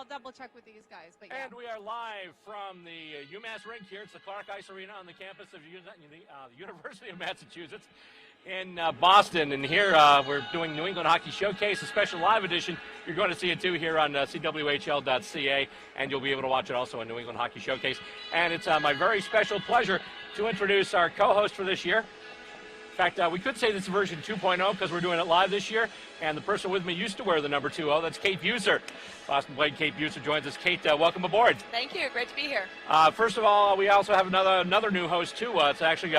I'll double check with these guys. But yeah. And we are live from the UMass rink here. It's the Clark Ice Arena on the campus of the University of Massachusetts in Boston. And here we're doing New England Hockey Showcase, a special live edition. You're going to see it too here on CWHL.ca, and you'll be able to watch it also on New England Hockey Showcase. And it's my very special pleasure to introduce our co-host for this year. In fact, we could say this is version 2.0 because we're doing it live this year. And the person with me used to wear the number 2-0. That's Kate Buser. Boston Blade Kate Buser joins us. Kate, welcome aboard. Thank you. Great to be here. First of all, we also have another new host, too. It's actually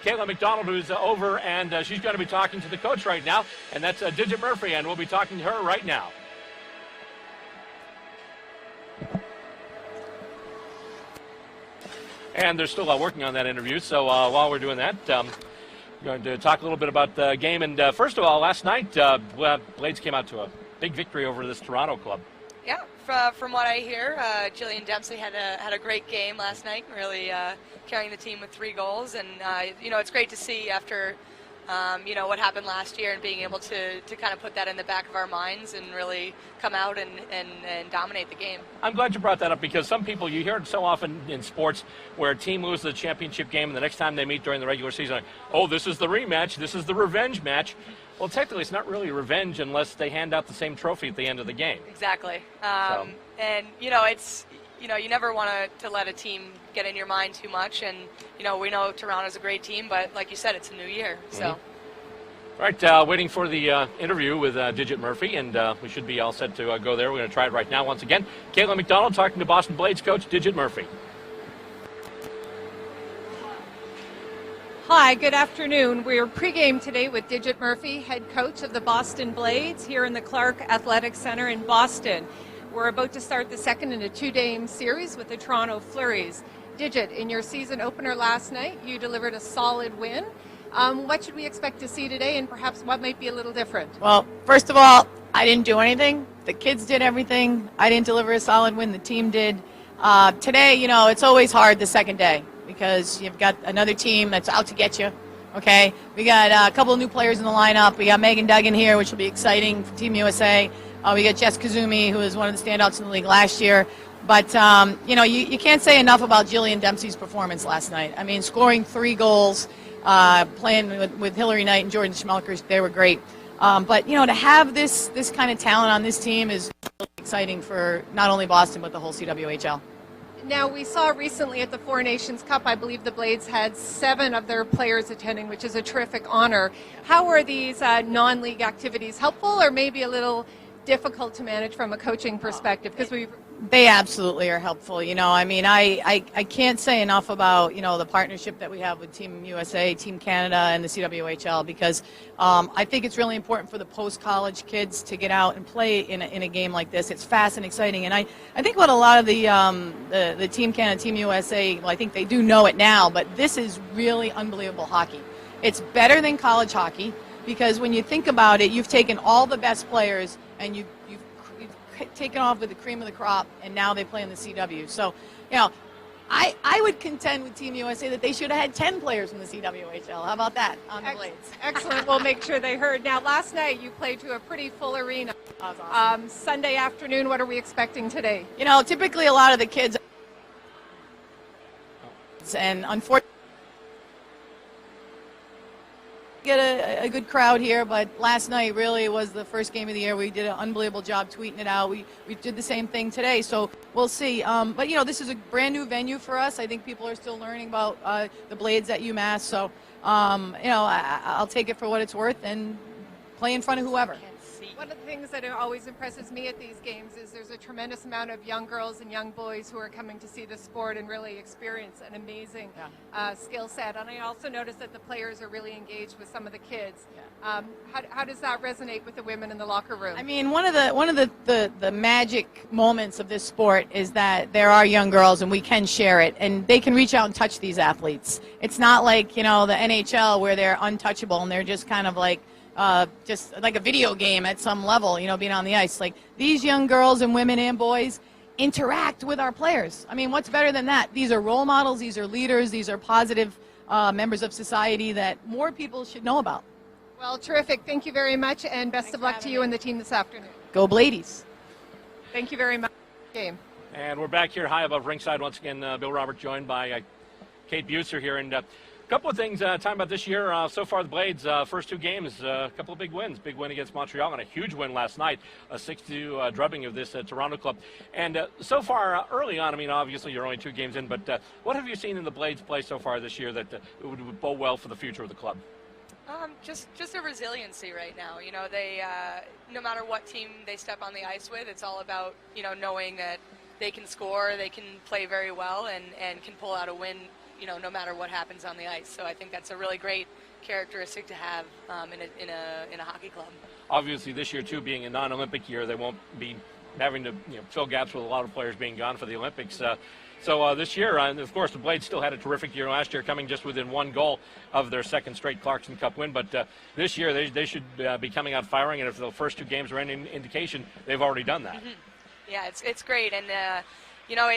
Kaylie McDonald, who's over, and she's going to be talking to the coach right now. And that's Digit Murphy, and we'll be talking to her right now. And they're still working on that interview, so while we're doing that, going to talk a little bit about the game. And first of all, last night, Blades came out to a big victory over this Toronto club. Yeah, from what I hear, Jillian Dempsey had a great game last night, really carrying the team with 3 goals. And, it's great to see after, what happened last year and being able to kind of put that in the back of our minds and really come out and dominate the game. I'm glad you brought that up because some people, you hear it so often in sports where a team loses the championship game and the next time they meet during the regular season, like, oh, this is the rematch, this is the revenge match. Well, technically, it's not really revenge unless they hand out the same trophy at the end of the game. Exactly. And, it's, you never want to let a team get in your mind too much. And, we know Toronto's a great team, but like you said, it's a new year. So. All right, waiting for the interview with Digit Murphy, and we should be all set to go there. We're going to try it right now once again. Kaylie McDonald talking to Boston Blades coach Digit Murphy. Hi, good afternoon. We're pregame today with Digit Murphy, head coach of the Boston Blades here in the Clark Athletic Center in Boston. We're about to start the second in a 2-game series with the Toronto Furies. Digit, in your season opener last night, you delivered a solid win. What should we expect to see today, and perhaps what might be a little different? Well, first of all, I didn't do anything. The kids did everything. I didn't deliver a solid win. The team did. Today, it's always hard the second day, because you've got another team that's out to get you, okay? We got a couple of new players in the lineup. We got Megan Duggan here, which will be exciting for Team USA. We got Jess Kazumi, who was one of the standouts in the league last year. But, you can't say enough about Jillian Dempsey's performance last night. I mean, scoring 3 goals, playing with Hillary Knight and Jordan Schmelkers, they were great. But, to have this kind of talent on this team is really exciting for not only Boston, but the whole CWHL. Now, we saw recently at the Four Nations Cup, I believe the Blades had 7 of their players attending, which is a terrific honor. How are these non-league activities helpful, or maybe a little difficult to manage from a coaching perspective? Because they absolutely are helpful. I can't say enough about, the partnership that we have with Team USA, Team Canada, and the CWHL, because I think it's really important for the post-college kids to get out and play in a game like this. It's fast and exciting. And I think what a lot of the Team Canada, Team USA, well, I think they do know it now, but this is really unbelievable hockey. It's better than college hockey, because when you think about it, you've taken all the best players and you've taken off with the cream of the crop, and now they play in the CW. So, I would contend with Team USA that they should have had 10 players in the CWHL. How about that on the Blades? Excellent. We'll make sure they heard. Now, last night you played to a pretty full arena. Awesome. Sunday afternoon, what are we expecting today? Typically a lot of the kids, and unfortunately, get a good crowd here, but last night really was the first game of the year. We did an unbelievable job tweeting it out. We did the same thing today, so we'll see. But this is a brand new venue for us. I think people are still learning about the Blades at UMass, so I'll take it for what it's worth and play in front of whoever. One of the things that always impresses me at these games is there's a tremendous amount of young girls and young boys who are coming to see the sport and really experience an amazing skill set. And I also noticed that the players are really engaged with some of the kids. Yeah. How does that resonate with the women in the locker room? I mean, one of the magic moments of this sport is that there are young girls and we can share it, and they can reach out and touch these athletes. It's not like the NHL where they're untouchable and they're just kind of like just like a video game at some level, being on the ice. Like, these young girls and women and boys interact with our players. I mean, what's better than that? These are role models, these are leaders, these are positive members of society that more people should know about. Well, terrific. Thank you very much, and best of luck to you and the team this afternoon. Go Bladies. Thank you very much. game. And we're back here high above ringside once again. Bill Robert joined by Kate Buser here. And a couple of things talking about this year. So far, the Blades, first 2 games, a couple of big wins. Big win against Montreal and a huge win last night, a 6-2 drubbing of this Toronto club. And so far, early on, I mean, obviously you're only 2 games in, but what have you seen in the Blades play so far this year that would bode well for the future of the club? Just a resiliency right now. You know, they no matter what team they step on the ice with, it's all about, you know, knowing that they can score, they can play very well, and can pull out a win, you know, no matter what happens on the ice. So I think that's a really great characteristic to have in a hockey club. Obviously, this year too, being a non-Olympic year, they won't be having to fill gaps with a lot of players being gone for the Olympics. So this year, and of course, the Blades still had a terrific year last year, coming just within 1 goal of their 2nd straight Clarkson Cup win. But this year, they should be coming out firing, and if the first 2 games are any indication, they've already done that. Mm-hmm. Yeah, it's great, and you know,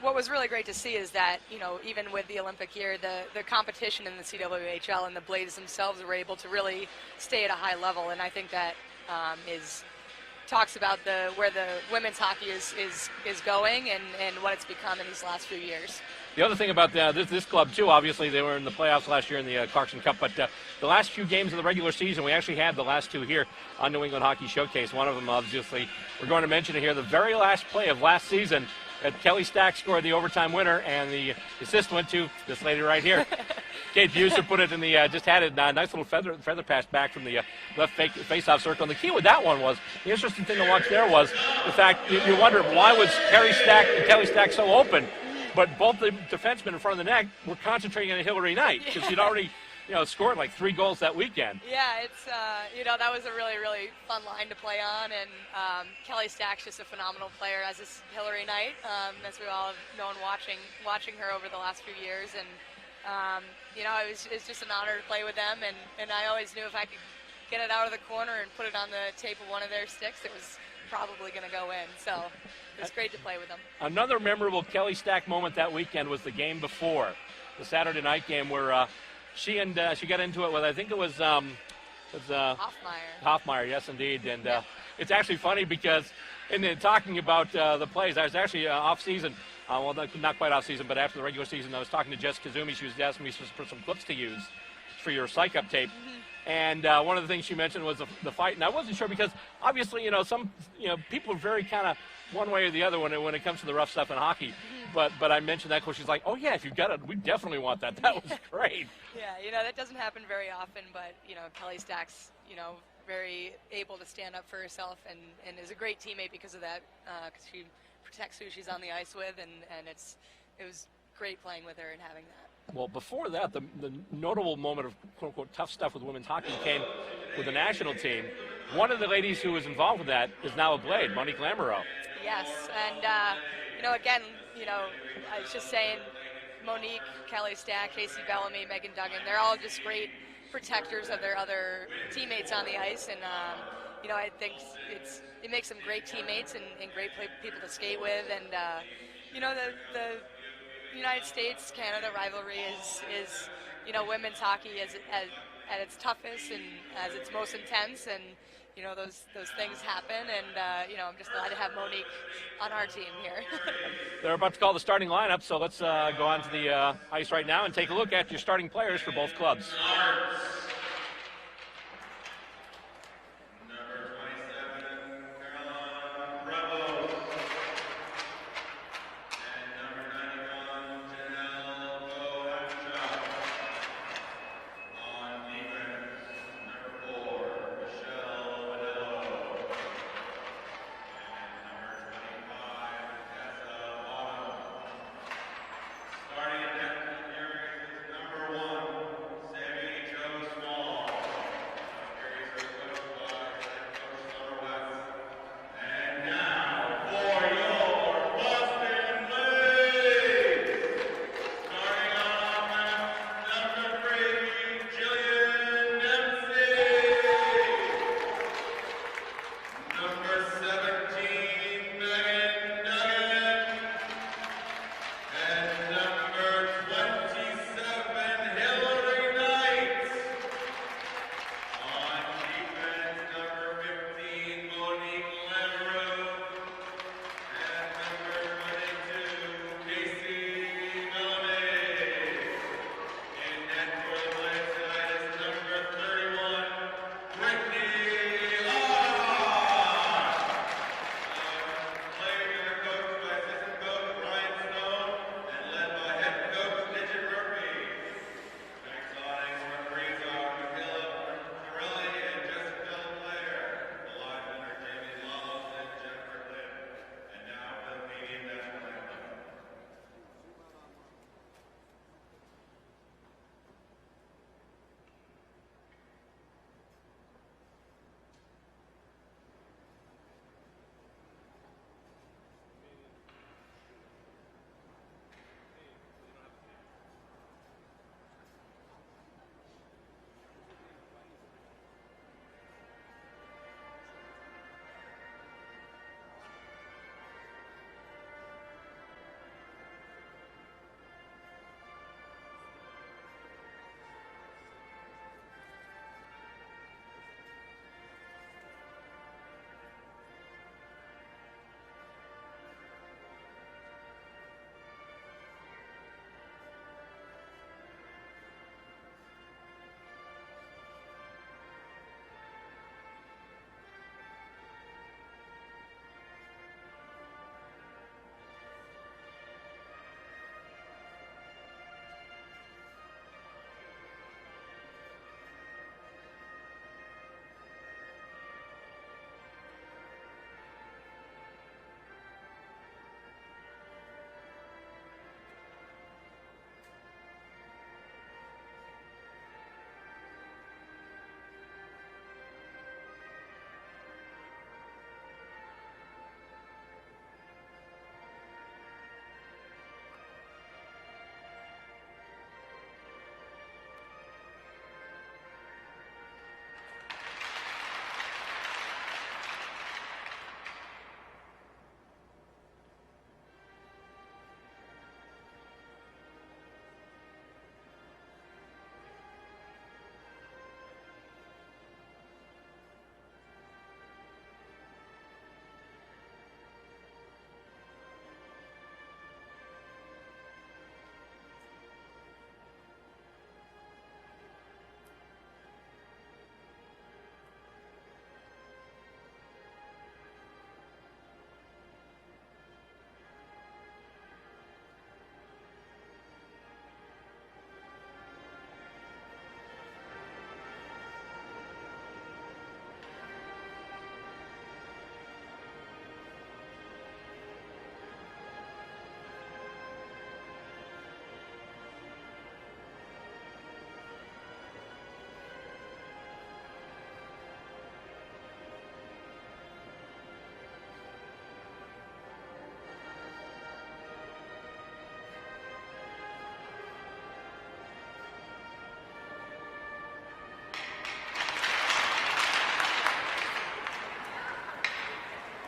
what was really great to see is that, you know, even with the Olympic year, the competition in the CWHL and the Blades themselves were able to really stay at a high level, and I think that talks about where the women's hockey is going and what it's become in these last few years. The other thing about this club, too, obviously they were in the playoffs last year in the Clarkson Cup, but the last few games of the regular season, we actually had the last 2 here on New England Hockey Showcase. One of them, obviously, we're going to mention it here, the very last play of last season, Kaylie Fratkin scored the overtime winner, and the assist went to this lady right here. Kate Buser put it in the, just had it, nice little feather pass back from the left face-off circle. And the key with that one was, the interesting thing to watch there was the fact, you wonder why was Kaylie Fratkin so open, but both the defensemen in front of the net were concentrating on Hillary Knight, because she'd already scored like 3 goals that weekend. Yeah, it's, that was a really, really fun line to play on, and Kaylie Fratkin's just a phenomenal player, as is Hillary Knight, as we all have known watching her over the last few years, and it's just an honor to play with them, and I always knew if I could get it out of the corner and put it on the tape of one of their sticks, it was probably going to go in, so it was great to play with them. Another memorable Kaylie Fratkin moment that weekend was the game before, the Saturday night game where she got into it with, I think it was Hoffmeyer, yes indeed, and it's actually funny because in talking about the plays, I was actually off season, well not quite off season, but after the regular season, I was talking to Jess Kazumi. She was asking me for some clips to use for your psych-up tape. Mm-hmm. And one of the things she mentioned was the fight, and I wasn't sure because obviously, some people are very kind of one way or the other when it comes to the rough stuff in hockey. Mm-hmm. But I mentioned that because she's like, oh yeah, if you've got it, we definitely want that. That was great. Yeah, that doesn't happen very often, but Kaylie Fratkin's very able to stand up for herself and is a great teammate because of that, because she protects who she's on the ice with, and it was great playing with her and having that. Well, before that, the notable moment of quote-unquote tough stuff with women's hockey came with the national team. One of the ladies who was involved with that is now a Blade, Monique Lamoureux. Yes, and again, I was just saying, Monique, Kaylie Fratkin, Casey Bellamy, Megan Duggan, they're all just great protectors of their other teammates on the ice, and I think it makes them great teammates and great people to skate with, and the United States-Canada rivalry is women's hockey at its toughest and as its most intense, and those things happen, and I'm just glad to have Monique on our team here. They're about to call the starting lineup, so let's go on to the ice right now and take a look at your starting players for both clubs.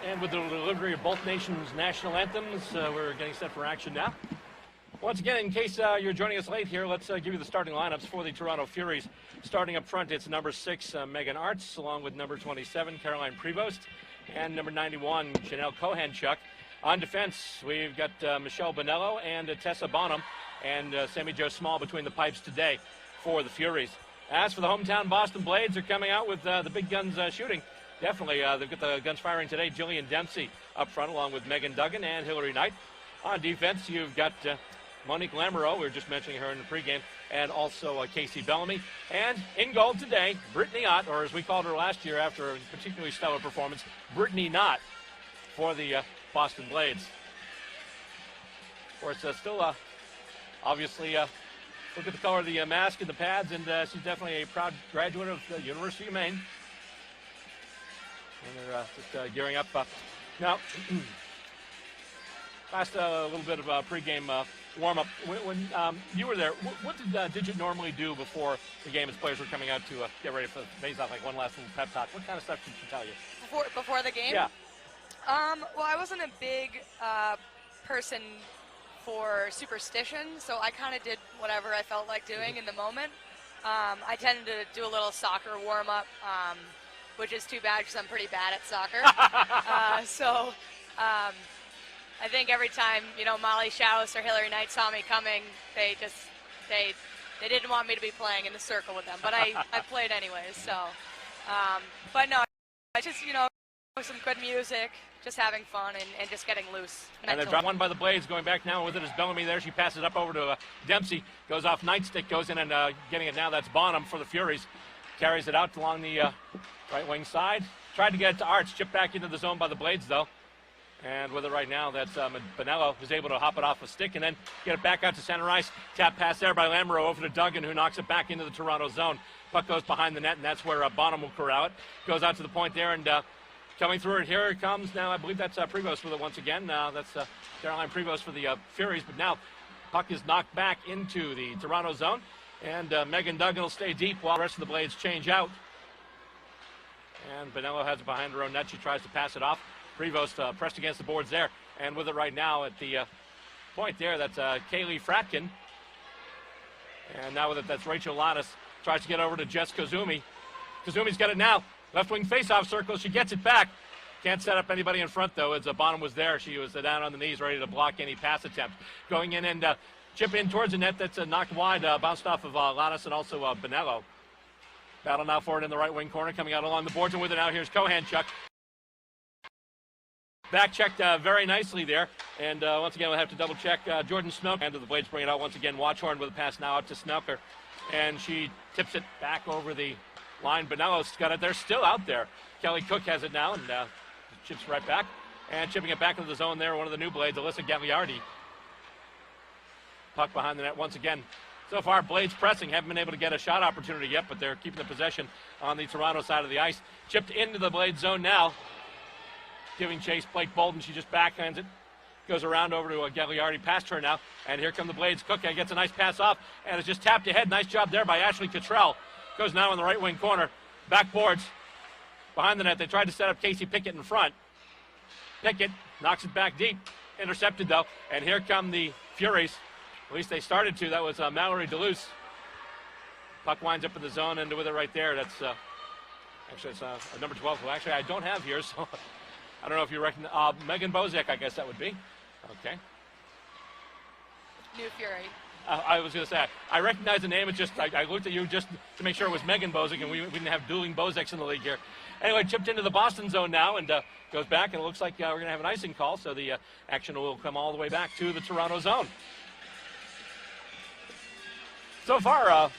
And with the delivery of both nations' national anthems, we're getting set for action now. Once again, in case you're joining us late here, let's give you the starting lineups for the Toronto Furies. Starting up front, it's number 6, Megan Arts, along with number 27, Caroline Prevost, and number 91, Janelle Kohanchuk. On defense, we've got Michelle Bonello and Tessa Bonham, and Sammy Jo Small between the pipes today for the Furies. As for the hometown Boston Blades, they're coming out with the big guns shooting. Definitely, they've got the guns firing today. Jillian Dempsey up front, along with Megan Duggan and Hillary Knight. On defense, you've got Monique Lamoureux, we were just mentioning her in the pregame, and also Casey Bellamy. And in goal today, Brittany Ott, or as we called her last year after a particularly stellar performance, Brittany Knott for the Boston Blades. Of course, still obviously look at the color of the mask and the pads, and she's definitely a proud graduate of the University of Maine. And they're just gearing up. Now, last a little bit of a pregame warm-up. When you were there, what did Digit normally do before the game as players were coming out to get ready for the face-off, like one last little pep talk? What kind of stuff did she tell you? Before the game? Yeah. Well, I wasn't a big person for superstition, so I kind of did whatever I felt like doing in the moment. I tended to do a little soccer warm-up, which is too bad because I'm pretty bad at soccer. I think every time, Molly Schaus or Hillary Knight saw me coming, they didn't want me to be playing in the circle with them, but I played anyways. So, but no, I just, some good music, just having fun and just getting loose mentally. And they've dropped one by the Blades, going back now with it is Bellamy there. She passes it up over to Dempsey, goes off Nightstick, goes in and getting it now. That's Bonham for the Furies. Carries it out along the right wing side. Tried to get it to Arts, chipped back into the zone by the Blades though. And with it right now, that's Bonello, who's able to hop it off a stick and then get it back out to center ice. Tap pass there by Lamoureux over to Duggan, who knocks it back into the Toronto zone. Puck goes behind the net, and that's where Bonham will corral it. Goes out to the point there, and coming through it, here it comes now. I believe that's Prevost with it once again. That's Caroline Prevost for the Furies, but now puck is knocked back into the Toronto zone, and Megan Duggan will stay deep while the rest of the Blades change out. And Bonello has it behind her own net. She tries to pass it off. Prevost pressed against the boards there, and with it right now at the point there, that's Kaylie Fratkin. And now with it, that's Rachel Lattis. Tries to get over to Jess Kazumi. Kazumi's got it now. Left wing faceoff circle. She gets it back. Can't set up anybody in front, though, as Bonham was there. She was down on the knees, ready to block any pass attempt. Going in and chip in towards the net. That's knocked wide, bounced off of Lattis and also Bonello. Battle now forward in the right wing corner, coming out along the boards, and with it now, here's Kohanchuk. Back checked very nicely there, and once again we'll have to double check Jordan Snelker. And the Blades bring it out once again. Watchhorn with a pass now out to Snelker, and she tips it back over the line. Bonello's got it there, still out there. Kelly Cook has it now, and chips right back, and chipping it back into the zone there. One of the new Blades, Alyssa Gagliardi. Puck behind the net once again. So far, Blades pressing, haven't been able to get a shot opportunity yet, but they're keeping the possession on the Toronto side of the ice. Chipped into the Blades zone now. Giving chase, Blake Bolden, she just backhands it. Goes around over to Gagliardi, past her now. And here come the Blades. Cook gets a nice pass off, and it's just tapped ahead. Nice job there by Ashley Cottrell. Goes now in the right wing corner. Backboards behind the net. They tried to set up Casey Pickett in front. Pickett knocks it back deep. Intercepted, though. And here come the Furies. At least they started to. That was Mallory DeLuce. Puck winds up in the zone, and with it right there, that's actually it's number 12, who actually I don't have here, so I don't know if you recognize Megan Bozek, I guess that would be. Okay. New Fury. I was going to say, I recognize the name. It's just, I looked at you just to make sure it was Megan Bozek, and we didn't have dueling Bozeks in the league here. Anyway, chipped into the Boston zone now, and goes back, and it looks like we're going to have an icing call, so the action will come all the way back to the Toronto zone. So far,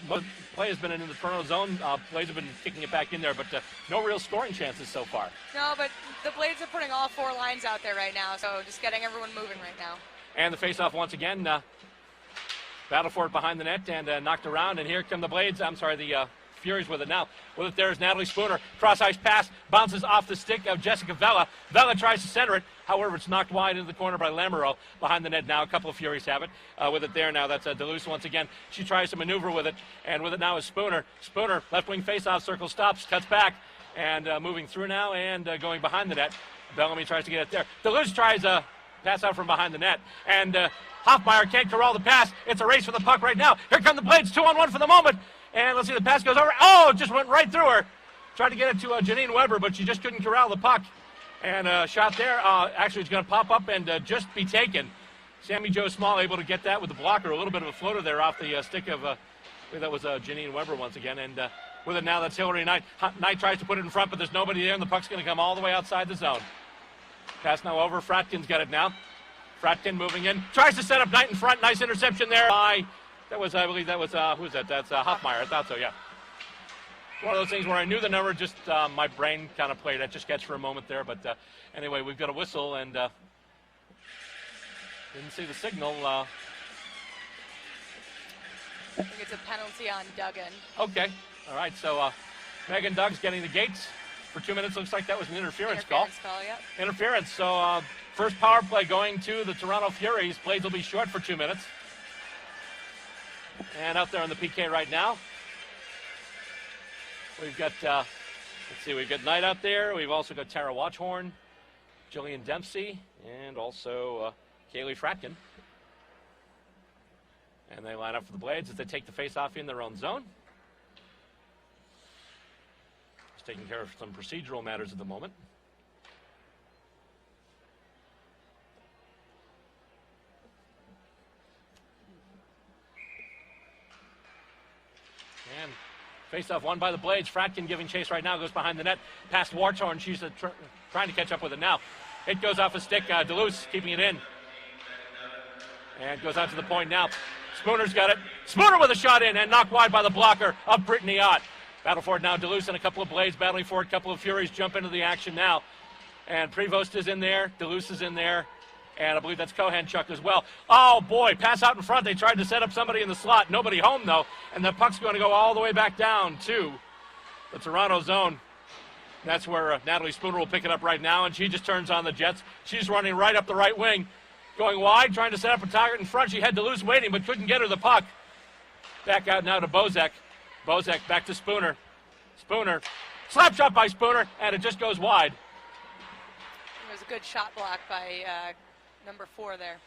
play has been in the Toronto zone. Blades have been kicking it back in there, but no real scoring chances so far. No, but the Blades are putting all 4 lines out there right now, so just getting everyone moving right now. And the faceoff once again. Battle for it behind the net and knocked around. And here come the Blades. I'm sorry, the Furies with it now. With it there is Natalie Spooner. Cross-ice pass. Bounces off the stick of Jessica Vella. Vella tries to center it. However, it's knocked wide into the corner by Lamoureux. Behind the net now. A couple of Furies have it. With it there now. That's DeLuce once again. She tries to maneuver with it. And with it now is Spooner. Spooner, left wing faceoff circle, stops, cuts back. And moving through now and going behind the net. Bellamy tries to get it there. Duluth tries a pass out from behind the net. And Hoffmeyer can't corral the pass. It's a race for the puck right now. Here come the Blades, 2-on-1 for the moment. And let's see, the pass goes over. Oh, it just went right through her. Tried to get it to Janine Weber, but she just couldn't corral the puck. And shot there. Actually, it's going to pop up and just be taken. Sammy Jo Small able to get that with the blocker. A little bit of a floater there off the stick of, I think that was Janine Weber once again. And with it now, that's Hillary Knight. Knight tries to put it in front, but there's nobody there, and the puck's going to come all the way outside the zone. Pass now over. Fratkin's got it now. Fratkin moving in. Tries to set up Knight in front. Nice interception there by, that was, I believe that was, who's that? That's Hoffmeyer. I thought so, yeah. One of those things where I knew the number, just my brain kind of played at just catch for a moment there. But anyway, we've got a whistle and didn't see the signal. I think it's a penalty on Duggan. Okay. All right. So Megan Duggs getting the gates for 2 minutes. Looks like that was an interference call. Yeah. Interference. So first power play going to the Toronto Furies. Blades will be short for 2 minutes. And out there on the PK right now, we've got, let's see, we've got Knight out there. We've also got Tara Watchhorn, Jillian Dempsey, and also Kaylie Fratkin. And they line up for the Blades as they take the face-off in their own zone. Just taking care of some procedural matters at the moment. And face-off won by the Blades. Fratkin giving chase right now. Goes behind the net. Past Warthorn. She's trying to catch up with it now. It goes off a stick. Duluth keeping it in. And goes out to the point now. Spooner's got it. Spooner with a shot in and knocked wide by the blocker of Brittany Ott. Battle for it now. Duluth and a couple of Blades battling for it. A couple of Furies jump into the action now. And Prevost is in there. Duluth is in there. And I believe that's Kohanchuk as well. Oh, boy, pass out in front. They tried to set up somebody in the slot. Nobody home, though. And the puck's going to go all the way back down to the Toronto zone. That's where Natalie Spooner will pick it up right now, and she just turns on the Jets. She's running right up the right wing, going wide, trying to set up a target in front. She had Duluth waiting, but couldn't get her the puck. Back out now to Bozek. Bozek back to Spooner. Spooner. Slap shot by Spooner, and it just goes wide. It was a good shot block by number 4 there.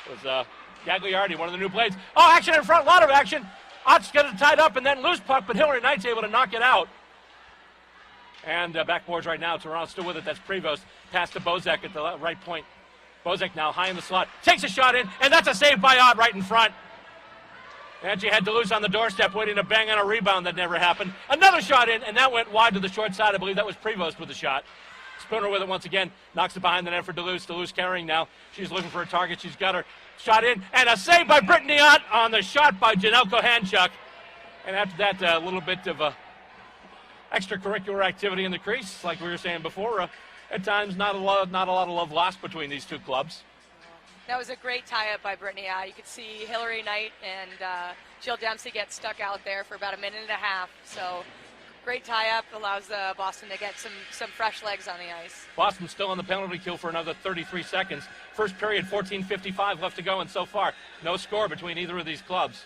It was Gagliardi, one of the new Blades. Oh, action in front, a lot of action. Ott's got it tied up and then loose puck, but Hillary Knight's able to knock it out. And backboards right now. Toronto still with it. That's Prevost. Pass to Bozek at the right point. Bozek now high in the slot. Takes a shot in, and that's a save by Ott right in front. And she had Duluth on the doorstep waiting to bang on a rebound that never happened. Another shot in, and that went wide to the short side. I believe that was Prevost with the shot. Spooner with it once again. Knocks it behind the net for Duluth. Duluth carrying now. She's looking for a target. She's got her shot in. And a save by Brittany Ott on the shot by Janelle Kohanchuk. And after that, a little bit of extracurricular activity in the crease. Like we were saying before, at times not a lot of love lost between these two clubs. That was a great tie-up by Brittany Ott. You could see Hillary Knight and Jill Dempsey get stuck out there for about a minute and a half. So great tie-up, allows Boston to get some fresh legs on the ice. Boston still on the penalty kill for another 33 seconds. First period, 14:55 left to go, and so far, no score between either of these clubs.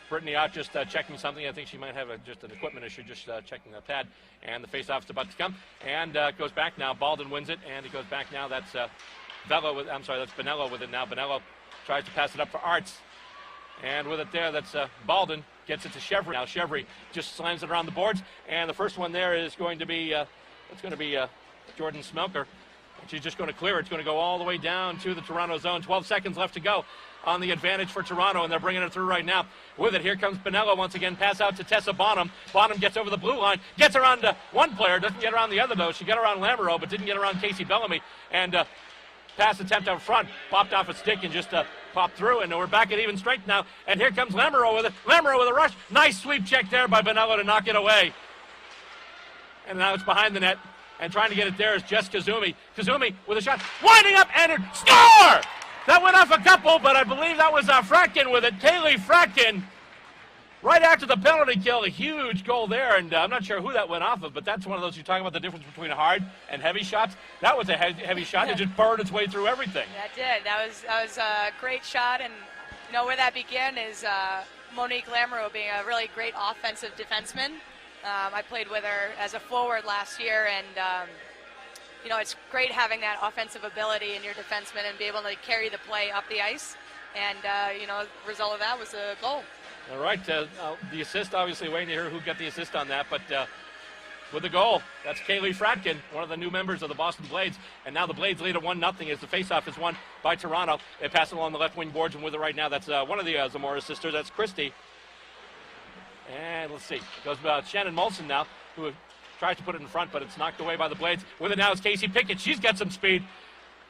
Brittany Ott just checking something. I think she might have just an equipment issue, just checking the pad. And the face-off's about to come. And it goes back now. Baldwin wins it, and it goes back now. That's that's Bonello with it now. Bonello tries to pass it up for Arts. And with it there, that's Baldwin. Gets it to Chevry. Now Chevry just slams it around the boards. And the first one there is going to be, Jordan Smelker. And she's just going to clear it. It's going to go all the way down to the Toronto zone. 12 seconds left to go on the advantage for Toronto, and they're bringing it through right now. With it, here comes Bonello once again. Pass out to Tessa Bonham. Bonham gets over the blue line. Gets around one player. Doesn't get around the other, though. She got around Lamoureux, but didn't get around Casey Bellamy. And pass attempt out front. Popped off a stick and just popped through, and we're back at even strength now. And here comes Lamoureux with it. Lamoureux with a rush. Nice sweep check there by Bonello to knock it away. And now it's behind the net. And trying to get it there is Jess Kazumi. Kazumi with a shot. Winding up, and score! That went off a couple, but I believe that was Fratkin with it. Kaylie Fratkin. Right after the penalty kill, a huge goal there, and I'm not sure who that went off of, but that's one of those you talk about the difference between hard and heavy shots. That was a heavy shot. It just burned its way through everything. That did. That was a great shot, and you know where that began is Monique Lamoureux being a really great offensive defenseman. I played with her as a forward last year, and you know, it's great having that offensive ability in your defenseman and be able to carry the play up the ice. And, you know, the result of that was a goal. All right, the assist, obviously waiting to hear who got the assist on that, but with the goal, that's Kaylie Fratkin, one of the new members of the Boston Blades, and now the Blades lead at 1-0 as the faceoff is won by Toronto. They pass it along the left wing boards, and with it right now, that's one of the Zamora sisters, that's Christy. And let's see, goes Shannon Molson now, who tries to put it in front, but it's knocked away by the Blades. With it now is Casey Pickett. She's got some speed.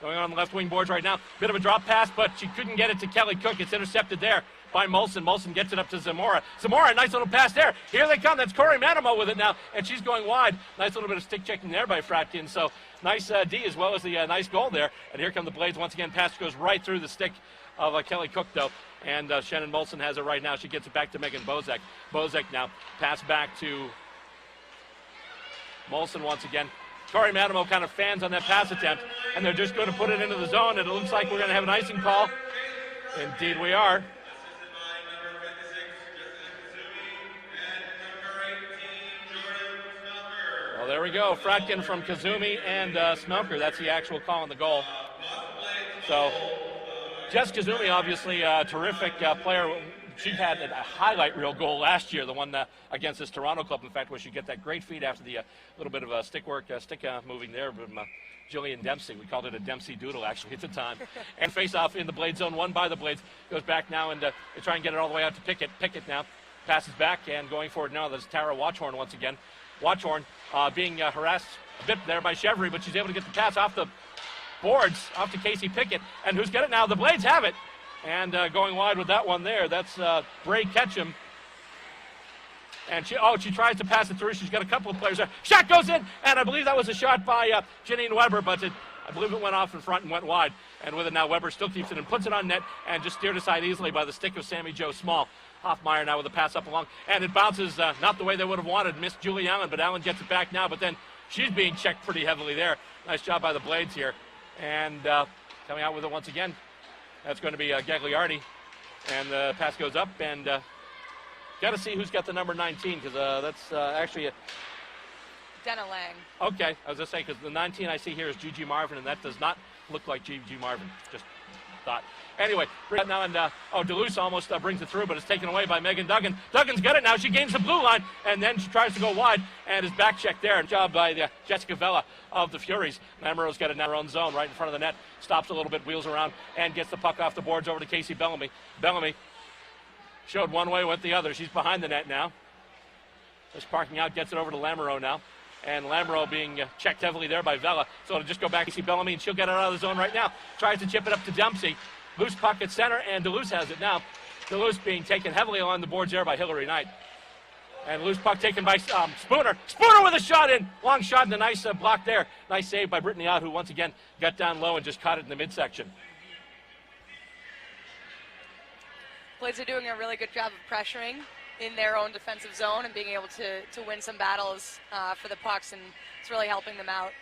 Going on the left wing boards right now. Bit of a drop pass, but she couldn't get it to Kelly Cook. It's intercepted there by Molson. Molson gets it up to Zamora. Zamora, nice little pass there. Here they come. That's Corey Manamo with it now, and she's going wide. Nice little bit of stick checking there by Fratkin. So nice D as well as the nice goal there. And here come the Blades once again. Pass goes right through the stick of Kelly Cook, though. And Shannon Molson has it right now. She gets it back to Megan Bozek. Bozek now pass back to Molson once again. Corey Manamo kind of fans on that pass attempt, and they're just going to put it into the zone, and it looks like we're going to have an icing call. Indeed we are. Well, there we go. Fratkin from Kazumi and Smoker. That's the actual call on the goal. So, Jess Kazumi, obviously a terrific player. She had a highlight reel goal last year, the one against this Toronto club, in fact, where she get that great feed after the little bit of stick work, moving there from Jillian Dempsey. We called it a Dempsey doodle, actually, at the time. And face-off in the Blade zone, won by the Blades. Goes back now and they try and get it all the way out to Pickett. Pickett now passes back and going forward now. There's Tara Watchorn once again. Watchorn being harassed a bit there by Chevry, but she's able to get the pass off the boards, off to Casey Pickett. And who's got it now? The Blades have it. And going wide with that one there, that's Bray Ketchum. And she tries to pass it through. She's got a couple of players there. Shot goes in, and I believe that was a shot by Janine Weber, but I believe it went off in front and went wide. And with it now, Weber still keeps it and puts it on net and just steered aside easily by the stick of Sammy Jo Small. Hoffmeyer now with a pass up along, and it bounces not the way they would have wanted. Missed Julie Allen, but Allen gets it back now, but then she's being checked pretty heavily there. Nice job by the Blades here. And coming out with it once again, that's going to be Gagliardi. And the pass goes up, and got to see who's got the number 19, because that's actually a... Denna Lang. Okay, I was going to say, because the 19 I see here is Gigi Marvin, and that does not look like Gigi Marvin. Just thought. Anyway, now, and Duluth almost brings it through, but it's taken away by Megan Duggan. Duggan's got it now. She gains the blue line, and then she tries to go wide, and is back checked there. Job by Jessica Vella of the Furies. Lamoureux's got it in her own zone right in front of the net. Stops a little bit, wheels around, and gets the puck off the boards over to Casey Bellamy. Bellamy showed one way, went the other. She's behind the net now. Just parking out, gets it over to Lamoureux now. And Lamoureux being checked heavily there by Vella. So it'll just go back to Casey Bellamy, and she'll get it out of the zone right now. Tries to chip it up to Dempsey. Loose puck at center, and Duluth has it now. Duluth being taken heavily along the boards there by Hillary Knight. And loose puck taken by Spooner. Spooner with a shot in. Long shot and a nice block there. Nice save by Brittany Ott, who once again got down low and just caught it in the midsection. Blades are doing a really good job of pressuring in their own defensive zone and being able to win some battles for the pucks, and it's really helping them out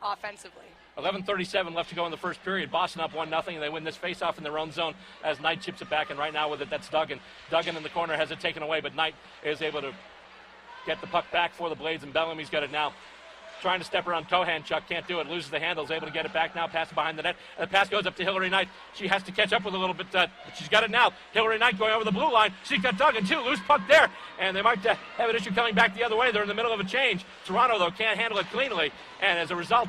offensively. 11:37 left to go in the first period. Boston up 1-0, and they win this face-off in their own zone as Knight chips it back, and right now with it, that's Duggan. Duggan in the corner has it taken away, but Knight is able to get the puck back for the Blades, and Bellamy's got it now. Trying to step around Chuck can't do it, loses the handle, is able to get it back now, pass it behind the net, and the pass goes up to Hillary Knight. She has to catch up with a little bit, but she's got it now. Hillary Knight going over the blue line. She's got Duggan too, loose puck there, and they might have an issue coming back the other way. They're in the middle of a change. Toronto, though, can't handle it cleanly, and as a result,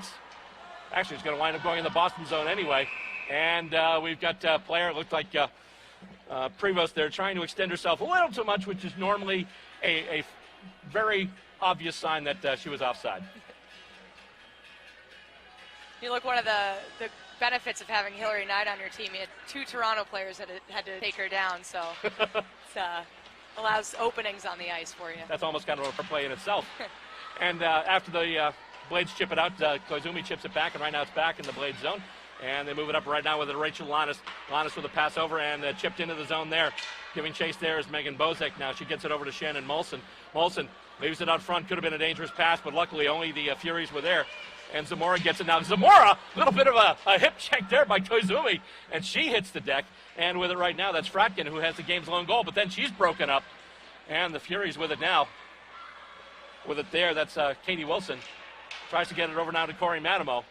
actually, it's going to wind up going in the Boston zone anyway. And we've got a player, it looked like Prevost there, trying to extend herself a little too much, which is normally a very obvious sign that she was offside. You look, one of the benefits of having Hillary Knight on your team, you had two Toronto players that had to take her down, so it allows openings on the ice for you. That's almost kind of a play in itself. And after the Blades chip it out, Koizumi chips it back, and right now it's back in the Blades zone. And they move it up right now with Rachel Lannis. Lannis with a pass over and chipped into the zone there. Giving chase there is Megan Bozek now. She gets it over to Shannon Molson. Molson leaves it out front. Could have been a dangerous pass, but luckily only the Furies were there. And Zamora gets it now. Zamora, a little bit of a hip check there by Koizumi, and she hits the deck. And with it right now, that's Fratkin, who has the game's lone goal, but then she's broken up. And the Furies with it now. With it there, that's Katie Wilson. Tries to get it over now to Corey Manamo.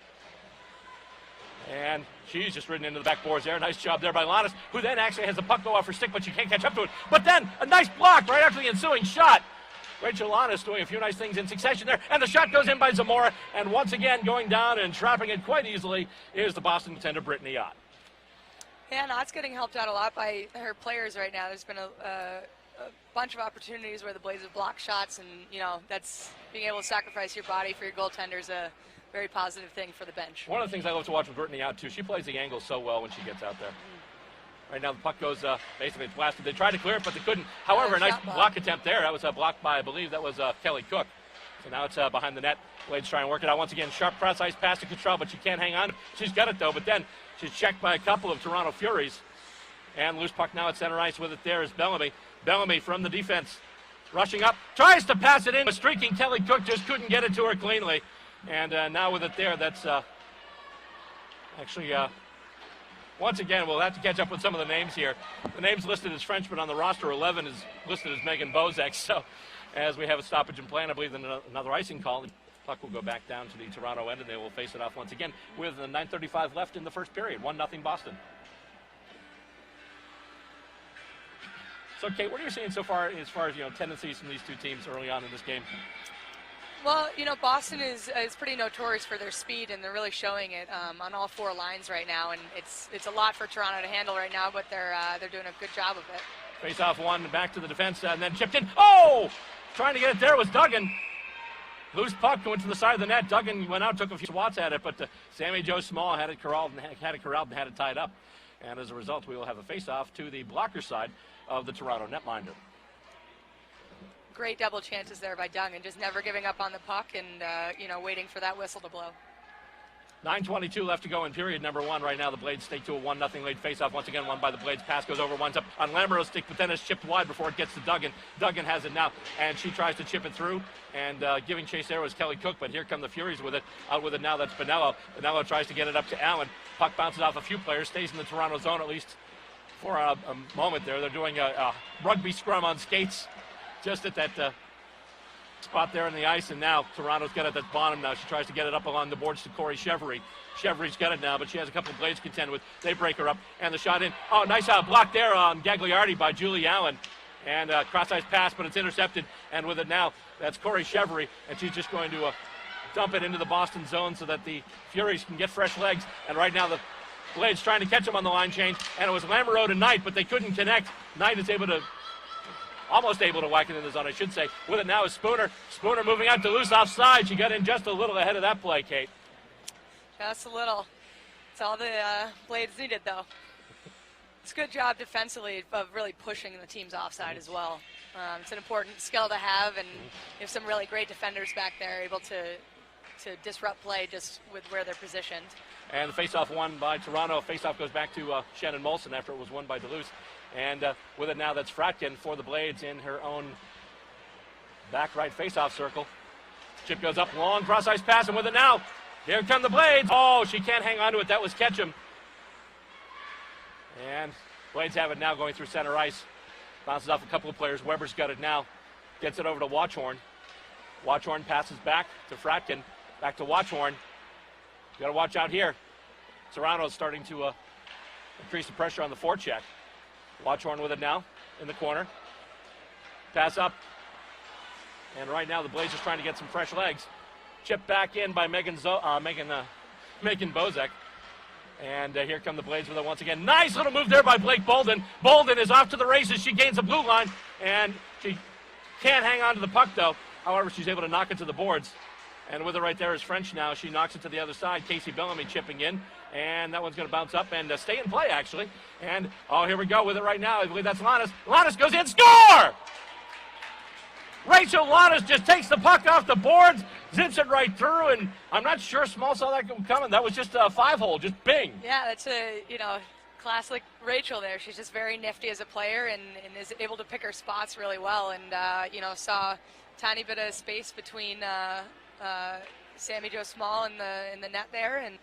And she's just ridden into the backboards there. Nice job there by Lannis, who then actually has the puck go off her stick, but she can't catch up to it. But then a nice block right after the ensuing shot. Rachel Lannis doing a few nice things in succession there. And the shot goes in by Zamora. And once again, going down and trapping it quite easily is the Boston goaltender, Brittany Ott. Yeah, Ott's getting helped out a lot by her players right now. There's been a bunch of opportunities where the Blades have blocked shots, and, you know, that's being able to sacrifice your body for your goaltender is a very positive thing for the bench. One of the things I love to watch with Brittany Ott, too, she plays the angle so well when she gets out there. Right now the puck goes, basically it's blasted. They tried to clear it, but they couldn't. However, a nice block attempt there. That was blocked by, I believe, that was Kelly Cook. So now it's behind the net. Blades trying to work it out once again. Sharp cross ice pass to Cottrell, but she can't hang on. She's got it, though, but then she's checked by a couple of Toronto Furies. And loose puck now at center ice with it there is Bellamy. Bellamy from the defense, rushing up, tries to pass it in, but streaking Kelly Cook just couldn't get it to her cleanly. And now with it there, that's actually, once again, we'll have to catch up with some of the names here. The names listed as French, but on the roster, 11 is listed as Megan Bozek. So as we have a stoppage in play, and I believe another icing call, the puck will go back down to the Toronto end, and they will face it off once again with 9:35 left in the first period. 1-0 Boston. So, Kate, what are you seeing so far as tendencies from these two teams early on in this game? Well, you know, Boston is pretty notorious for their speed, and they're really showing it on all four lines right now. And it's a lot for Toronto to handle right now, but they're doing a good job of it. Face off one, back to the defense, and then chipped in. Oh! Trying to get it there was Duggan. Loose puck going to the side of the net. Duggan went out, took a few swats at it, but Sammy Jo Small had it corralled and had it tied up. And as a result, we will have a face-off to the blocker side of the Toronto netminder. Great double chances there by Duggan, just never giving up on the puck and, waiting for that whistle to blow. 9:22 left to go in period number one. Right now, the Blades take to a 1-0 lead face-off. Once again, won by the Blades. Pass goes over, winds up on Lamoureux's stick, but then it's chipped wide before it gets to Duggan. Duggan has it now, and she tries to chip it through, and giving chase there was Kelly Cook, but here come the Furies with it. Out with it now, that's Bonello. Bonello tries to get it up to Allen. Puck bounces off a few players, stays in the Toronto zone at least for a moment there. They're doing a rugby scrum on skates just at that spot there in the ice, and now Toronto's got it at the bottom now. She tries to get it up along the boards to Corey Chevry. Chevry's got it now, but she has a couple of Blades to contend with. They break her up, and the shot in. Oh, nice block there on Gagliardi by Julie Allen. And cross-ice pass, but it's intercepted. And with it now, that's Corey Chevry, and she's just going to dump it into the Boston zone so that the Furies can get fresh legs. And right now the Blades trying to catch them on the line change, and it was Lamoureux to Knight, but they couldn't connect. Knight is almost able to whack it in the zone, I should say. With it now is Spooner. Spooner moving out to loose offside. She got in just a little ahead of that play, Kate. Just a little. That's all the Blades needed, though. It's a good job defensively of really pushing the team's offside as well. It's an important skill to have, and you have some really great defenders back there able to disrupt play just with where they're positioned. And the face-off won by Toronto. Face-off goes back to Shannon Molson after it was won by Duluth. And with it now, that's Fratkin for the Blades in her own back right face-off circle. Chip goes up, long cross-ice pass, and with it now, here come the Blades. Oh, she can't hang on to it. That was Ketchum. And Blades have it now going through center ice. Bounces off a couple of players. Weber's got it now. Gets it over to Watchorn. Watchorn passes back to Fratkin. Back to Watchorn. You got to watch out here. Toronto's starting to increase the pressure on the forecheck. Watchorn with it now in the corner. Pass up. And right now the Blades are trying to get some fresh legs. Chip back in by Megan Bozek. And here come the Blades with it once again. Nice little move there by Blake Bolden. Bolden is off to the races. She gains the blue line. And she can't hang on to the puck, though. However, she's able to knock it to the boards. And with it right there is French now. She knocks it to the other side. Casey Bellamy chipping in. And that one's going to bounce up and stay in play, actually. And, oh, here we go with it right now. I believe that's Lannis. Lannis goes in. Score! Rachel Lannis just takes the puck off the boards, zips it right through, and I'm not sure Small saw that coming. That was just a 5-hole, just bing. Yeah, that's a, classic Rachel there. She's just very nifty as a player and is able to pick her spots really well. And, saw a tiny bit of space between Sammy Jo Small in the net there and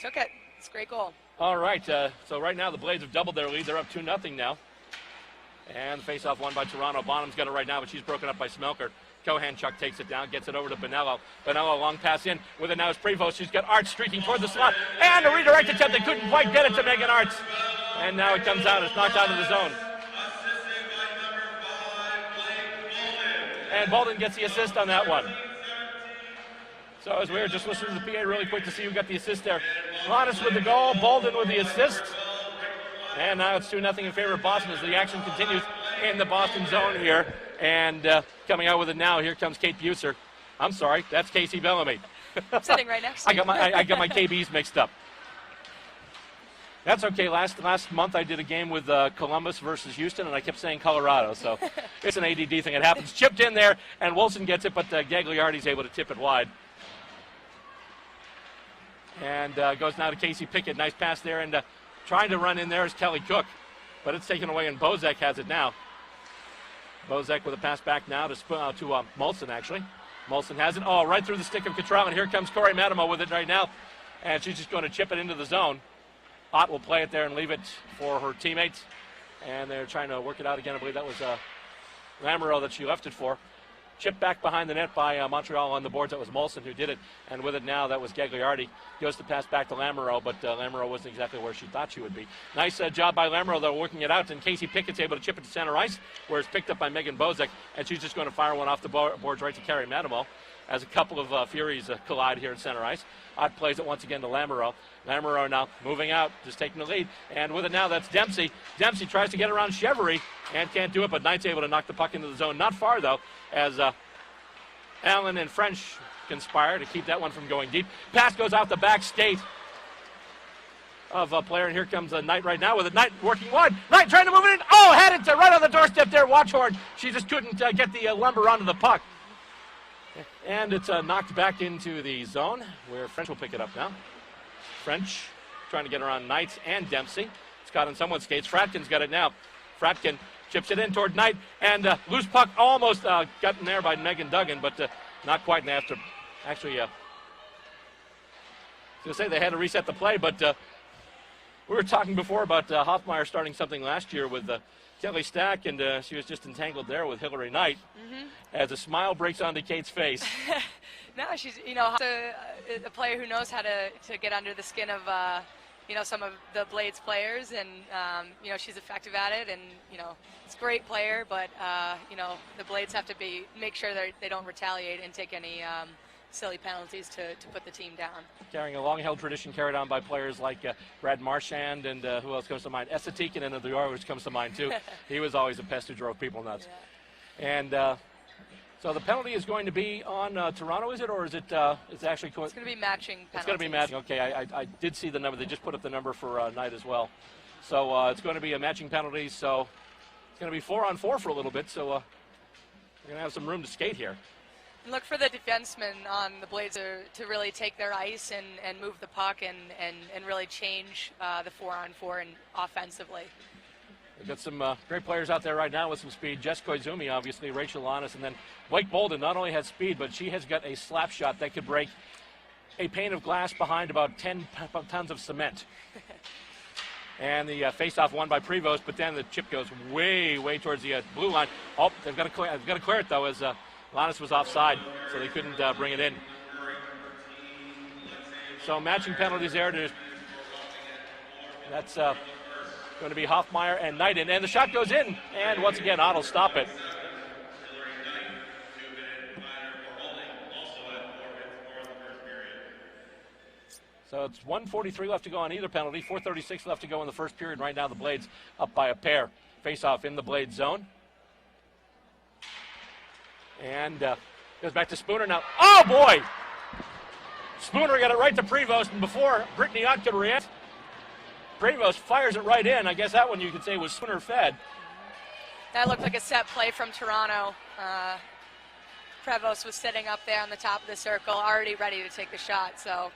took it. It's a great goal. All right, so right now the Blades have doubled their lead. They're up 2-0 now. And the face-off won by Toronto. Bonham's got it right now, but she's broken up by Smelker. Kohanchuk takes it down, gets it over to Bonello. Bonello long pass in with it now is Prevost. She's got Arts streaking toward the slot. And a redirect attempt that couldn't quite get it to Megan Arts. And now it comes out. It's knocked out of the zone. And Bolden gets the assist on that one. So as we were just listening to the PA really quick to see who got the assist there. Ronis with the goal, Bolden with the assist. And now it's 2-0 in favor of Boston as the action continues in the Boston zone here. And coming out with it now, here comes Kate Buser. I'm sorry, that's Casey Bellamy. Sitting right next to you. I got my KBs mixed up. That's okay. Last month I did a game with Columbus versus Houston, and I kept saying Colorado. So it's an ADD thing. It happens. Chipped in there, and Wilson gets it, but Gagliardi's able to tip it wide. And goes now to Casey Pickett. Nice pass there, and trying to run in there is Kelly Cook, but it's taken away, and Bozek has it now. Bozek with a pass back now to Molson, actually. Molson has it. Oh, right through the stick of Cottrell, and here comes Corey Madamo with it right now. And she's just going to chip it into the zone. Ott will play it there and leave it for her teammates. And they're trying to work it out again. I believe that was Lamoureux that she left it for. Chipped back behind the net by Montreal on the boards. That was Molson who did it. And with it now, that was Gagliardi. Goes to pass back to Lamoureux, but Lamoureux wasn't exactly where she thought she would be. Nice job by Lamoureux, though, working it out. And Casey Pickett's able to chip it to center ice, where it's picked up by Megan Bozek. And she's just going to fire one off the boards right to Carrie Madamo, as a couple of Furies collide here at center ice. Ott plays it once again to Lamoureux. Lamoureux now moving out, just taking the lead. And with it now, that's Dempsey. Dempsey tries to get around Chevry and can't do it, but Knight's able to knock the puck into the zone. Not far, though, as Allen and French conspire to keep that one from going deep. Pass goes out the back skate of a player, and here comes Knight right now with it. Knight working wide. Knight trying to move it in. Oh, had it right on the doorstep there. Watchhorn. She just couldn't get the lumber onto the puck. And it's knocked back into the zone where French will pick it up now. French trying to get around Knight and Dempsey. It's got on someone's skates. Fratkin's got it now. Fratkin chips it in toward Knight, and loose puck almost gotten there by Megan Duggan, but not quite. And they have to actually, I was going to say they had to reset the play, but we were talking before about Hoffmeyer starting something last year with Kelly Stack, and she was just entangled there with Hillary Knight. As a smile breaks onto Kate's face. No, she's, a player who knows how to get under the skin of, some of the Blades players, and, she's effective at it, and, it's a great player, but, the Blades have to make sure they don't retaliate and take any silly penalties to put the team down. Carrying a long-held tradition carried on by players like Brad Marchand, and who else comes to mind? Essa Tikkanen of the Oilers comes to mind, too. He was always a pest who drove people nuts. Yeah. And so the penalty is going to be on Toronto, is it, or is it? It's actually. It's going to be matching penalties. It's going to be matching. Okay, I did see the number. They just put up the number for Knight as well. So it's going to be a matching penalty. So it's going to be 4-on-4 for a little bit. So we're going to have some room to skate here. And look for the defensemen on the Blades to really take their ice and move the puck and really change the 4-on-4 and offensively. We've got some great players out there right now with some speed. Jess Koizumi, obviously, Rachel Lanis, and then Blake Bolden not only has speed, but she has got a slap shot that could break a pane of glass behind about 10 tons of cement. And the face-off won by Prevost, but then the chip goes way, way towards the blue line. Oh, they've got to clear it, though, as Lanis was offside, so they couldn't bring it in. So matching penalties there. That's going to be Hoffmeyer and Knight in. And the shot goes in, and once again, Ott will stop it. So it's 1:43 left to go on either penalty, 4:36 left to go in the first period. Right now the Blades up by a pair. Face-off in the Blades zone. And goes back to Spooner now. Oh, boy! Spooner got it right to Prevost, and before Brittany Ott could react, Prevost fires it right in. I guess that one you could say was Spooner fed. That looked like a set play from Toronto. Prevost was sitting up there on the top of the circle, already ready to take the shot, so.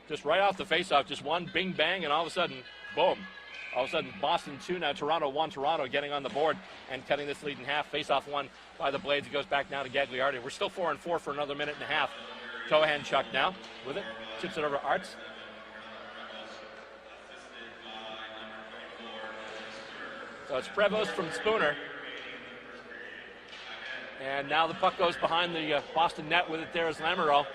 Just right off the faceoff, just one bing bang, and all of a sudden, boom. All of a sudden, Boston 2, now Toronto 1. Toronto getting on the board and cutting this lead in half. Faceoff won by the Blades. It goes back now to Gagliardi. We're still 4-on-4 for another minute and a half. Kohanchuk now with it. Chips it over to Arts. So it's Prevost from Spooner. And now the puck goes behind the Boston net. With it there is Lamoureux.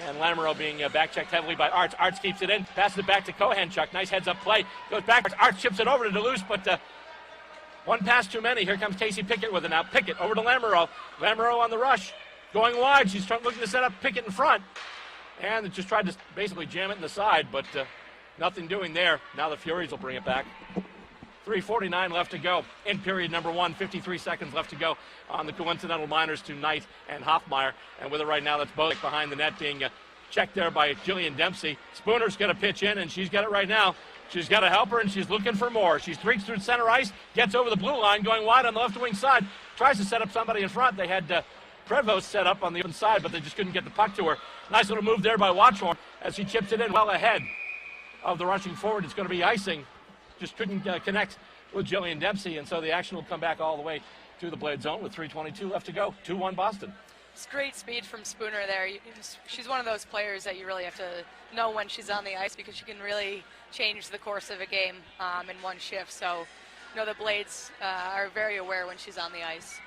And Lamoureux being back-checked heavily by Arts. Arts keeps it in, passes it back to Kohanchuk. Nice heads-up play. Goes back. Arts chips it over to Duluth, but one pass too many. Here comes Casey Pickett with it now. Pickett over to Lamoureux. Lamoureux on the rush. Going wide. She's looking to set up Pickett in front. And just tried to basically jam it in the side, but nothing doing there. Now the Furies will bring it back. 3:49 left to go in period number 1. 53 seconds left to go on the coincidental minors to Knight and Hoffmeyer. And with it right now, that's Bozek behind the net being checked there by Jillian Dempsey. Spooner's going to pitch in, and she's got it right now. She's got a helper, and she's looking for more. She streaks through center ice, gets over the blue line, going wide on the left wing side, tries to set up somebody in front. They had Prevost set up on the inside, but they just couldn't get the puck to her. Nice little move there by Watchorn as she chips it in well ahead of the rushing forward. It's going to be icing. Just couldn't connect with Jillian Dempsey, and so the action will come back all the way to the blade zone with 3:22 left to go. 2-1 Boston. It's great speed from Spooner there. She's one of those players that you really have to know when she's on the ice, because she can really change the course of a game in one shift. So, the Blades are very aware when she's on the ice.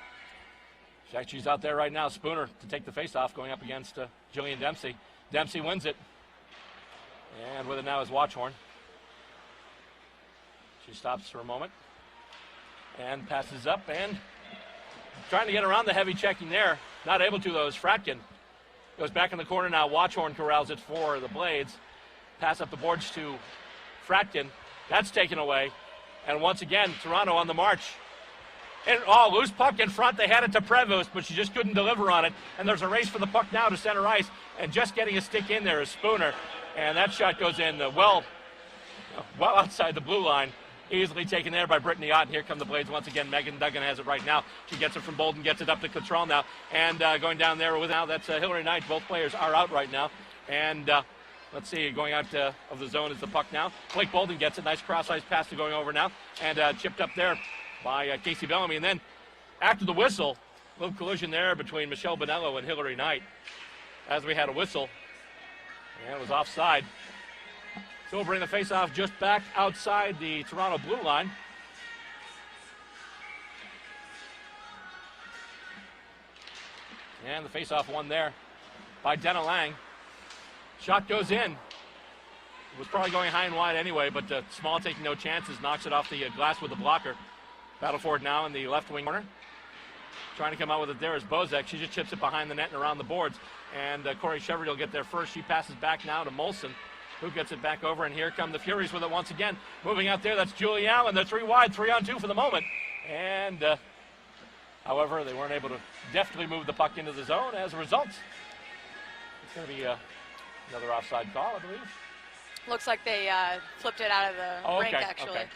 She's out there right now. Spooner to take the face-off, going up against Jillian Dempsey. Dempsey wins it. And with it now is Watchorn. She stops for a moment and passes up and trying to get around the heavy checking there. Not able to, though, is Fratkin. Goes back in the corner now. Watchorn corrals it for the Blades. Pass up the boards to Fratkin. That's taken away. And once again, Toronto on the march. And loose puck in front. They had it to Prevost, but she just couldn't deliver on it. And there's a race for the puck now to center ice. And just getting a stick in there is Spooner. And that shot goes in well outside the blue line. Easily taken there by Brittany Ott. And here come the Blades once again. Megan Duggan has it right now. She gets it from Bolden, gets it up to Cottrell now. And going down there with now, that's Hillary Knight. Both players are out right now. And let's see, going out of the zone is the puck now. Blake Bolden gets it. Nice cross-ice pass to going over now. And chipped up there by Casey Bellamy. And then after the whistle, a little collision there between Michelle Bonello and Hillary Knight as we had a whistle. And it was offside. So we'll bring the face-off just back outside the Toronto blue line. And the face-off won there by Denna Lang. Shot goes in. It was probably going high and wide anyway, but Small taking no chances, knocks it off the glass with the blocker. Battle for it now in the left wing corner. Trying to come out with it there is Bozek. She just chips it behind the net and around the boards. And Corey Cheverty will get there first. She passes back now to Molson, who gets it back over, and here come the Furies with it once again. Moving out there, that's Julie Allen. They're 3 wide, 3-on-2 for the moment. And, however, they weren't able to deftly move the puck into the zone. As a result, it's going to be another offside call, I believe. Looks like they flipped it out of the rink, actually. Okay.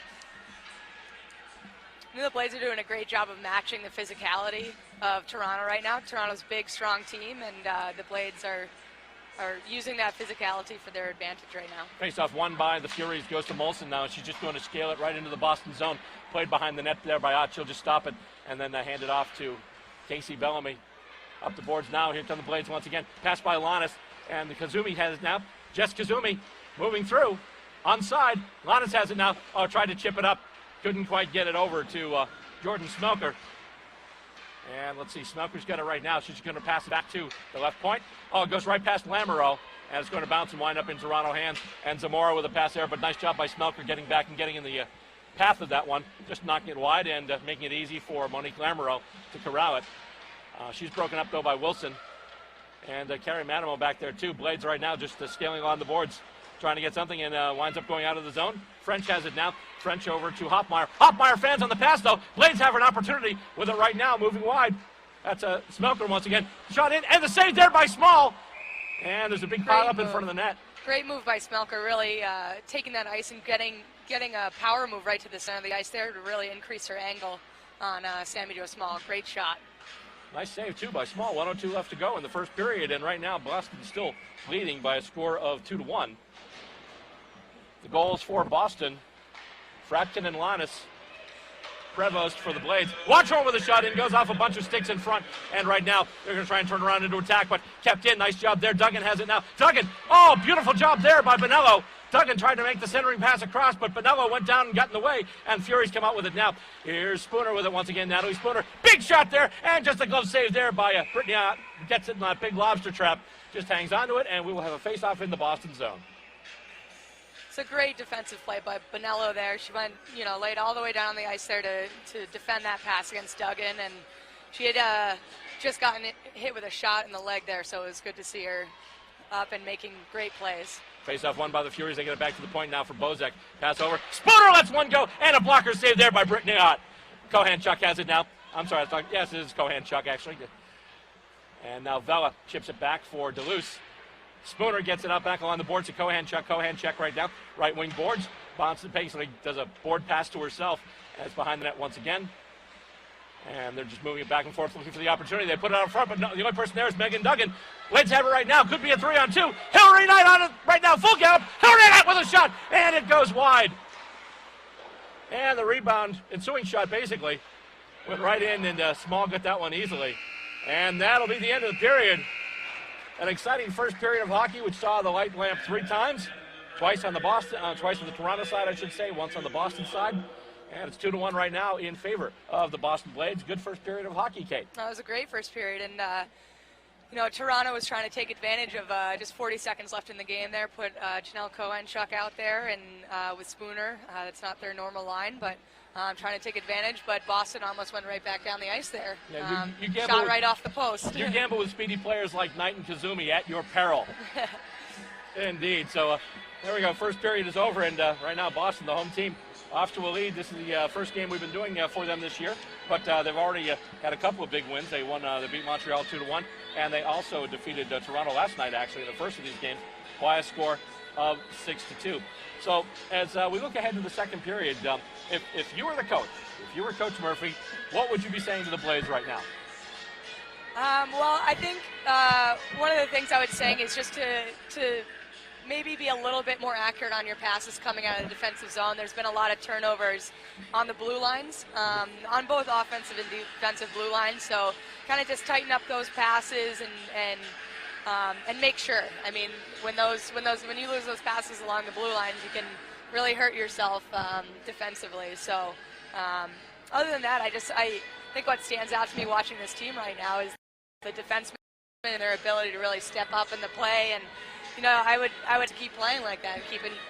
The Blades are doing a great job of matching the physicality of Toronto right now. Toronto's a big, strong team, and the Blades are using that physicality for their advantage right now. Face-off won by the Furies, goes to Molson now. She's just going to scale it right into the Boston zone. Played behind the net there by Ott. She'll just stop it and then hand it off to Casey Bellamy. Up the boards now. Here come the Blades once again. Pass by Lannis, and the Kazumi has it now. Jess Kazumi moving through. Onside. Lannis has it now. Oh, tried to chip it up. Couldn't quite get it over to Jordan Smelker. And let's see, Smelker's got it right now. She's going to pass it back to the left point. Oh, it goes right past Lamoureux, and it's going to bounce and wind up in Toronto hands. And Zamora with a pass there, but nice job by Smelker getting back and getting in the path of that one, just knocking it wide and making it easy for Monique Lamoureux to corral it. She's broken up, though, by Wilson. And Carrie Manimo back there, too. Blades right now just scaling on the boards, trying to get something, and winds up going out of the zone. French has it now. French over to Hoffmeyer. Hoffmeyer fans on the pass, though. Blades have an opportunity with it right now, moving wide. That's Smelker once again. Shot in, and the save there by Small. And there's a big pile up in front of the net. Great move by Smelker, really taking that ice and getting a power move right to the center of the ice there to really increase her angle on Sammy Jo Small. Great shot. Nice save, too, by Small. 1:02 left to go in the first period, and right now Boston's still leading by a score of 2-1. The goals for Boston, Fratkin and Lannis. Prevost for the Blades. Watchorn with a shot in, goes off a bunch of sticks in front, and right now they're going to try and turn around into attack, but kept in. Nice job there. Duggan has it now. Duggan, oh, beautiful job there by Bonello. Duggan tried to make the centering pass across, but Bonello went down and got in the way, and Furies come out with it now. Here's Spooner with it once again. Natalie Spooner, big shot there, and just a glove save there by Brittany. Gets it in a big lobster trap, just hangs onto it, and we will have a face-off in the Boston zone. It's a great defensive play by Bonello there. She went, laid all the way down the ice there to defend that pass against Duggan, and she had just gotten hit with a shot in the leg there, so it was good to see her up and making great plays. Face-off won by the Furies. They get it back to the point now for Bozek. Pass over. Spooner lets one go, and a blocker save there by Brittany Ott. Cohan-Chuck has it now. I'm sorry. Yes, it is Cohan-Chuck, actually. And now Vela chips it back for Duluth. Spooner gets it up back along the boards to Cohan-Chuck. Cohan-Chuck right now. Right wing boards. Bounces the pace. Does a board pass to herself. And it's behind the net once again. And they're just moving it back and forth, looking for the opportunity. They put it out front, but no, the only person there is Megan Duggan. Let's have it right now. Could be a 3-on-2. Hillary Knight on it right now. Full count. Hillary Knight with a shot, and it goes wide. And the rebound, ensuing shot basically, went right in, and Small got that one easily. And that'll be the end of the period. An exciting first period of hockey, which saw the light lamp 3 times. Twice on the Toronto side, I should say. Once on the Boston side. And it's 2-1 right now in favor of the Boston Blades. Good first period of hockey, Kate. That was a great first period. And, Toronto was trying to take advantage of just 40 seconds left in the game there. Put Janelle Cohen-Chuck out there and with Spooner. That's not their normal line, but trying to take advantage. But Boston almost went right back down the ice there. Yeah, you shot right off the post. You gamble with speedy players like Knight and Kazumi at your peril. Indeed. So there we go. First period is over, and right now Boston, the home team, off to a lead. This is the first game we've been doing for them this year, but they've already had a couple of big wins. They beat Montreal 2-1, and they also defeated Toronto last night, actually, in the first of these games, by a score of 6-2. So as we look ahead to the second period, if you were the coach, if you were Coach Murphy, what would you be saying to the Blades right now? Well, I think one of the things I would say is just to maybe be a little bit more accurate on your passes coming out of the defensive zone. There's been a lot of turnovers on the blue lines, on both offensive and defensive blue lines. So kind of just tighten up those passes and make sure. I mean, when you lose those passes along the blue lines, you can really hurt yourself defensively. So other than that, I think what stands out to me watching this team right now is the defensemen and their ability to really step up in the play. And I would keep playing like that,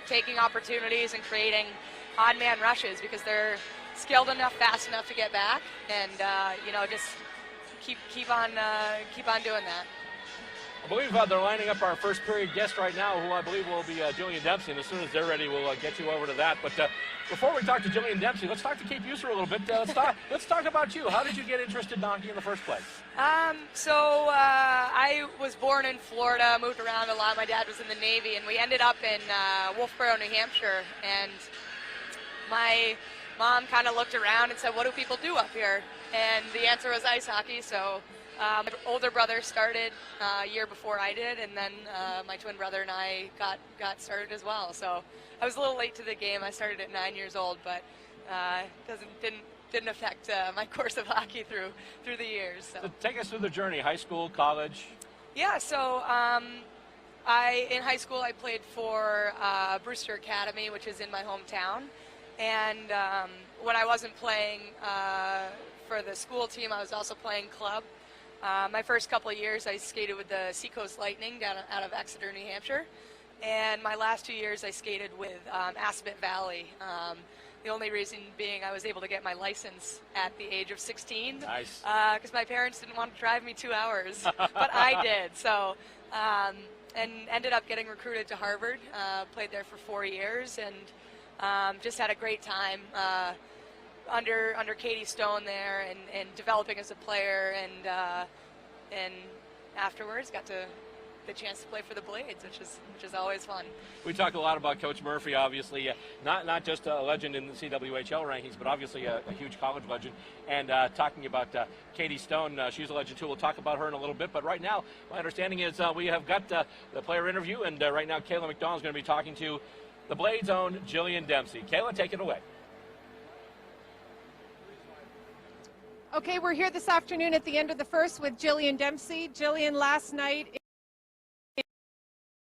taking opportunities and creating odd man rushes because they're skilled enough, fast enough to get back, and just keep on doing that. I believe they're lining up our first period guest right now, who I believe will be Julian Dempsey, and as soon as they're ready, we'll get you over to that. But before we talk to Jillian Dempsey, let's talk to Kate Buser a little bit. Let's talk about you. How did you get interested in hockey in the first place? I was born in Florida, moved around a lot. My dad was in the Navy, and we ended up in Wolfboro, New Hampshire. And my mom kind of looked around and said, "What do people do up here?" And the answer was ice hockey. So my older brother started a year before I did, and then my twin brother and I got started as well. So I was a little late to the game. I started at 9 years old, but didn't affect my course of hockey through the years. So take us through the journey: high school, college. Yeah. So in high school I played for Brewster Academy, which is in my hometown, and when I wasn't playing for the school team, I was also playing club. My first couple of years, I skated with the Seacoast Lightning down out of Exeter, New Hampshire. And my last 2 years, I skated with Assabet Valley. The only reason being I was able to get my license at the age of 16. Nice. Because my parents didn't want to drive me 2 hours, but I did. So, and ended up getting recruited to Harvard. Played there for 4 years and just had a great time. Under Katie Stone there and developing as a player and afterwards got the chance to play for the Blades, which is always fun. We talk a lot about Coach Murphy, obviously, not just a legend in the CWHL rankings, but obviously a huge college legend. And talking about Katie Stone, she's a legend too. We'll talk about her in a little bit. But right now, my understanding is we have got the player interview, and right now Kayla McDonald is going to be talking to the Blades' own Jillian Dempsey. Kayla, take it away. Okay, we're here this afternoon at the end of the first with Jillian Dempsey. Jillian, last night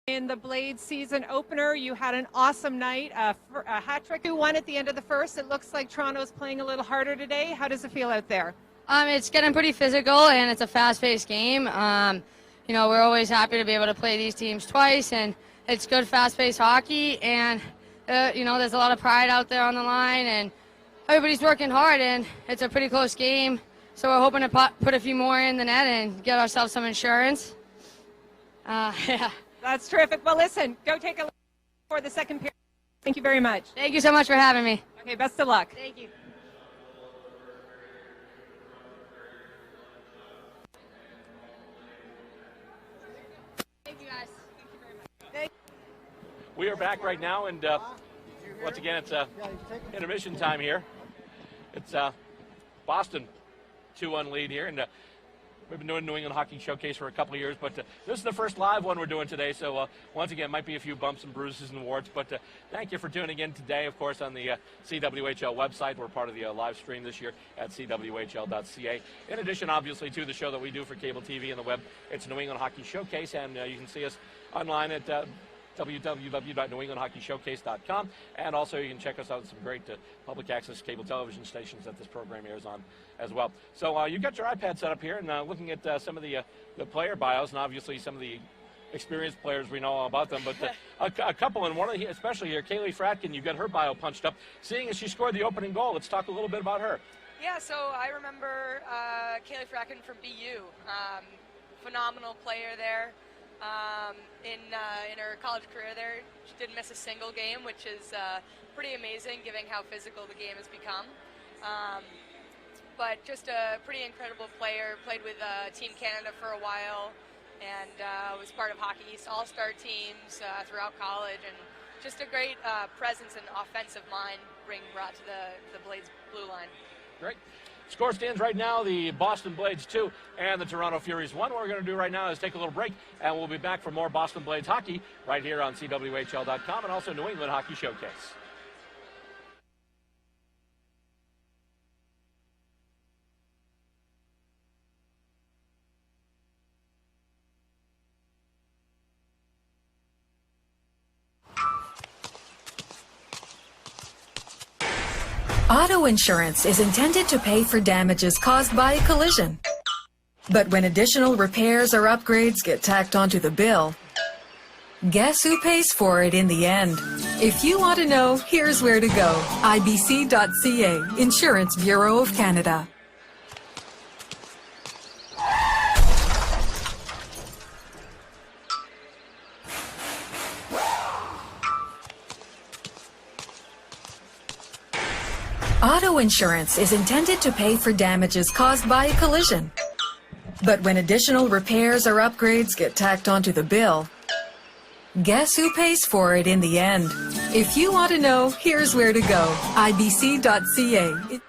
In the Blades season opener, you had an awesome night, a hat trick. You won at the end of the first. It looks like Toronto's playing a little harder today. How does it feel out there? It's getting pretty physical, and it's a fast-paced game. We're always happy to be able to play these teams twice, and it's good fast-paced hockey, and, there's a lot of pride out there on the line, and everybody's working hard, and it's a pretty close game. So we're hoping to put a few more in the net and get ourselves some insurance. Yeah. That's terrific. Well, listen, go take a look for the second period. Thank you very much. Thank you so much for having me. Okay, best of luck. Thank you. Thank you, guys. We are back right now, and once again, it's intermission time here. It's Boston 2-1 lead here, and we've been doing New England Hockey Showcase for a couple of years, but this is the first live one we're doing today, so once again, might be a few bumps and bruises and warts, but thank you for tuning in today, of course, on the CWHL website. We're part of the live stream this year at cwhl.ca. In addition, obviously, to the show that we do for cable TV and the web, it's New England Hockey Showcase, and you can see us online at www.newenglandhockeyshowcase.com, and also you can check us out on some great public access cable television stations that this program airs on as well. So you've got your iPad set up here, and looking at some of the player bios, and obviously some of the experienced players, we know all about them, but a couple, and one of the, especially here, Kaylie Fratkin, you've got her bio punched up. Seeing as she scored the opening goal, let's talk a little bit about her. Yeah, so I remember Kaylie Fratkin from BU, phenomenal player there. In her college career there, she didn't miss a single game, which is pretty amazing given how physical the game has become. But just a pretty incredible player, played with Team Canada for a while, and was part of Hockey East All-Star teams throughout college, and just a great presence and offensive mind brought to the Blades blue line. Great. Score stands right now, the Boston Blades 2 and the Toronto Furies 1. What we're going to do right now is take a little break, and we'll be back for more Boston Blades hockey right here on CWHL.com and also New England Hockey Showcase. Auto insurance is intended to pay for damages caused by a collision. But when additional repairs or upgrades get tacked onto the bill, guess who pays for it in the end? If you want to know, here's where to go. IBC.ca, Insurance Bureau of Canada. Auto insurance is intended to pay for damages caused by a collision. But when additional repairs or upgrades get tacked onto the bill, guess who pays for it in the end? If you want to know, here's where to go. IBC.ca.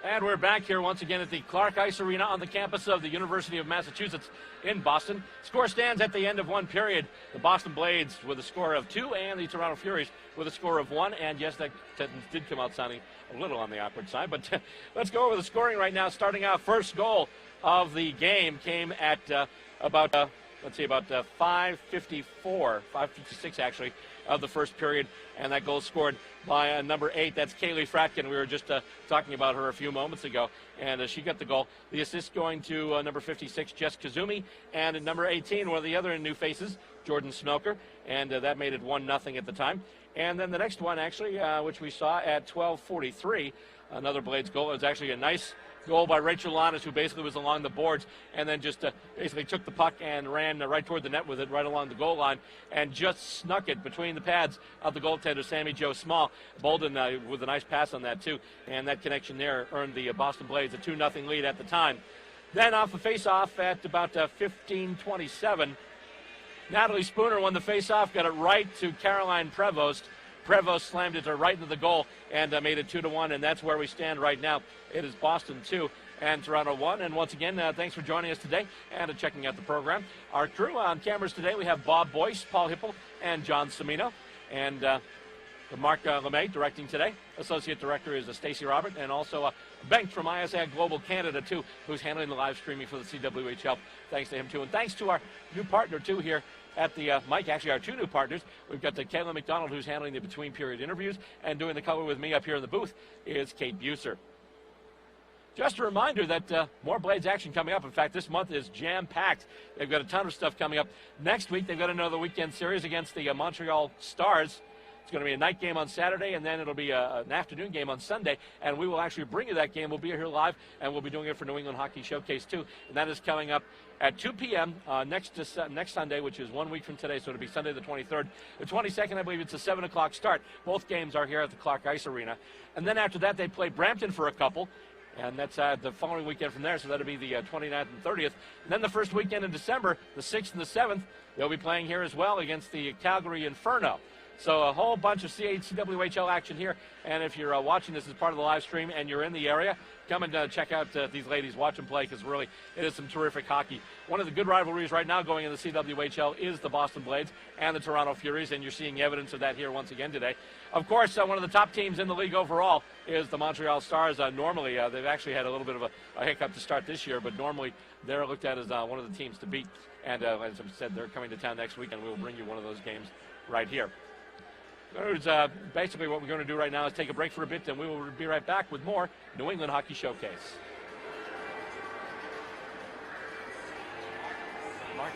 And we're back here once again at the Clark Ice Arena on the campus of the University of Massachusetts in Boston. Score stands at the end of one period. The Boston Blades with a score of 2 and the Toronto Furies with a score of 1. And yes, that sentence did come out sounding a little on the awkward side. But let's go over the scoring right now. Starting out, first goal of the game came at about 5:54, 5:56 actually, of the first period, and that goal scored by number 8. That's Kaylie Fratkin. We were just talking about her a few moments ago, and she got the goal. The assist going to number 56, Jess Kazumi, and at number 18, one of the other new faces, Jordan Snoker, and that made it 1-0 at the time. And then the next one, actually, which we saw at 12:43, another Blades goal. It was actually a nice goal by Rachel Lannis, who basically was along the boards and then just basically took the puck and ran right toward the net with it right along the goal line and just snuck it between the pads of the goaltender, Sammy Jo Small. Bolden with a nice pass on that, too. And that connection there earned the Boston Blades a 2-0 lead at the time. Then off a face-off at about 15:27, Natalie Spooner won the face-off, got it right to Caroline Prevost. Prevost slammed it right into the goal and made it 2-1, and that's where we stand right now. It is Boston 2 and Toronto 1. And once again, thanks for joining us today and checking out the program. Our crew on cameras today, we have Bob Boyce, Paul Hippel, and John Cimino. And Mark LeMay directing today. Associate Director is Stacey Robert, and also Bengt from ISAG Global Canada, too, who's handling the live streaming for the CWHL. Thanks to him, too. And thanks to our new partner, too, here at the mic, actually our two new partners. We've got the Kaylie McDonald, who's handling the between-period interviews, and doing the cover with me up here in the booth is Kate Buser. Just a reminder that more Blades action coming up. In fact, this month is jam-packed. They've got a ton of stuff coming up. Next week, they've got another weekend series against the Montreal Stars. It's going to be a night game on Saturday, and then it'll be an afternoon game on Sunday, and we will actually bring you that game. We'll be here live, and we'll be doing it for New England Hockey Showcase, too, and that is coming up at 2 p.m. Next Sunday, which is 1 week from today, so it'll be Sunday the 23rd. The 22nd, I believe it's a 7 o'clock start. Both games are here at the Clark Ice Arena, and then after that, they play Brampton for a couple, and that's the following weekend from there, so that'll be the 29th and 30th. And then the first weekend in December, the 6th and the 7th, they'll be playing here as well against the Calgary Inferno. So a whole bunch of CWHL action here, and if you're watching this as part of the live stream and you're in the area, come and check out these ladies, watch them play, because really it is some terrific hockey. One of the good rivalries right now going in the CWHL is the Boston Blades and the Toronto Furies, and you're seeing evidence of that here once again today. Of course, one of the top teams in the league overall is the Montreal Stars. Normally, they've actually had a little bit of a hiccup to start this year, but normally they're looked at as one of the teams to beat. And as I said, they're coming to town next week, and we will bring you one of those games right here. Basically what we're going to do right now is take a break for a bit, and we will be right back with more New England Hockey Showcase. Mark?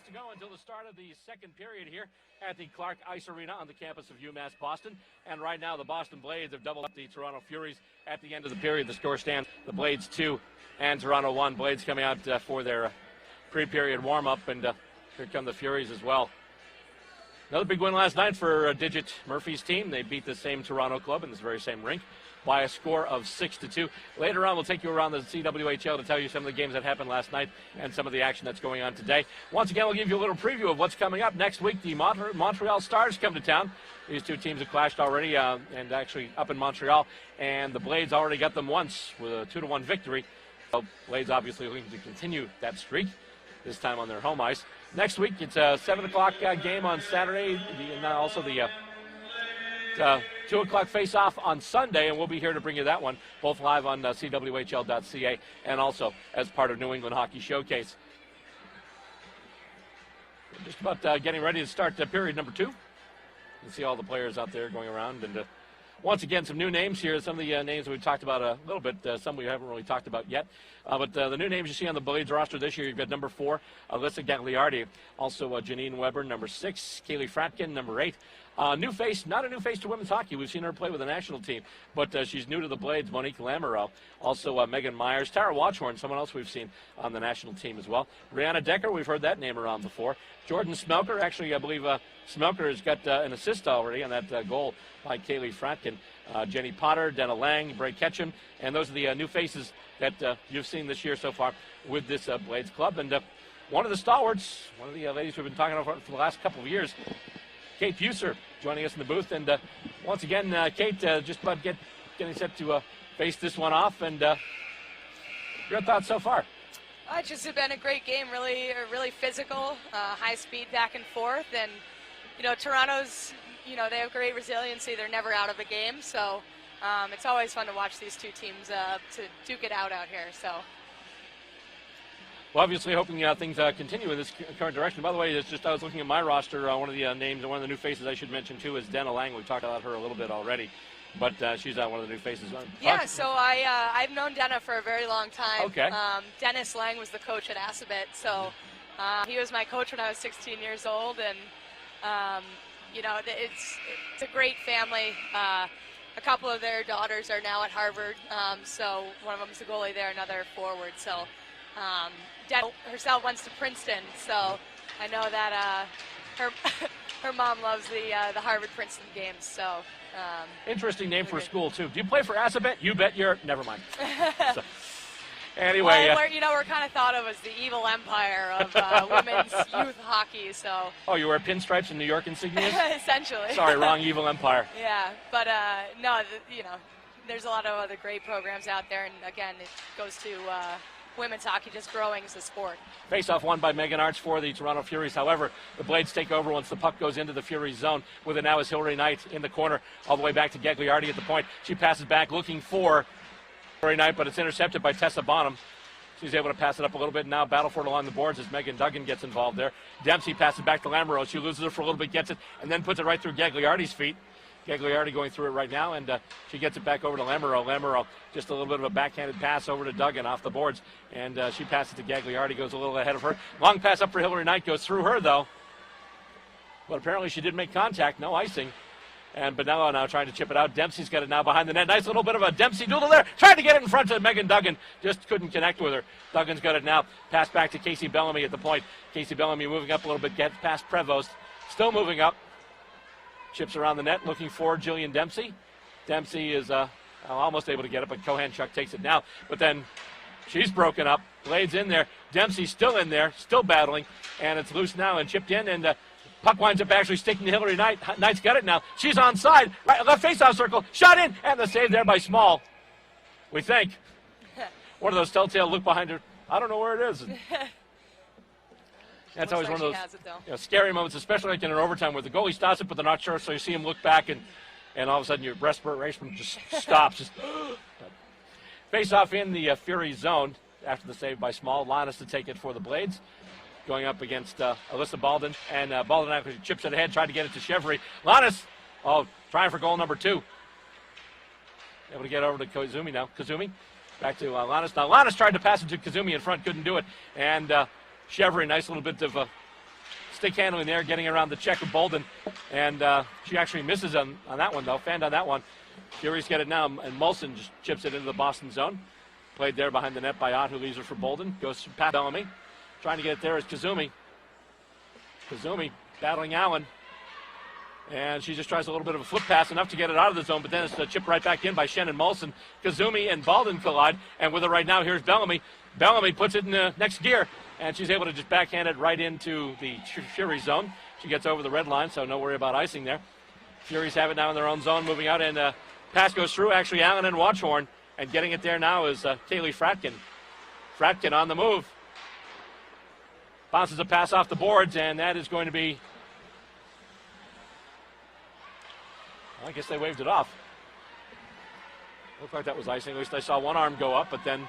To go until the start of the second period here at the Clark Ice Arena on the campus of UMass Boston. And right now the Boston Blades have doubled up the Toronto Furies at the end of the period. The score stands the Blades 2 and Toronto 1. Blades coming out for their pre-period warm-up, and here come the Furies as well. Another big win last night for Digit Murphy's team. They beat the same Toronto club in this very same rink by a score of 6-2. Later on, we'll take you around the CWHL to tell you some of the games that happened last night and some of the action that's going on today. Once again, we'll give you a little preview of what's coming up. Next week, the Montreal Stars come to town. These two teams have clashed already, and actually up in Montreal, and the Blades already got them once with a 2-1 victory. So Blades obviously looking to continue that streak, this time on their home ice. Next week, it's a 7 o'clock game on Saturday, and also the 2 o'clock face-off on Sunday, and we'll be here to bring you that one, both live on CWHL.ca and also as part of New England Hockey Showcase. We're just about getting ready to start period number 2. You can see all the players out there going around, and once again, some new names here. Some of the names we've talked about a little bit, some we haven't really talked about yet. But the new names you see on the Blades roster this year, you've got number 4, Alyssa Gagliardi. Also Janine Weber, number 6. Kaylie Fratkin, number 8. New face, not a new face to women's hockey. We've seen her play with the national team, but she's new to the Blades, Monique Lamoureux. Also Megan Myers. Tara Watchhorn, someone else we've seen on the national team as well. Brianna Decker, we've heard that name around before. Jordan Smelker, actually I believe Smelker has got an assist already on that goal by Kaylie Fratkin. Jenny Potter, Denna Lang, Bray Ketchum, and those are the new faces that you've seen this year so far with this Blades club. And one of the stalwarts, one of the ladies we've been talking about for the last couple of years, Kate Buser, joining us in the booth. And once again, Kate, just about getting set to face this one off. And your thoughts so far? It's just been a great game, really physical, high speed back and forth. And, Toronto's, they have great resiliency. They're never out of a game. So it's always fun to watch these two teams to duke it out here. So. Well, obviously hoping things continue in this current direction. By the way, I was looking at my roster. One of the names and one of the new faces I should mention, too, is Denna Lang. We've talked about her a little bit already, but she's one of the new faces. Yeah, so I've known Denna for a very long time. Okay. Dennis Lang was the coach at Assabet, so he was my coach when I was 16 years old, and, it's a great family. A couple of their daughters are now at Harvard, so one of them is a goalie there, another forward, so... Denna herself went to Princeton, so I know that her mom loves the Harvard-Princeton games. So interesting name for a school too. Do you play for Assabet? You bet you're. Never mind. So, anyway, well, we're kind of thought of as the evil empire of women's youth hockey. So. Oh, you wear pinstripes and New York insignias? Essentially. Sorry, wrong evil empire. Yeah, but no, there's a lot of other great programs out there, and again, it goes to. Women's hockey just growing as a sport. Face-off won by Megan Arts for the Toronto Furies. However, the Blades take over once the puck goes into the Furies zone. With it now is Hillary Knight in the corner, all the way back to Gagliardi at the point. She passes back looking for Hillary Knight, but it's intercepted by Tessa Bonham. She's able to pass it up a little bit. Now battle for it along the boards as Megan Duggan gets involved there. Dempsey passes back to Lamoureux. She loses it for a little bit, gets it, and then puts it right through Gagliardi's feet. Gagliardi going through it right now, and she gets it back over to Lamoureux. Lamoureux, just a little bit of a backhanded pass over to Duggan off the boards, and she passes to Gagliardi, goes a little ahead of her. Long pass up for Hillary Knight, goes through her, though. But apparently she did make contact, no icing. But now trying to chip it out. Dempsey's got it now behind the net. Nice little bit of a Dempsey doodle there. Tried to get it in front of Megan Duggan. Just couldn't connect with her. Duggan's got it now. Pass back to Casey Bellamy at the point. Casey Bellamy moving up a little bit, gets past Prevost. Still moving up. Chips around the net, looking for Jillian Dempsey. Dempsey is almost able to get it, but Kohanchuk takes it now. But then she's broken up. Blades in there. Dempsey's still in there, still battling, and it's loose now and chipped in, and puck winds up actually sticking to Hillary Knight. Knight's got it now. She's onside. Right, left face-off circle. Shot in, and the save there by Small. We think. One of those telltale look behind her. I don't know where it is. That's always one of those scary moments, especially like in an overtime where the goalie stops it, but they're not sure, so you see him look back, and all of a sudden your respiration just stops. Face off in the Fury zone after the save by Small. Linus to take it for the Blades, going up against Alyssa Balden, and Balden actually chips it ahead, tried to get it to Chevry. Linus, trying for goal number 2. Able to get over to Kazumi now. Kazumi back to Linus. Now Linus tried to pass it to Kazumi in front, couldn't do it, and Chevry, nice little bit of stick handling there, getting around the check of Bolden, and she actually misses on that one, though. Fanned on that one. Furies get it now, and Molson just chips it into the Boston zone. Played there behind the net by Ott, who leaves her for Bolden. Goes to Pat Bellamy. Trying to get it there is Kazumi. Kazumi battling Allen. And she just tries a little bit of a flip pass, enough to get it out of the zone, but then it's chipped right back in by Shannon Molson. Kazumi and Baldwin collide, and with it right now, here's Bellamy. Bellamy puts it in the next gear, and she's able to just backhand it right into the Furies zone. She gets over the red line, so no worry about icing there. Furies have it now in their own zone, moving out, and pass goes through, actually, Allen and Watchorn, and getting it there now is Kaylie Fratkin. Fratkin on the move. Bounces a pass off the boards, and that is going to be, I guess they waved it off. Looked like that was icing. At least I saw one arm go up, but then,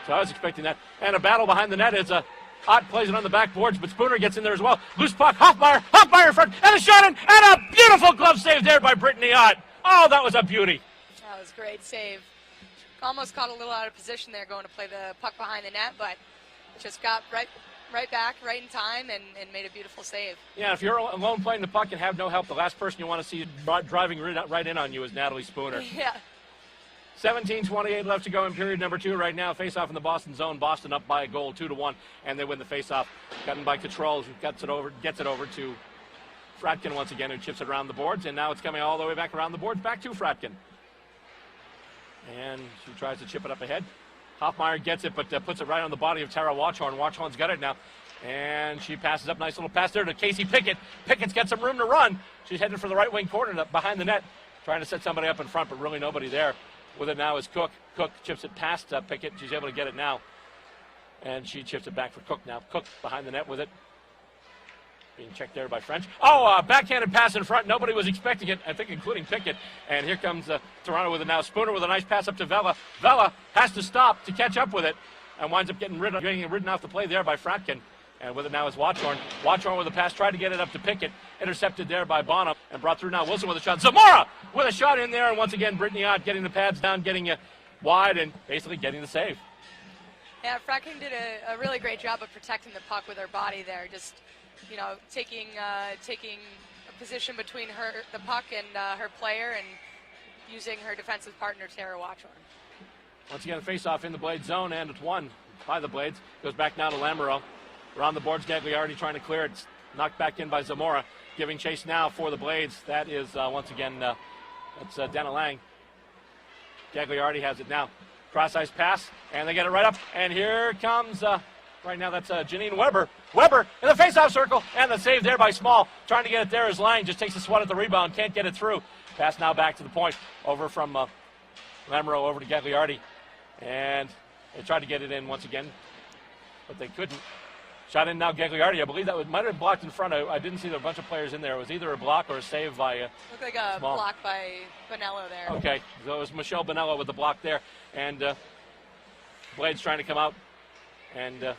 so I was expecting that. And a battle behind the net is Ott plays it on the backboards, but Spooner gets in there as well. Loose puck, Hoffmeyer in front, and a shot in, and a beautiful glove save there by Brittany Ott. Oh, that was a beauty. That was a great save. Almost caught a little out of position there going to play the puck behind the net, but just got right back, right in time, and made a beautiful save. Yeah, if you're alone playing the puck and have no help, the last person you want to see driving right in on you is Natalie Spooner. Yeah. 17:28 left to go in period number 2 right now. Face-off in the Boston zone. Boston up by a goal, 2-1, and they win the face-off. Gotten by Controls, who gets it over to Fratkin once again, who chips it around the boards, and now it's coming all the way back around the boards, back to Fratkin. And she tries to chip it up ahead. Hoffmeyer gets it, but puts it right on the body of Tara Watchorn. Watchorn's got it now. And she passes up. Nice little pass there to Casey Pickett. Pickett's got some room to run. She's headed for the right wing corner behind the net, trying to set somebody up in front, but really nobody there. With it now is Cook. Cook chips it past Pickett. She's able to get it now. And she chips it back for Cook now. Cook behind the net with it. Being checked there by French. Oh, backhanded pass in front. Nobody was expecting it, I think, including Pickett. And here comes Toronto with it now. Spooner with a nice pass up to Vela. Vela has to stop to catch up with it and winds up getting ridden off the play there by Fratkin. And with it now is Watchorn. Watchorn with a pass, tried to get it up to Pickett. Intercepted there by Bonham and brought through now Wilson with a shot. Zamora with a shot in there. And once again, Brittany Ott getting the pads down, getting wide, and basically getting the save. Yeah, Fratkin did a really great job of protecting the puck with her body there. Just, taking a position between the puck and her player, and using her defensive partner, Tara Watchorn. Once again, a face-off in the Blades zone, and it's won by the Blades. Goes back now to Lamoureux. Around the boards, Gagliardi trying to clear it. It's knocked back in by Zamora. Giving chase now for the Blades. That is, once again, that's Denna Lang. Gagliardi has it now. Cross-ice pass, and they get it right up. And here comes, right now, that's Janine Weber. Weber in the face-off circle, and the save there by Small. Trying to get it there as Lang just takes a swat at the rebound. Can't get it through. Pass now back to the point. Over from Lamoureux over to Gagliardi. And they tried to get it in once again, but they couldn't. Shot in now, Gagliardi. I believe that might have been blocked in front. I didn't see a bunch of players in there. It was either a block or a save by looked like a Small. Block by Bonello there. Okay, so it was Michelle Bonello with the block there. And Blades trying to come out and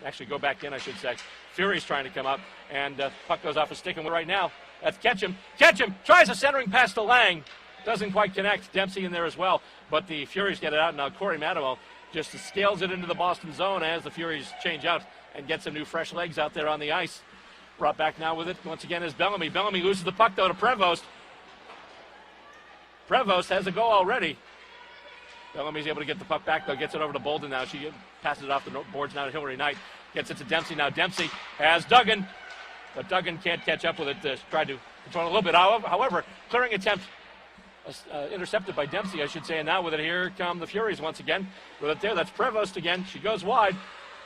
actually go back in, I should say. Furies trying to come out, and puck goes off a stick. And right now, that's Ketchum. Ketchum tries a centering pass to Lang. Doesn't quite connect. Dempsey in there as well. But the Furies get it out. Now Corey Manuel just scales it into the Boston zone as the Furies change out and get some new fresh legs out there on the ice. Brought back now with it once again is Bellamy. Bellamy loses the puck though to Prevost. Prevost has a goal already. Bellamy's able to get the puck back though. Gets it over to Bolden now. She passes it off the boards now to Hillary Knight. Gets it to Dempsey now. Dempsey has Duggan, but Duggan can't catch up with it. Tried to control it a little bit. However, clearing attempt intercepted by Dempsey, I should say. And now with it, here come the Furies once again. With it there, that's Prevost again. She goes wide.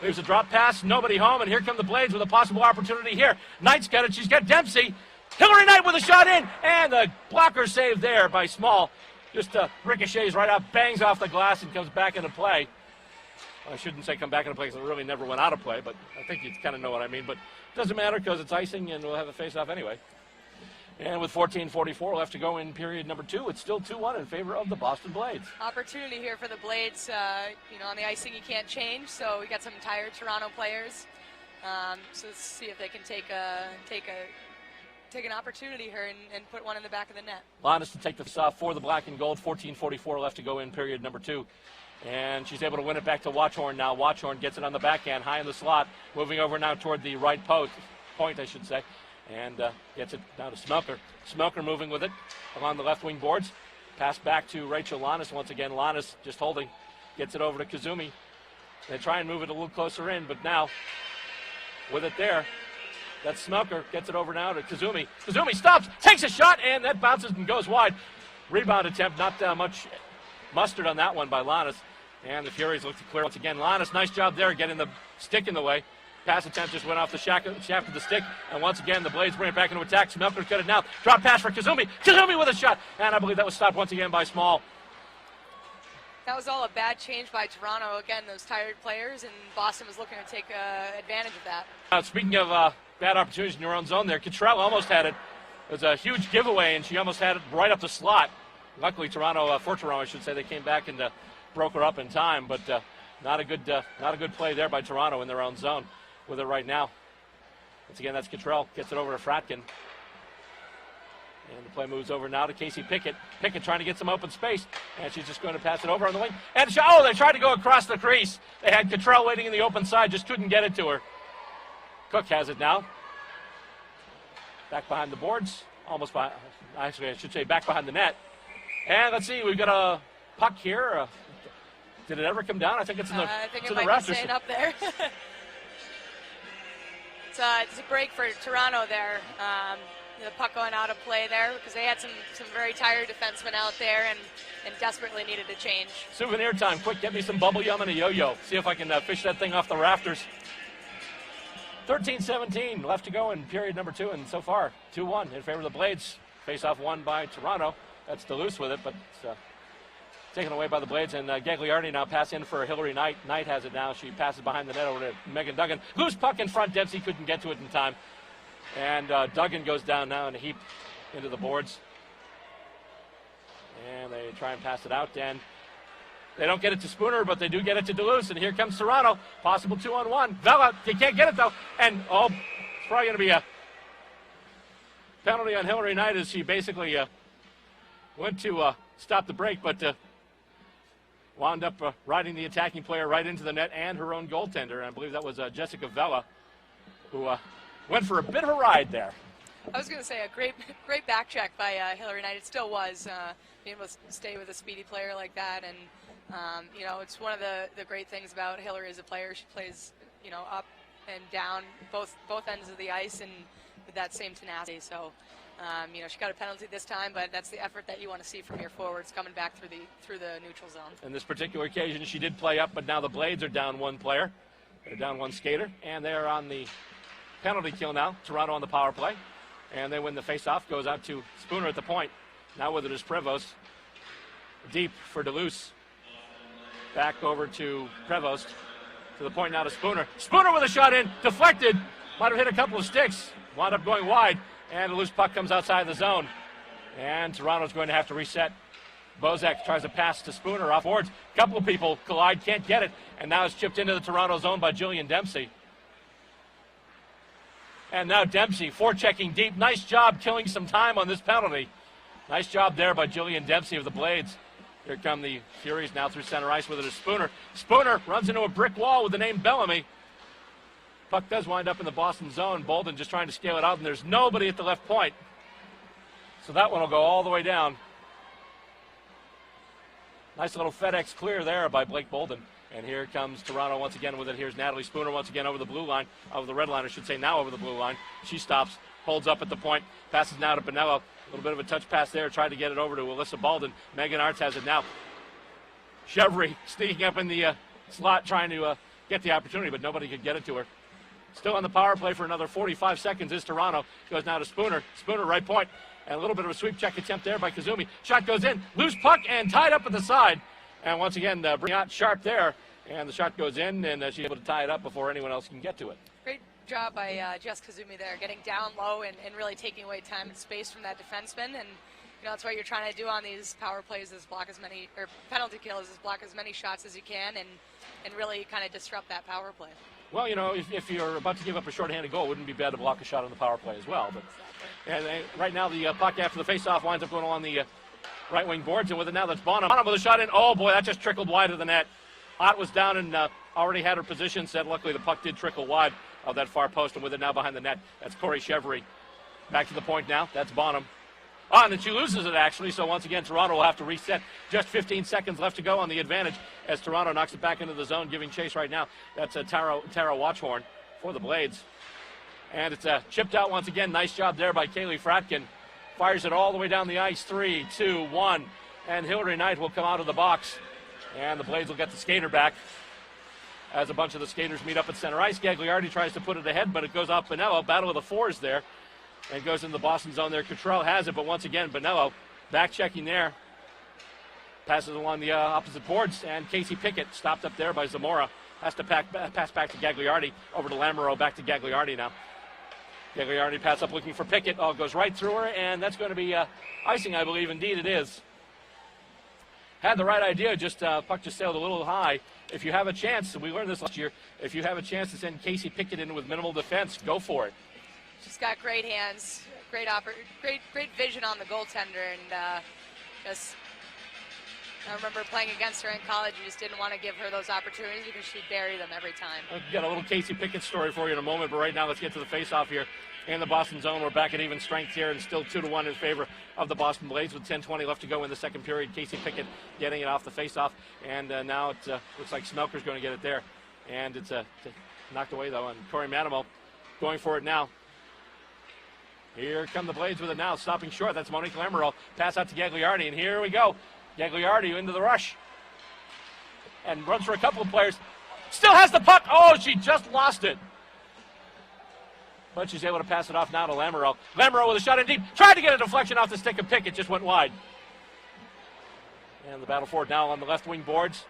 There's a drop pass, nobody home, and here come the Blades with a possible opportunity here. Knight's got it, she's got Dempsey. Hillary Knight with a shot in, and the blocker saved there by Small. Just ricochets right out, bangs off the glass, and comes back into play. Well, I shouldn't say come back into play because it really never went out of play, but I think you kind of know what I mean. But it doesn't matter because it's icing, and we'll have a face-off anyway. And with 14:44 left to go in period number 2, it's still 2-1 in favor of the Boston Blades. Opportunity here for the Blades. On the icing you can't change, so we got some tired Toronto players. So let's see if they can take an opportunity here and put one in the back of the net. Lannis to take the face-off for the black and gold. 14:44 left to go in period number 2. And she's able to win it back to Watchorn now. Watchorn gets it on the backhand, high in the slot, moving over now toward the right point, I should say. And gets it down to Smelker. Smelker moving with it along the left wing boards. Pass back to Rachel Lannis once again. Lannis just holding. Gets it over to Kazumi. They try and move it a little closer in, but now with it there That's Smelker. Gets it over now to Kazumi. Kazumi stops, takes a shot, and that bounces and goes wide. Rebound attempt, not much mustard on that one by Lannis. And the Furies look to clear once again. Lannis, nice job there, getting the stick in the way. Pass attempt just went off the shaft of the stick. And once again, the Blades bring it back into attack. Smelker cut it now. Drop pass for Kazumi. Kazumi with a shot. And I believe that was stopped once again by Small. That was all a bad change by Toronto. Again, those tired players, and Boston was looking to take advantage of that. Speaking of bad opportunities in your own zone there, Cottrell almost had it. It was a huge giveaway, and she almost had it right up the slot. Luckily, Toronto, for Toronto, I should say, they came back and broke her up in time, but not a good play there by Toronto in their own zone with it right now. Once again, that's Cottrell. Gets it over to Fratkin. And the play moves over now to Casey Pickett. Pickett trying to get some open space, and she's just going to pass it over on the wing. And they tried to go across the crease. They had Cottrell waiting in the open side, just couldn't get it to her. Cook has it now. Back behind the boards, almost by, actually I should say back behind the net. And let's see, we've got a puck here. Did it ever come down? I think it's in the I think it's it in the might be rafters. staying up there. It's a break for Toronto there. The puck going out of play there because they had some very tired defensemen out there and desperately needed a change. Souvenir time. Quick, get me some bubble yum and a yo-yo. See if I can fish that thing off the rafters. 13-17 left to go in period number 2, and so far 2-1 in favor of the Blades. Face-off won by Toronto. That's Duluth with it, but it's taken away by the Blades, and Gagliardi now pass in for Hillary Knight. Knight has it now. She passes behind the net over to Megan Duggan. Loose puck in front. Dempsey couldn't get to it in time. And Duggan goes down now in a heap into the boards. And they try and pass it out, and they don't get it to Spooner, but they do get it to Duluth. And here comes Toronto. Possible 2-on-1. Vela, they can't get it, though. And, it's probably going to be a penalty on Hillary Knight as she basically went to stop the break, but wound up riding the attacking player right into the net and her own goaltender. And I believe that was Jessica Vela, who went for a bit of a ride there. I was going to say a great back check by Hillary Knight. It still was being able to stay with a speedy player like that, and it's one of the great things about Hillary as a player. She plays up and down both ends of the ice and with that same tenacity. So she got a penalty this time, but that's the effort that you want to see from your forwards coming back through the neutral zone. In this particular occasion, she did play up, but now the Blades are down one player. They're down one skater, and they're on the penalty kill now. Toronto on the power play, and they win the face-off. Goes out to Spooner at the point. Now with it is Prevost. Deep for Duluth. Back over to Prevost. To the point now to Spooner. Spooner with a shot in. Deflected. Might have hit a couple of sticks. Wound up going wide. And a loose puck comes outside the zone. And Toronto's going to have to reset. Bozak tries to pass to Spooner off boards. A couple of people collide, can't get it. And now it's chipped into the Toronto zone by Jillian Dempsey. And now Dempsey forechecking deep. Nice job killing some time on this penalty. Nice job there by Jillian Dempsey of the Blades. Here come the Furies now through center ice with it is Spooner. Spooner runs into a brick wall with the name Bellamy. Puck does wind up in the Boston zone. Bolden just trying to scale it out, and there's nobody at the left point. So that one will go all the way down. Nice little FedEx clear there by Blake Bolden. And here comes Toronto once again with it. Here's Natalie Spooner once again over the blue line, over the red line, I should say, now over the blue line. She stops, holds up at the point, passes now to Bonello. A little bit of a touch pass there, tried to get it over to Alyssa Bolden. Megan Arts has it now. Chevry sneaking up in the slot, trying to get the opportunity, but nobody could get it to her. Still on the power play for another 45 seconds is Toronto. Goes now to Spooner. Spooner right point. And a little bit of a sweep check attempt there by Kazumi. Shot goes in. Loose puck and tied up at the side. And once again, bring out sharp there. And the shot goes in, and she's able to tie it up before anyone else can get to it. Great job by Jess Kazumi there, getting down low and really taking away time and space from that defenseman. And that's what you're trying to do on these power plays, is block as many, or penalty kills, is block as many shots as you can and really kind of disrupt that power play. Well, if you're about to give up a shorthanded goal, it wouldn't be bad to block a shot on the power play as well. But exactly. And right now the puck after the faceoff winds up going along the right wing boards, and with it now that's Bonham. Bonham with a shot in. Oh boy, that just trickled wide of the net. Ott was down and already had her position set. Luckily the puck did trickle wide of that far post, and with it now behind the net, that's Corey Chevry. Back to the point now. That's Bonham. And then she loses it, actually, so once again, Toronto will have to reset. Just 15 seconds left to go on the advantage as Toronto knocks it back into the zone, giving chase right now. That's Tara Watchhorn for the Blades. And it's chipped out once again. Nice job there by Kaylie Fratkin. Fires it all the way down the ice. 3, 2, 1. And Hillary Knight will come out of the box. And the Blades will get the skater back as a bunch of the skaters meet up at center ice. Gagliardi tries to put it ahead, but it goes off Bonello. Battle of the fours there. And goes into the Boston zone there. Cottrell has it, but once again, Bonello back checking there. Passes along the opposite boards, and Casey Pickett stopped up there by Zamora. Has to pass back to Gagliardi. Over to Lamoureux, back to Gagliardi now. Gagliardi pass up looking for Pickett. Oh, goes right through her, and that's going to be icing, I believe. Indeed it is. Had the right idea, just puck just sailed a little high. If you have a chance, and we learned this last year, if you have a chance to send Casey Pickett in with minimal defense, go for it. She's got great hands, great vision on the goaltender, and just I remember playing against her in college. You just didn't want to give her those opportunities because she'd bury them every time. I've got a little Casey Pickett story for you in a moment, but right now let's get to the face-off here. In the Boston zone, we're back at even strength here, and still 2-1 in favor of the Boston Blades with 10:20 left to go in the second period. Casey Pickett getting it off the face-off, and now it looks like Smelker's going to get it there. And it's knocked away, though, and Corey Manimo going for it now. Here come the Blades with it now, stopping short. That's Monique Lamoureux. Pass out to Gagliardi, and here we go. Gagliardi into the rush. And runs for a couple of players. Still has the puck. Oh, she just lost it. But she's able to pass it off now to Lamoureux. Lamoureux with a shot in deep. Tried to get a deflection off the stick of Pickett. Just went wide. And the battle for it now on the left wing boards.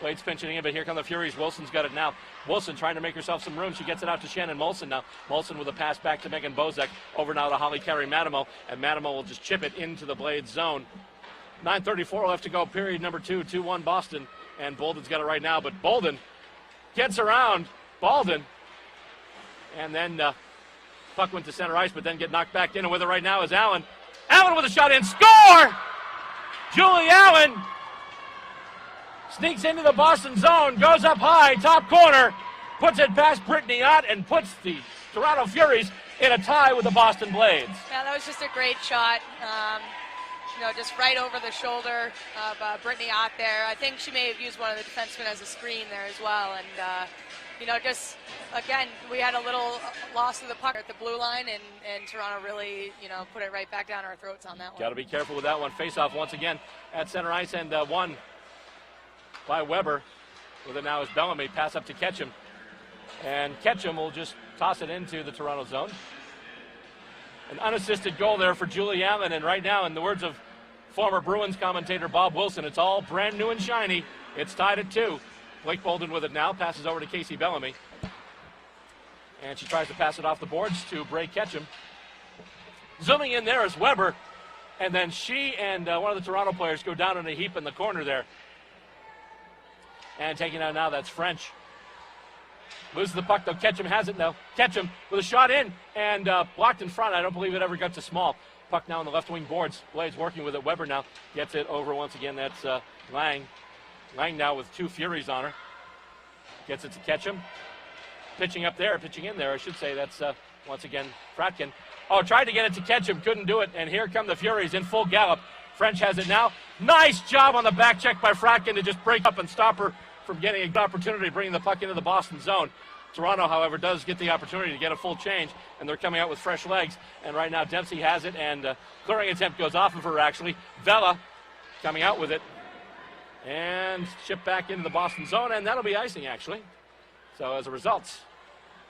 Blades pinching in, but here come the Furies. Wilson's got it now. Wilson trying to make herself some room. She gets it out to Shannon Molson now. Molson with a pass back to Megan Bozek. Over now to Holly Carey-Manimo. And Manimo will just chip it into the Blades zone. 9:34 left to go, period number 2. 2-1 Boston. And Bolden's got it right now. But Bolden gets around Bolden. And then puck went to center ice, but then get knocked back in. And with it right now is Allen. Allen with a shot in. Score! Julie Allen sneaks into the Boston zone, goes up high, top corner, puts it past Brittany Ott, and puts the Toronto Furies in a tie with the Boston Blades. Yeah, that was just a great shot. Just right over the shoulder of Brittany Ott there. I think she may have used one of the defensemen as a screen there as well. And, just, again, we had a little loss of the puck at the blue line, and Toronto really, put it right back down our throats on that one. Got to be careful with that one. Face-off once again at center ice, and won by Weber. With it now is Bellamy. Pass up to Ketchum. And Ketchum will just toss it into the Toronto zone. An unassisted goal there for Julie Allen, and right now, in the words of former Bruins commentator Bob Wilson, it's all brand new and shiny. It's tied at 2. Blake Bolden with it now, passes over to Casey Bellamy. And she tries to pass it off the boards to Bray Ketchum. Zooming in there is Weber, and then she and one of the Toronto players go down in a heap in the corner there. And taking out now, that's French. Loses the puck, though. Ketchum has it now. Ketchum with a shot in and blocked in front. I don't believe it ever got to Small. Puck now on the left wing boards. Blades working with it. Weber now gets it over once again. That's Lang. Lang now with 2 Furies on her. Gets it to Ketchum. Pitching in there, I should say. That's once again Fratkin. Oh, tried to get it to Ketchum. Couldn't do it. And here come the Furies in full gallop. French has it now. Nice job on the back check by Fratkin to just break up and stop her from getting a good opportunity, bringing the puck into the Boston zone. Toronto, however, does get the opportunity to get a full change, and they're coming out with fresh legs. And right now, Dempsey has it, and clearing attempt goes off of her, actually. Vela coming out with it, and shipped back into the Boston zone, and that'll be icing, actually. So as a result,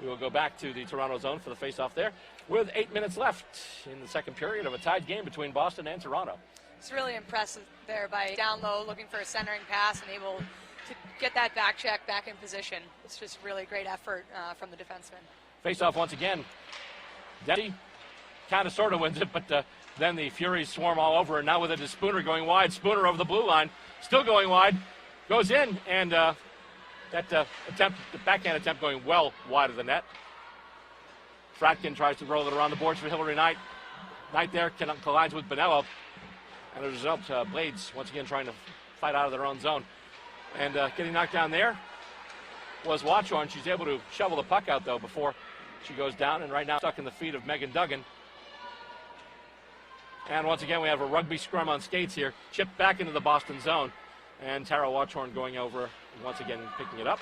we will go back to the Toronto zone for the face-off there, with 8 minutes left in the second period of a tied game between Boston and Toronto. It's really impressive there by down low, looking for a centering pass, and able to get that back check back in position. It's just really great effort from the defenseman. Face-off once again. Dempsey kind of sort of wins it, but then the Furies swarm all over. And now with it is Spooner going wide. Spooner over the blue line. Still going wide. Goes in, and that attempt, the backhand attempt going well wide of the net. Fratkin tries to roll it around the boards for Hillary Knight. Knight there collides with Bonello. And as a result, Blades once again trying to fight out of their own zone. And getting knocked down there was Watchorn. She's able to shovel the puck out, though, before she goes down. And right now stuck in the feet of Megan Duggan. And once again, we have a rugby scrum on skates here. Chipped back into the Boston zone. And Tara Watchorn going over, once again picking it up.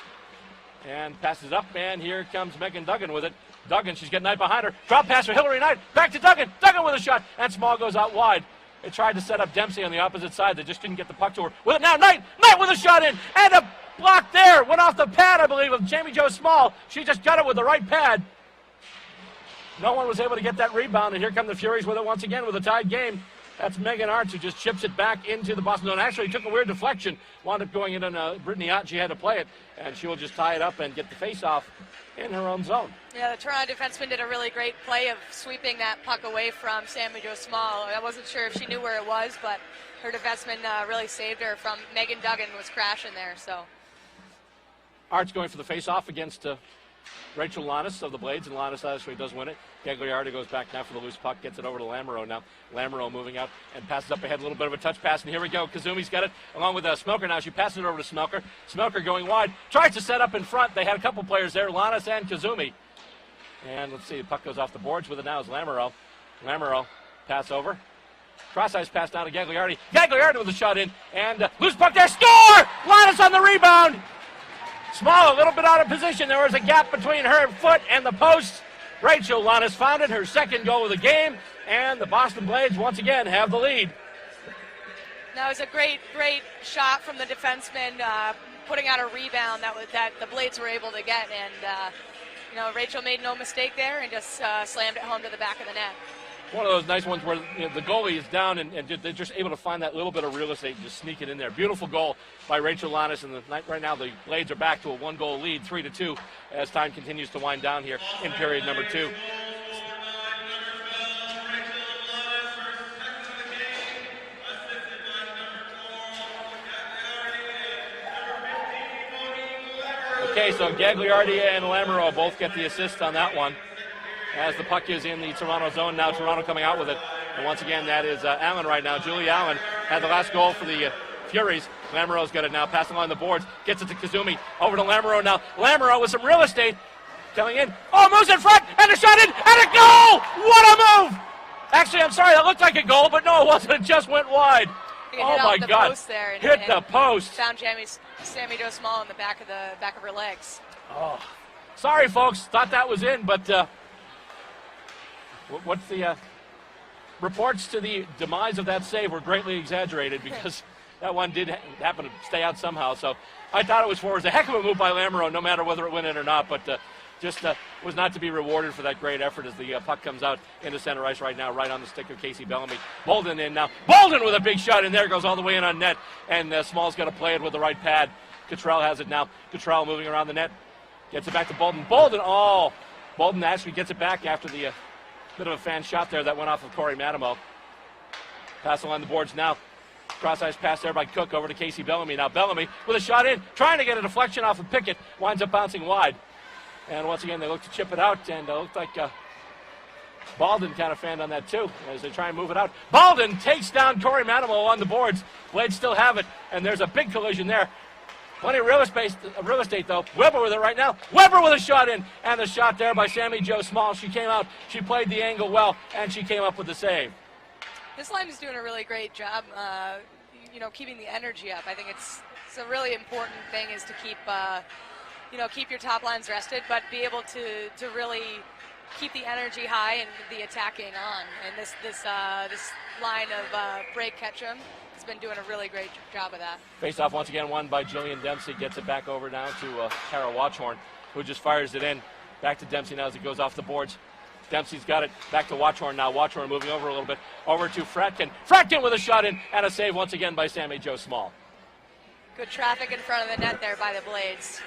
And passes up, and here comes Megan Duggan with it. Duggan, she's getting Knight behind her. Drop pass for Hillary Knight. Back to Duggan. Duggan with a shot. And Small goes out wide. They tried to set up Dempsey on the opposite side. They just didn't get the puck to her. With it now, Knight with a shot in. And a block there. Went off the pad, I believe, of Jamie Jo Small. She just got it with the right pad. No one was able to get that rebound. And here come the Furies with it once again with a tied game. That's Megan Arts who just chips it back into the Boston zone. Actually took a weird deflection. Wound up going in on Brittany Ott. She had to play it. And she will just tie it up and get the face-off in her own zone. Yeah, the Toronto defenseman did a really great play of sweeping that puck away from Sammy Jo Small. I wasn't sure if she knew where it was, but her defenseman really saved her from Megan Duggan was crashing there. So Arts going for the face-off against Rachel Lannis of the Blades, and Lannis actually does win it. Gagliardi goes back now for the loose puck, gets it over to Lamoureux now. Lamoureux moving out and passes up ahead, a little bit of a touch pass, and here we go. Kazumi's got it along with Smelker now. She passes it over to Smelker. Smelker going wide, tries to set up in front. They had a couple players there, Lannis and Kazumi. And let's see, the puck goes off the boards with it now is Lamoureux. Lamoureux, pass over. Cross-ice pass down to Gagliardi. Gagliardi with a shot in, and loose puck there, score! Lannis on the rebound! Small, a little bit out of position. There was a gap between her foot and the post. Rachel Lannis found it, her second goal of the game, and the Boston Blades once again have the lead. That was a great shot from the defenseman, putting out a rebound that the Blades were able to get, and Rachel made no mistake there and just slammed it home to the back of the net. One of those nice ones where the goalie is down and they're just able to find that little bit of real estate and just sneak it in there. Beautiful goal by Rachel Lannis, and right now the Blades are back to a one-goal lead, 3-2, as time continues to wind down here in period number 2. Okay, so Gagliardi and Lamoureux both get the assist on that one. As the puck is in the Toronto zone. Now Toronto coming out with it. And once again, that is Allen right now. Julie Allen had the last goal for the Furies. Lamoureux's got it now, passing along the boards. Gets it to Kazumi. Over to Lamoureux now. Lamoureux with some real estate. Coming in. Oh, moves in front. And a shot in. And a goal! What a move! Actually, I'm sorry, that looked like a goal, but no, it wasn't. It just went wide. Oh, my God. Post there and hit the post. Found Sammy Jo Small in the back of her legs. Oh, sorry, folks. Thought that was in, but... What's the reports to the demise of that save were greatly exaggerated because that one did happen to stay out somehow. So I thought it was forward. It was a heck of a move by Lamoureux, no matter whether it went in or not, but just was not to be rewarded for that great effort as the puck comes out into center ice right now, right on the stick of Casey Bellamy. Bolden in now. Bolden with a big shot in there, goes all the way in on net, and Small's got to play it with the right pad. Cottrell has it now. Cottrell moving around the net. Gets it back to Bolden. Bolden actually gets it back after the... bit of a fan shot there that went off of Corey Madamo. Pass along the boards now. Cross-ice pass there by Cook over to Casey Bellamy. Now Bellamy with a shot in, trying to get a deflection off of Pickett. Winds up bouncing wide. And once again, they look to chip it out, and it looked like Bolden kind of fanned on that too as they try and move it out. Bolden takes down Corey Madamo on the boards. Blades still have it, and there's a big collision there. Plenty of real estate, though. Weber with it right now. Weber with a shot in. And the shot there by Sammy Jo Small. She came out. She played the angle well, and she came up with the save. This line is doing a really great job, keeping the energy up. I think it's a really important thing is to keep your top lines rested, but be able to really keep the energy high and the attacking on. And this line of Break Ketchum has been doing a really great job of that. Face-off once again won by Jillian Dempsey. Gets it back over now to Tara Watchorn, who just fires it in. Back to Dempsey now as it goes off the boards. Dempsey's got it. Back to Watchorn now. Watchorn moving over a little bit. Over to Fratkin. Fratkin with a shot in and a save once again by Sammy Jo Small. Good traffic in front of the net there by the Blades.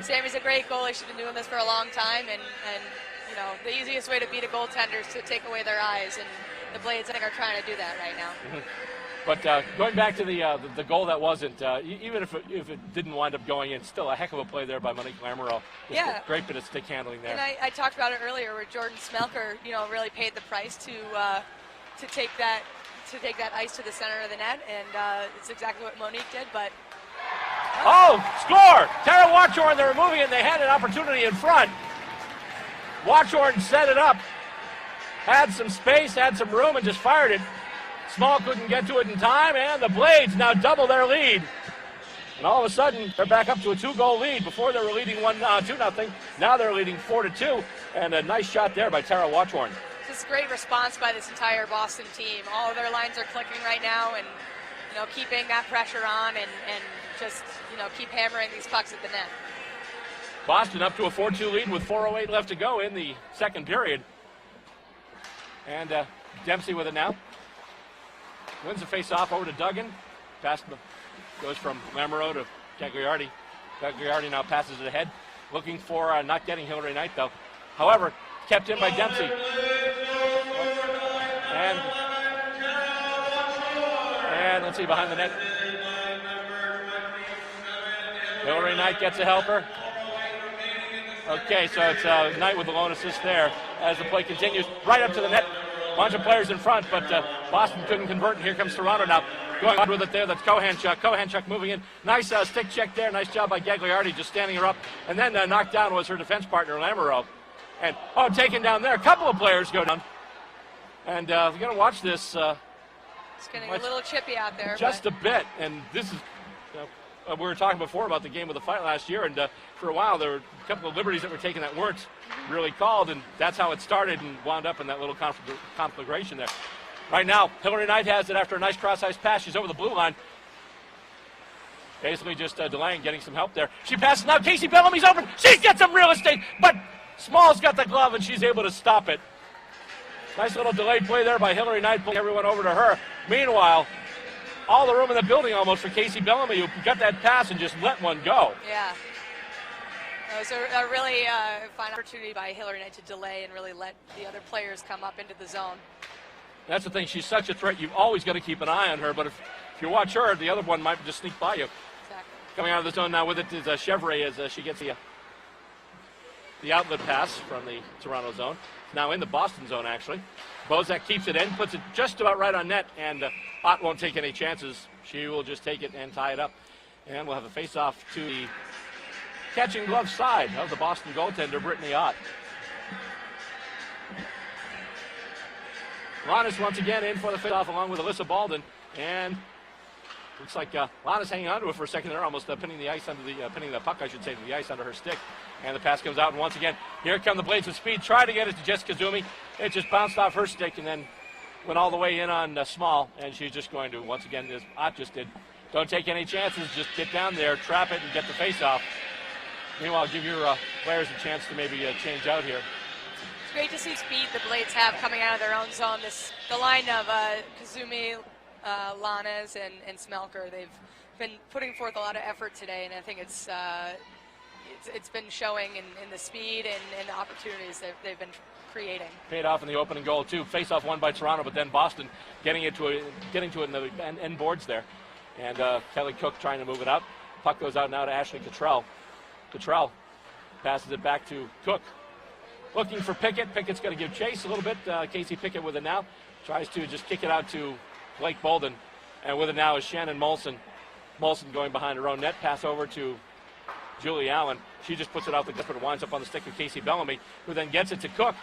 Sammy's a great goalie. She's been doing this for a long time, and the easiest way to beat a goaltender is to take away their eyes, and the Blades, I think, are trying to do that right now. Mm-hmm. But going back to the goal that wasn't, even if it didn't wind up going in, still a heck of a play there by Monique Lamoureux. Yeah. Great bit of stick handling there. And I talked about it earlier where Jordan Smelker, really paid the price to take that ice to the center of the net, and it's exactly what Monique did. But score! Tara Watchorn, they were moving it, and they had an opportunity in front. Watchorn set it up, had some space, had some room, and just fired it. Small couldn't get to it in time, and the Blades now double their lead. And all of a sudden, they're back up to a 2-goal lead. Before they were leading 2-0. Now they're leading 4-2. And a nice shot there by Tara Watchorn. Just great response by this entire Boston team. All of their lines are clicking right now, and keeping that pressure on and just keep hammering these pucks at the net. Boston up to a 4-2 lead with 4:08 left to go in the second period. And Dempsey with it now. Wins the face-off over to Duggan. Pass goes from Lamoureux to Gagliardi. Gagliardi now passes it ahead. Looking for not getting Hillary Knight, though. However, kept in by Dempsey. And let's see, behind the net. Hillary Knight gets a helper. Okay, so it's Knight with the lone assist there as the play continues. Right up to the net. Bunch of players in front, but Boston couldn't convert. And here comes Toronto now. Going on with it there. That's Kohanchuk. Kohanchuk moving in. Nice stick check there. Nice job by Gagliardi just standing her up. And then knocked down was her defense partner, Lamoureux. And, taken down there. A couple of players go down. And we're going to watch this. It's getting a little chippy out there. Just a bit. And this is, we were talking before about the game of the fight last year. And for a while, there were a couple of liberties that were taken that weren't really called. And that's how it started and wound up in that little conflagration there. Right now, Hillary Knight has it after a nice cross-ice pass. She's over the blue line. Basically just delaying, getting some help there. She passes now. Casey Bellamy's open. She's got some real estate, but Small's got the glove, and she's able to stop it. Nice little delayed play there by Hillary Knight, pulling everyone over to her. Meanwhile, all the room in the building almost for Casey Bellamy, who got that pass and just let one go. Yeah. It was a really fine opportunity by Hillary Knight to delay and really let the other players come up into the zone. That's the thing. She's such a threat. You've always got to keep an eye on her. But if you watch her, the other one might just sneak by you. Exactly. Coming out of the zone now with it is Chevrolet as she gets the outlet pass from the Toronto zone. Now in the Boston zone, actually. Bozak keeps it in, puts it just about right on net, and Ott won't take any chances. She will just take it and tie it up. And we'll have a face-off to the catching glove side of the Boston goaltender, Brittany Ott. Lannis once again in for the face-off along with Alyssa Baldwin, and looks like Lannis hanging on to it for a second there, almost pinning the ice under pinning the puck, I should say, to the ice under her stick. And the pass comes out, and once again, here come the Blades with speed. Try to get it to Jessica Zumi. It just bounced off her stick and then went all the way in on Small, and she's just going to, once again, as Ott just did, don't take any chances, just get down there, trap it, and get the face-off. Meanwhile, give your players a chance to maybe change out here. It's great to see speed the Blades have coming out of their own zone. The line of Kazumi, Lanez, and Smelker, they've been putting forth a lot of effort today, and I think it's been showing in the speed and the opportunities that they've been creating. Paid off in the opening goal too. Face-off won by Toronto, but then Boston getting to it in the end boards there, and Kelly Cook trying to move it out. Puck goes out now to Ashley Cottrell. Cottrell passes it back to Cook. Looking for Pickett. Pickett's going to give chase a little bit. Casey Pickett with it now. Tries to just kick it out to Blake Bolden. And with it now is Shannon Molson. Molson going behind her own net. Pass over to Julie Allen. She just puts it out the clip, but it winds up on the stick of Casey Bellamy, who then gets it to Cook.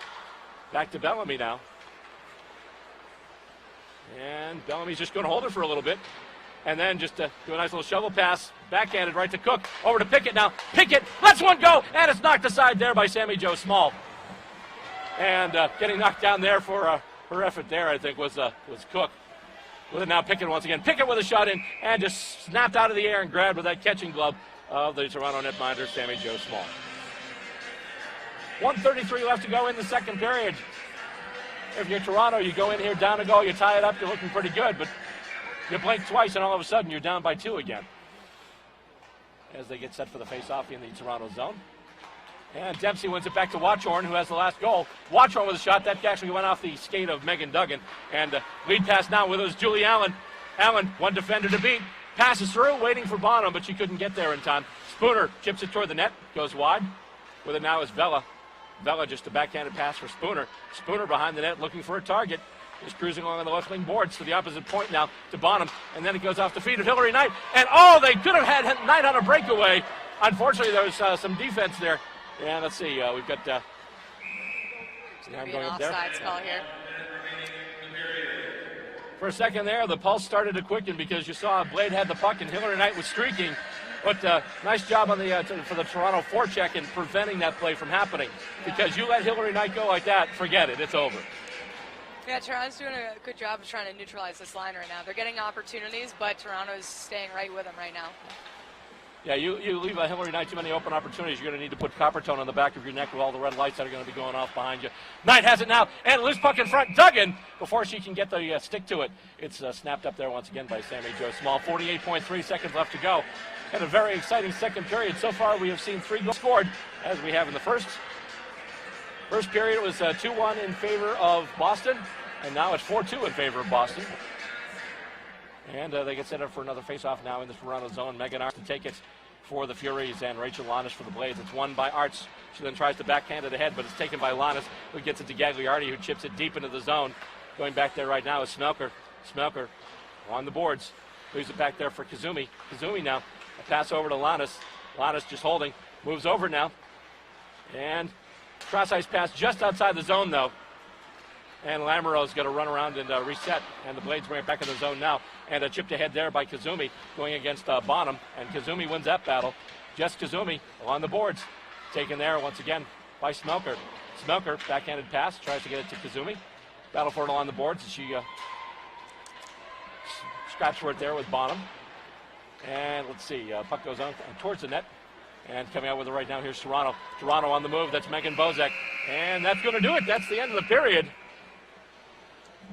Back to Bellamy now. And Bellamy's just going to hold it for a little bit. And then just do a nice little shovel pass, backhanded right to Cook. Over to Pickett now. Pickett lets one go, and it's knocked aside there by Sammy Jo Small. And getting knocked down there for her effort there, I think, was Cook. With it now, Pickett once again. Pickett with a shot in, and just snapped out of the air and grabbed with that catching glove of the Toronto netminder, Sammy Jo Small. 1:33 left to go in the second period. If you're Toronto, you go in here down a goal, you tie it up, you're looking pretty good, but you blink twice, and all of a sudden, you're down by 2 again. As they get set for the face-off in the Toronto zone. And Dempsey wins it back to Watchorn, who has the last goal. Watchorn with a shot. That actually went off the skate of Megan Duggan. And lead pass now with us, Julie Allen. Allen, one defender to beat. Passes through, waiting for Bonham, but she couldn't get there in time. Spooner chips it toward the net, goes wide. With it now is Vela. Vela just a backhanded pass for Spooner. Spooner behind the net looking for a target. Is cruising along the left wing boards to the opposite point now to Bonham. And then it goes off the feet of Hillary Knight. And they could have had Knight on a breakaway. Unfortunately, there was some defense there. And let's see, we've got going to be an offsides call here. For a second there, the pulse started to quicken because you saw Blade had the puck and Hillary Knight was streaking. But nice job on the for the Toronto forecheck in preventing that play from happening. Because you let Hillary Knight go like that, forget it. It's over. Yeah, Toronto's doing a good job of trying to neutralize this line right now. They're getting opportunities, but Toronto's staying right with them right now. Yeah, you leave Hillary Knight too many open opportunities. You're going to need to put Coppertone on the back of your neck with all the red lights that are going to be going off behind you. Knight has it now, and loose puck in front. Duggan, before she can get the stick to it. It's snapped up there once again by Sammy Jo Small. 48.3 seconds left to go. And a very exciting second period. So far, we have seen 3 goals scored, as we have in the first. First period, it was 2-1 in favor of Boston, and now it's 4-2 in favor of Boston. And they get set up for another face-off now in the Toronto zone. Megan Arts to take it for the Furies and Rachel Lannis for the Blades. It's won by Arts. She then tries to backhand it ahead, but it's taken by Lannis, who gets it to Gagliardi, who chips it deep into the zone. Going back there right now is Smelker. Smelker on the boards. Leaves it back there for Kazumi. Kazumi now. A pass over to Lannis. Lannis just holding. Moves over now. And cross-ice pass just outside the zone, though. And Lamoureux's got to run around and reset. And the Blades bring it back in the zone now. And a chipped ahead there by Kazumi going against Bonham. And Kazumi wins that battle. Just Kazumi on the boards. Taken there once again by Smelker. Smelker, backhanded pass, tries to get it to Kazumi. Battle for it along the boards. She scraps for it there with Bonham. And let's see, puck goes on towards the net. And coming out with it right now, here's Toronto. Toronto on the move. That's Megan Bozek. And that's going to do it. That's the end of the period.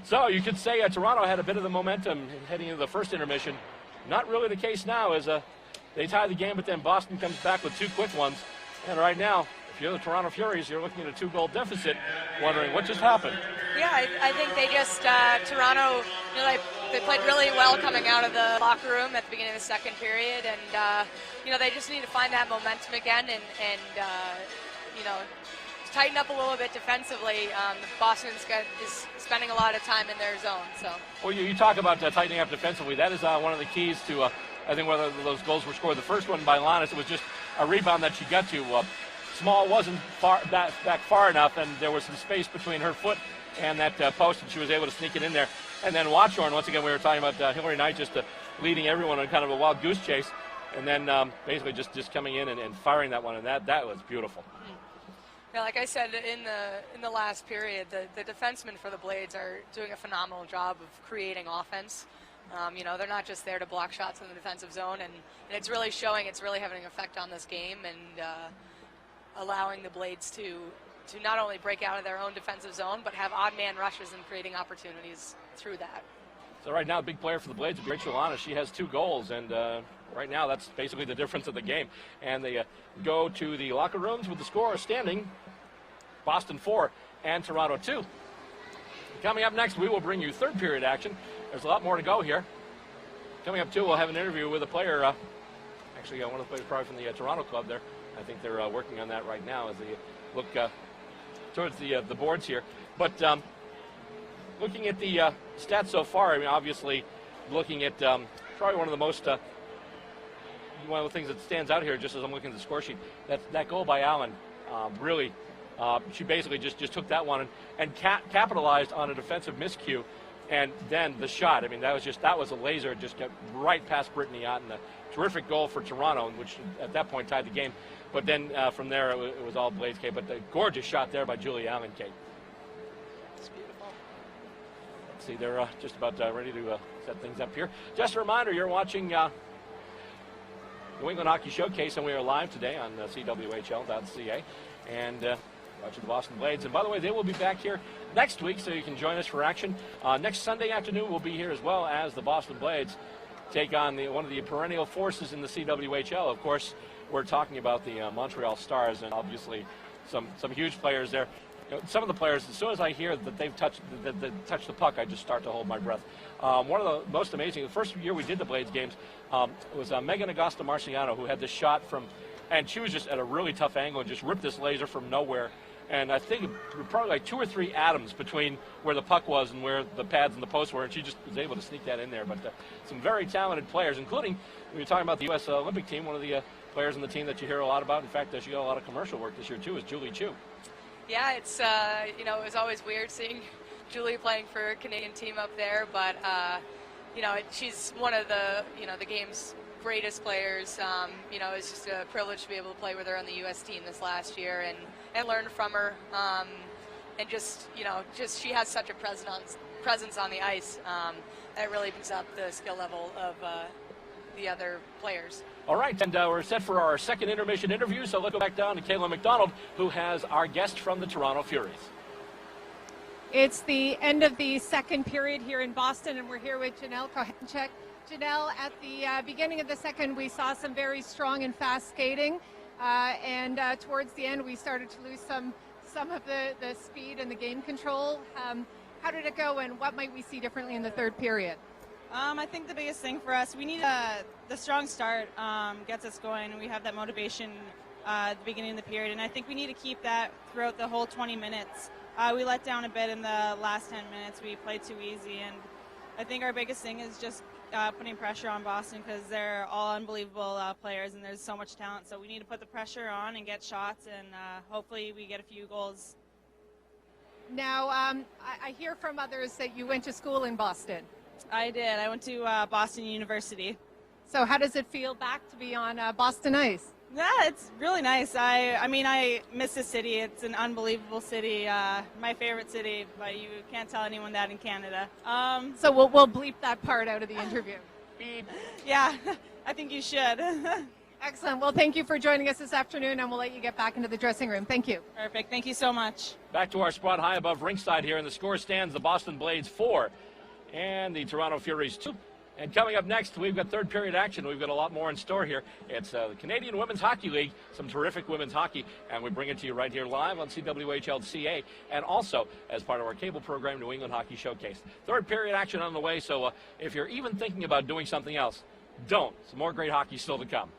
So you could say Toronto had a bit of the momentum heading into the first intermission. Not really the case now, as they tie the game, but then Boston comes back with 2 quick ones. And right now, if you're the Toronto Furies, you're looking at a 2-goal deficit, wondering what just happened. Yeah, I think they just, Toronto, they played really well coming out of the locker room at the beginning of the second period, and, they just need to find that momentum again and tighten up a little bit defensively. Boston's is spending a lot of time in their zone. So. Well, you talk about tightening up defensively. That is one of the keys to, I think, whether those goals were scored. The first one by Lannis, it was just a rebound that she got to. Small wasn't back far enough, and there was some space between her foot and that post, and she was able to sneak it in there. And then Watchorn, once again, we were talking about Hillary Knight just leading everyone on kind of a wild goose chase, and then basically just coming in and firing that one, and that was beautiful. Yeah, like I said in the last period, the defensemen for the Blades are doing a phenomenal job of creating offense. They're not just there to block shots in the defensive zone, and it's really showing. It's really having an effect on this game, and allowing the Blades to not only break out of their own defensive zone, but have odd man rushes and creating opportunities through that. So right now, the big player for the Blades is Rachel Lannis. She has 2 goals, and right now that's basically the difference of the game. And they go to the locker rooms with the score standing, Boston 4 and Toronto 2. Coming up next, we will bring you third period action. There's a lot more to go here. Coming up, too, we'll have an interview with a player, actually one of the players probably from the Toronto club there. I think they're working on that right now as they look towards the boards here. But looking at the stats so far, I mean, obviously looking at probably one of the most, one of the things that stands out here, just as I'm looking at the score sheet, that goal by Allen, really, she basically just took that one and capitalized on a defensive miscue. And then the shot, I mean, that was a laser, just got right past Brittany Otten. A terrific goal for Toronto, which at that point tied the game. But then from there, it was all Blades, Kate. But the gorgeous shot there by Julie Allen, Kate. It's beautiful. Let's see, they're just about ready to set things up here. Just a reminder, you're watching New England Hockey Showcase, and we are live today on CWHL.ca. And watching the Boston Blades. And by the way, they will be back here next week, so you can join us for action. Next Sunday afternoon, we'll be here as well as the Boston Blades take on one of the perennial forces in the CWHL. Of course, we're talking about the Montreal Stars, and obviously some huge players there. Some of the players, as soon as I hear that they've touched the puck, I just start to hold my breath. One of the most amazing, the first year we did the Blades games, was Megan Augusta Marciano, who had this shot from, and she was just at a really tough angle and just ripped this laser from nowhere. And I think probably like 2 or 3 atoms between where the puck was and where the pads and the posts were, and she just was able to sneak that in there. But some very talented players, including, we were talking about the U.S. Olympic team, one of the players on the team that you hear a lot about. In fact, she got a lot of commercial work this year, too, is Julie Chu. Yeah, it's, it was always weird seeing Julie playing for a Canadian team up there, but, she's one of the, the game's greatest players. You know, it's just a privilege to be able to play with her on the U.S. team this last year and learn from her. And just, you know, she has such a presence on the ice that really brings up the skill level of the other players. All right, and we're set for our second intermission interview, so let's go back down to Kayla McDonald, who has our guest from the Toronto Furies. It's the end of the second period here in Boston, and we're here with Janelle Kohanchek. Janelle, at the beginning of the second, we saw some very strong and fast skating, and towards the end, we started to lose some of the speed and the game control. How did it go, and what might we see differently in the third period? I think the biggest thing for us, we need the strong start gets us going. We have that motivation at the beginning of the period, and I think we need to keep that throughout the whole 20 minutes. We let down a bit in the last 10 minutes. We played too easy, and I think our biggest thing is just putting pressure on Boston because they're all unbelievable players and there's so much talent. So we need to put the pressure on and get shots, and hopefully we get a few goals. Now, I hear from others that you went to school in Boston. I did. I went to Boston University. So how does it feel back to be on Boston ice? Yeah, it's really nice. I mean, I miss the city. It's an unbelievable city, my favorite city, but you can't tell anyone that in Canada. So we'll bleep that part out of the interview. Beep. Yeah, I think you should. Excellent. Well, thank you for joining us this afternoon, and we'll let you get back into the dressing room. Thank you. Perfect. Thank you so much. Back to our spot high above ringside here, and the score stands the Boston Blades 4 and the Toronto Furies 2. And coming up next, we've got third period action. We've got a lot more in store here. It's the Canadian Women's Hockey League, some terrific women's hockey, and we bring it to you right here live on CWHL CA, and also as part of our cable program, New England Hockey Showcase. Third period action on the way, so if you're even thinking about doing something else, don't. Some more great hockey still to come.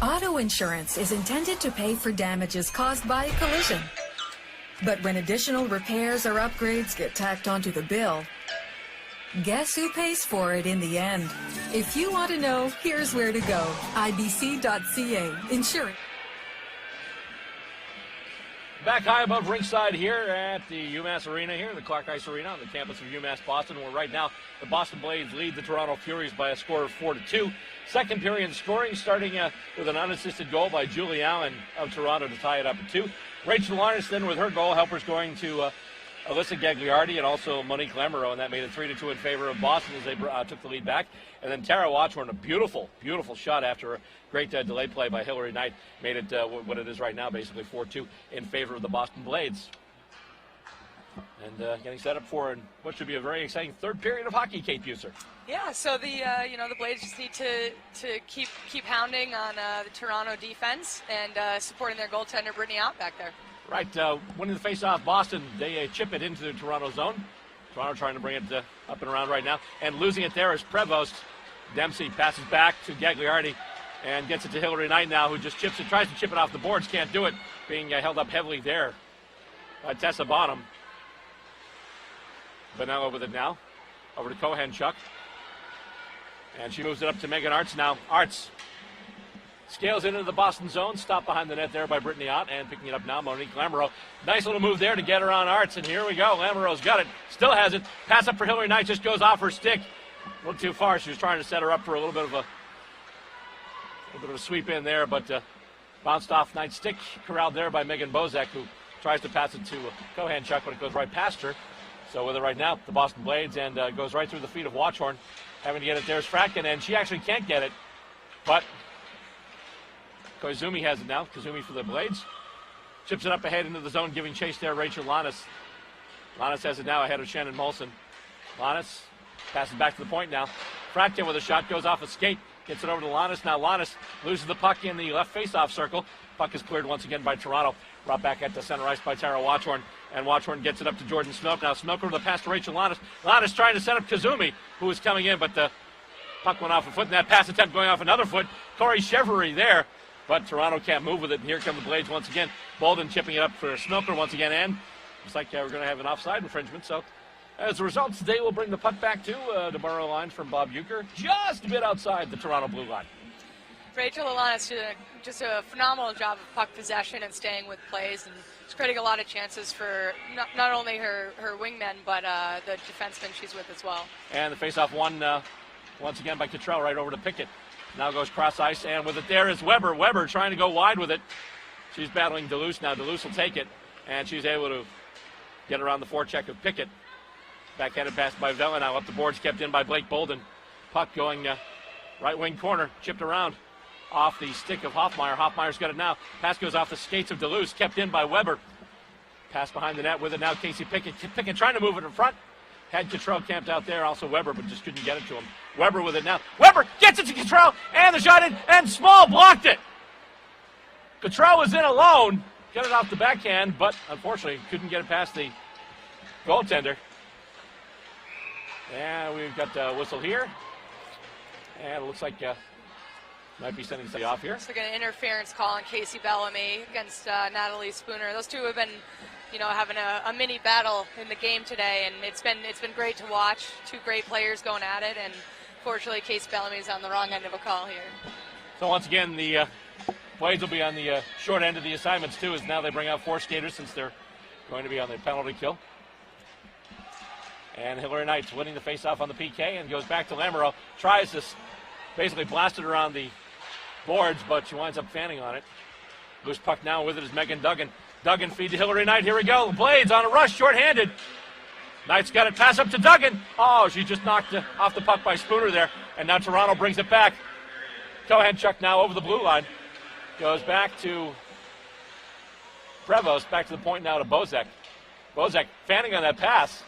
Auto insurance is intended to pay for damages caused by a collision. But when additional repairs or upgrades get tacked onto the bill, guess who pays for it in the end? If you want to know, here's where to go. ibc.ca. Insurance. Back high above ringside here at the UMass Arena here, the Clark Ice Arena on the campus of UMass Boston, where right now the Boston Blades lead the Toronto Furies by a score of 4-2. Second period scoring starting with an unassisted goal by Julie Allen of Toronto to tie it up at 2. Rachel Larness then with her goal, helpers going to Alyssa Gagliardi and also Monique Lamoureux, and that made it 3-2 in favor of Boston as they took the lead back. And then Tara Watchorn, a beautiful, beautiful shot after a great delay play by Hillary Knight, made it what it is right now, basically 4-2 in favor of the Boston Blades. And getting set up for what should be a very exciting third period of hockey, Kate Buser. Yeah, so the the Blades just need to keep hounding on the Toronto defense and supporting their goaltender Brittany Ott back there. Right, winning the face-off, Boston, they chip it into the Toronto zone. Toronto trying to bring it up and around right now. And losing it there is Prevost. Dempsey passes back to Gagliardi and gets it to Hillary Knight now, who just tries to chip it off the boards, can't do it, being held up heavily there by Tessa Bonham. Vanilla with it now, over to Kohanchuk. And she moves it up to Megan Arts now. Arts scales into the Boston zone, stopped behind the net there by Brittany Ott, and picking it up now, Monique Lamoureux. Nice little move there to get her on Arts, and here we go. Lamoureux's got it, still has it. Pass up for Hillary Knight, just goes off her stick. A little too far. She was trying to set her up for a little bit of a sweep in there, but bounced off Knight's stick, corralled there by Megan Bozak, who tries to pass it to Kohanchuk, but it goes right past her. So with it right now, the Boston Blades, and goes right through the feet of Watchorn. Having to get it, there's Fratkin, and she actually can't get it, but Koizumi has it now. Koizumi for the Blades. Chips it up ahead into the zone, giving chase there, Rachel Lannis. Lannis has it now ahead of Shannon Molson. Lannis passes back to the point now. Fratkin with a shot, goes off a skate, gets it over to Lannis. Now Lannis loses the puck in the left face-off circle. Puck is cleared once again by Toronto. Brought back at the center ice by Tara Watchorn. And Watchorn gets it up to Jordan Smoke. Now Smoke over the pass to Rachel Lannis. Lannis trying to set up Kazumi, who was coming in, but the puck went off a foot. And that pass attempt going off another foot. Corey Chevrolet there, but Toronto can't move with it. And here come the Blades once again. Bolden chipping it up for Smoker once again. And looks like we're going to have an offside infringement. So as a result, they will bring the puck back to the Borough line from Bob Euchre, just a bit outside the Toronto blue line. Rachel Alanis did just a phenomenal job of puck possession and staying with plays, and she's creating a lot of chances for not only her wingmen, but the defensemen she's with as well. And the faceoff won once again by Cottrell right over to Pickett. Now goes cross ice, and with it there is Weber. Weber trying to go wide with it. She's battling Duluth now. Duluth will take it, and she's able to get around the forecheck of Pickett. Backhanded pass by Vela now up the boards, kept in by Blake Bolden. Puck going right wing corner, chipped around off the stick of Hoffmeyer. Hoffmeyer's got it now. Pass goes off the skates of Duluth, kept in by Weber. Pass behind the net with it now, Casey Pickett. Pickett trying to move it in front. Had Cottrell camped out there, also Weber, but just couldn't get it to him. Weber with it now. Weber gets it to Cottrell, and the shot in, and Small blocked it. Cottrell was in alone, got it off the backhand, but unfortunately couldn't get it past the goaltender. And we've got the whistle here. And it looks like might be sending something off here. It's like an interference call on Casey Bellamy against Natalie Spooner. Those two have been, having a mini battle in the game today, and it's been great to watch. Two great players going at it, and fortunately, Casey Bellamy is on the wrong end of a call here. So once again, the Blades will be on the short end of the assignments too, as now they bring out 4 skaters since they're going to be on the penalty kill. And Hillary Knight's winning the face-off on the PK and goes back to Lamoureux. Tries to basically blast it around the boards, but she winds up fanning on it. Loose puck now with it is Megan Duggan. Duggan feed to Hillary Knight. Here we go. Blades on a rush, short-handed. Knight's got it. Pass up to Duggan. Oh, she just knocked off the puck by Spooner there. And now Toronto brings it back. Kohanchuk now over the blue line. Goes back to Prevost. Back to the point now to Bozak. Bozak fanning on that pass.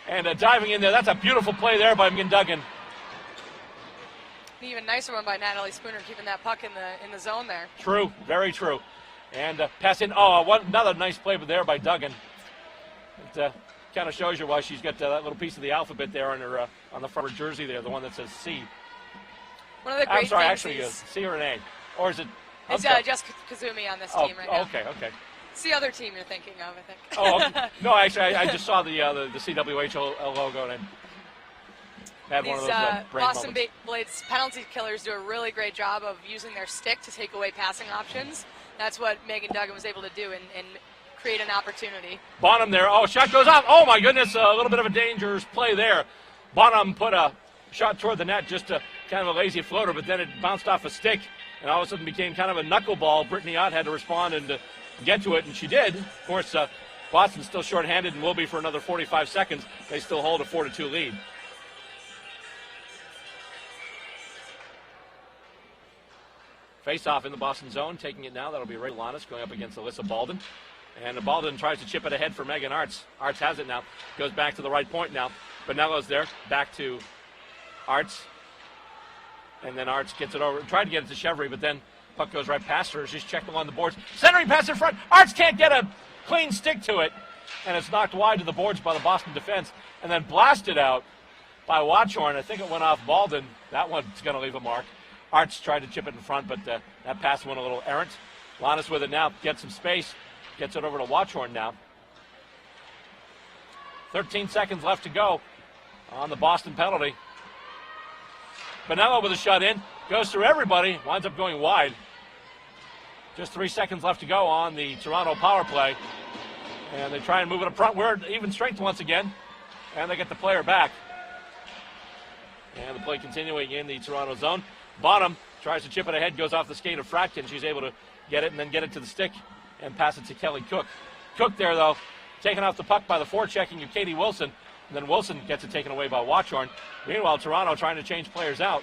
And diving in there. That's a beautiful play there by Megan Duggan. Even nicer one by Natalie Spooner, keeping that puck in the zone there. True, very true. And pass in. Oh, another nice play there by Duggan. It kind of shows you why she's got that little piece of the alphabet there on her on the front of her jersey there, the one that says C. One of the great things. I'm sorry, actually, C or an A. Or is it? It's just Kazumi on this team right now. Okay. It's the other team you're thinking of, I think. Oh, okay. No, actually, I just saw the CWHL logo, and I had one of those brain Boston moments. Blades penalty killers do a really great job of using their stick to take away passing options. That's what Megan Duggan was able to do and create an opportunity. Bonham there. Oh, shot goes off. Oh, my goodness. A little bit of a dangerous play there. Bonham put a shot toward the net, just a kind of a lazy floater, but then it bounced off a stick and all of a sudden became kind of a knuckleball. Brittany Ott had to respond and get to it, and she did. Of course, Boston's still shorthanded and will be for another 45 seconds. They still hold a 4-2 lead. Face-off in the Boston zone, taking it now. That'll be Ray Lanis going up against Alyssa Baldwin. And Baldwin tries to chip it ahead for Megan Arts. Arts has it now. Goes back to the right point now. Bonello's there. Back to Arts. And then Arts gets it over. Tried to get it to Chevry, but then puck goes right past her. She's checked along the boards. Centering pass in front. Arts can't get a clean stick to it. And it's knocked wide to the boards by the Boston defense. And then blasted out by Watchorn. I think it went off Baldwin. That one's going to leave a mark. Arts tried to chip it in front, but that pass went a little errant. Lanis with it now. Gets some space. Gets it over to Watchorn now. 13 seconds left to go on the Boston penalty. Bonello with a shot in. Goes through everybody. Winds up going wide. Just 3 seconds left to go on the Toronto power play. And they try and move it up front. We're at even strength once again. And they get the player back. And the play continuing in the Toronto zone. Bonham tries to chip it ahead. Goes off the skate of Fratkin. She's able to get it and then get it to the stick and pass it to Kelly Cook. Cook there, though, taken off the puck by the forechecking of Katie Wilson. And then Wilson gets it taken away by Watchorn. Meanwhile, Toronto trying to change players out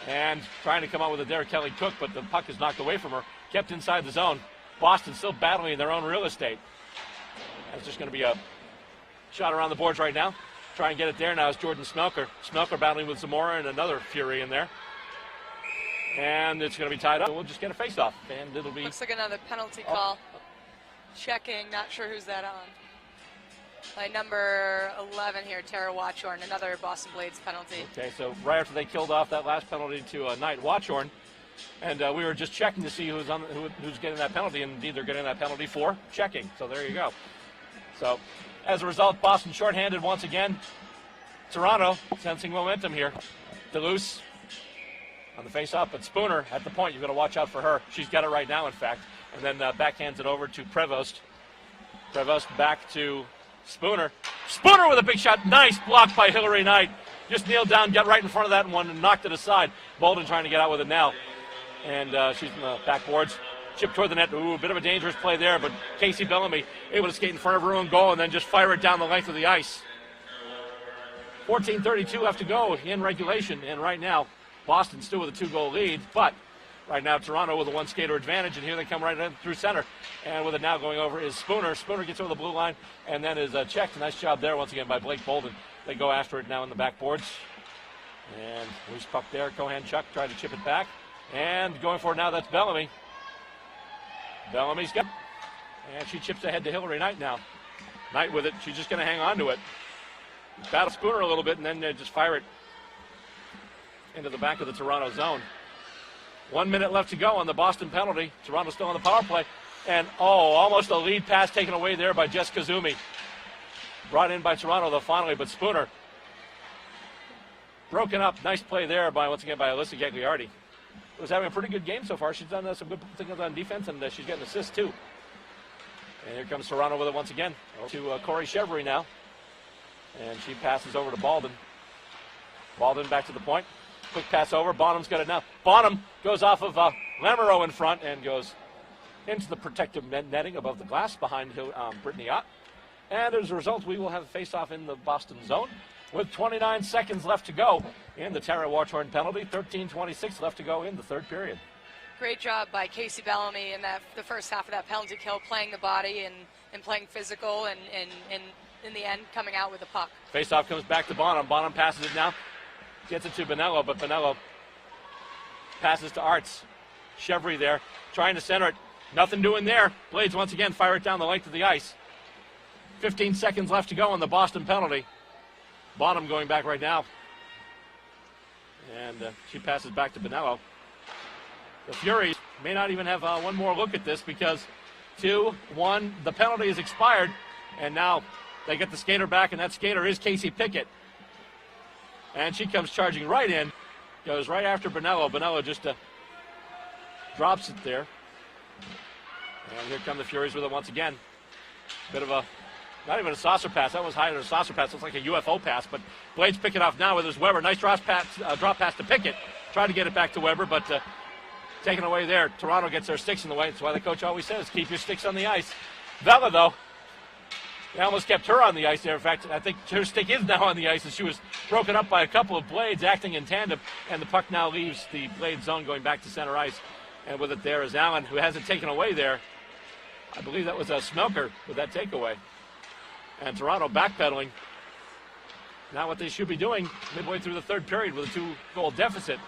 and trying to come out with it there, Kelly Cook, but the puck is knocked away from her, kept inside the zone. Boston still battling in their own real estate. That's just going to be a shot around the boards right now. Try and get it there now is Jordan Smelker. Smelker battling with Zamora and another Fury in there. And it's going to be tied up. We'll just get a face-off, and it'll be... Looks like another penalty call. Checking, not sure who's that on. By number 11 here, Tara Watchorn, another Boston Blades penalty. Okay, so right after they killed off that last penalty to Knight Watchorn, and we were just checking to see who's getting that penalty, and indeed they're getting that penalty for checking. So there you go. So as a result, Boston shorthanded once again. Toronto sensing momentum here. Deleuze on the face-off, but Spooner at the point. You've got to watch out for her. She's got it right now, in fact. And then backhands it over to Prevost. Prevost back to Spooner. Spooner with a big shot. Nice block by Hillary Knight. Just kneeled down, got right in front of that one, and knocked it aside. Bolden trying to get out with it now. And she's in the backboards. Chip toward the net. Ooh, a bit of a dangerous play there, but Casey Bellamy able to skate in front of her own goal and then just fire it down the length of the ice. 14:32 left to go in regulation, and right now, Boston still with a 2-goal lead, but right now Toronto with a 1-skater advantage, and here they come right in through center. And with it now going over is Spooner. Spooner gets over the blue line and then is checked. Nice job there once again by Blake Bolden. They go after it now in the backboards. And loose puck there. Cohan Chuck tried to chip it back. And going for it now, that's Bellamy. Bellamy's got it. And she chips ahead to Hillary Knight now. Knight with it. She's just going to hang on to it. Battle Spooner a little bit and then just fire it into the back of the Toronto zone. 1 minute left to go on the Boston penalty. Toronto still on the power play. And, almost a lead pass taken away there by Jess Kazumi. Brought in by Toronto, though, finally, but Spooner broken up. Nice play there once again by Alyssa Gagliardi. Was having a pretty good game so far. She's done some good things on defense, and she's getting assists, too. And here comes Toronto with it once again. To Corey Chevry now. And she passes over to Baldwin. Baldwin back to the point. Quick pass over. Bonham's got it now. Bonham goes off of Lamoureux in front and goes into the protective netting above the glass behind Brittany Ott. And as a result, we will have a face-off in the Boston zone with 29 seconds left to go in the Tara Watchorn penalty. 13:26 left to go in the third period. Great job by Casey Bellamy in the first half of that penalty kill, playing the body and playing physical and in the end coming out with the puck. Face-off comes back to Bonham. Bonham passes it now. Gets it to Bonello, but Bonello passes to Arts. Chevry there, trying to center it. Nothing doing there. Blades once again fire it down the length of the ice. 15 seconds left to go on the Boston penalty. Bonham going back right now. And she passes back to Bonello. The Furies may not even have one more look at this because 2-1, the penalty is expired, and now they get the skater back, and that skater is Casey Pickett. And she comes charging right in, goes right after Bonello. Bonello just drops it there. And here come the Furies with it once again. Bit of a, not even a saucer pass. That was higher than a saucer pass. It's like a UFO pass, but Blades pick it off now with his Weber. Nice drop pass to Pickett. Tried to get it back to Weber, but taken away there. Toronto gets their sticks in the way. That's why the coach always says, keep your sticks on the ice. Vela, though, they almost kept her on the ice there. In fact, I think her stick is now on the ice, and she was broken up by a couple of Blades acting in tandem, and the puck now leaves the Blade zone going back to center ice. And with it there is Allen, who has it taken away there. I believe that was a Smelker with that takeaway. And Toronto backpedaling. Now what they should be doing midway through the third period with a 2-goal deficit.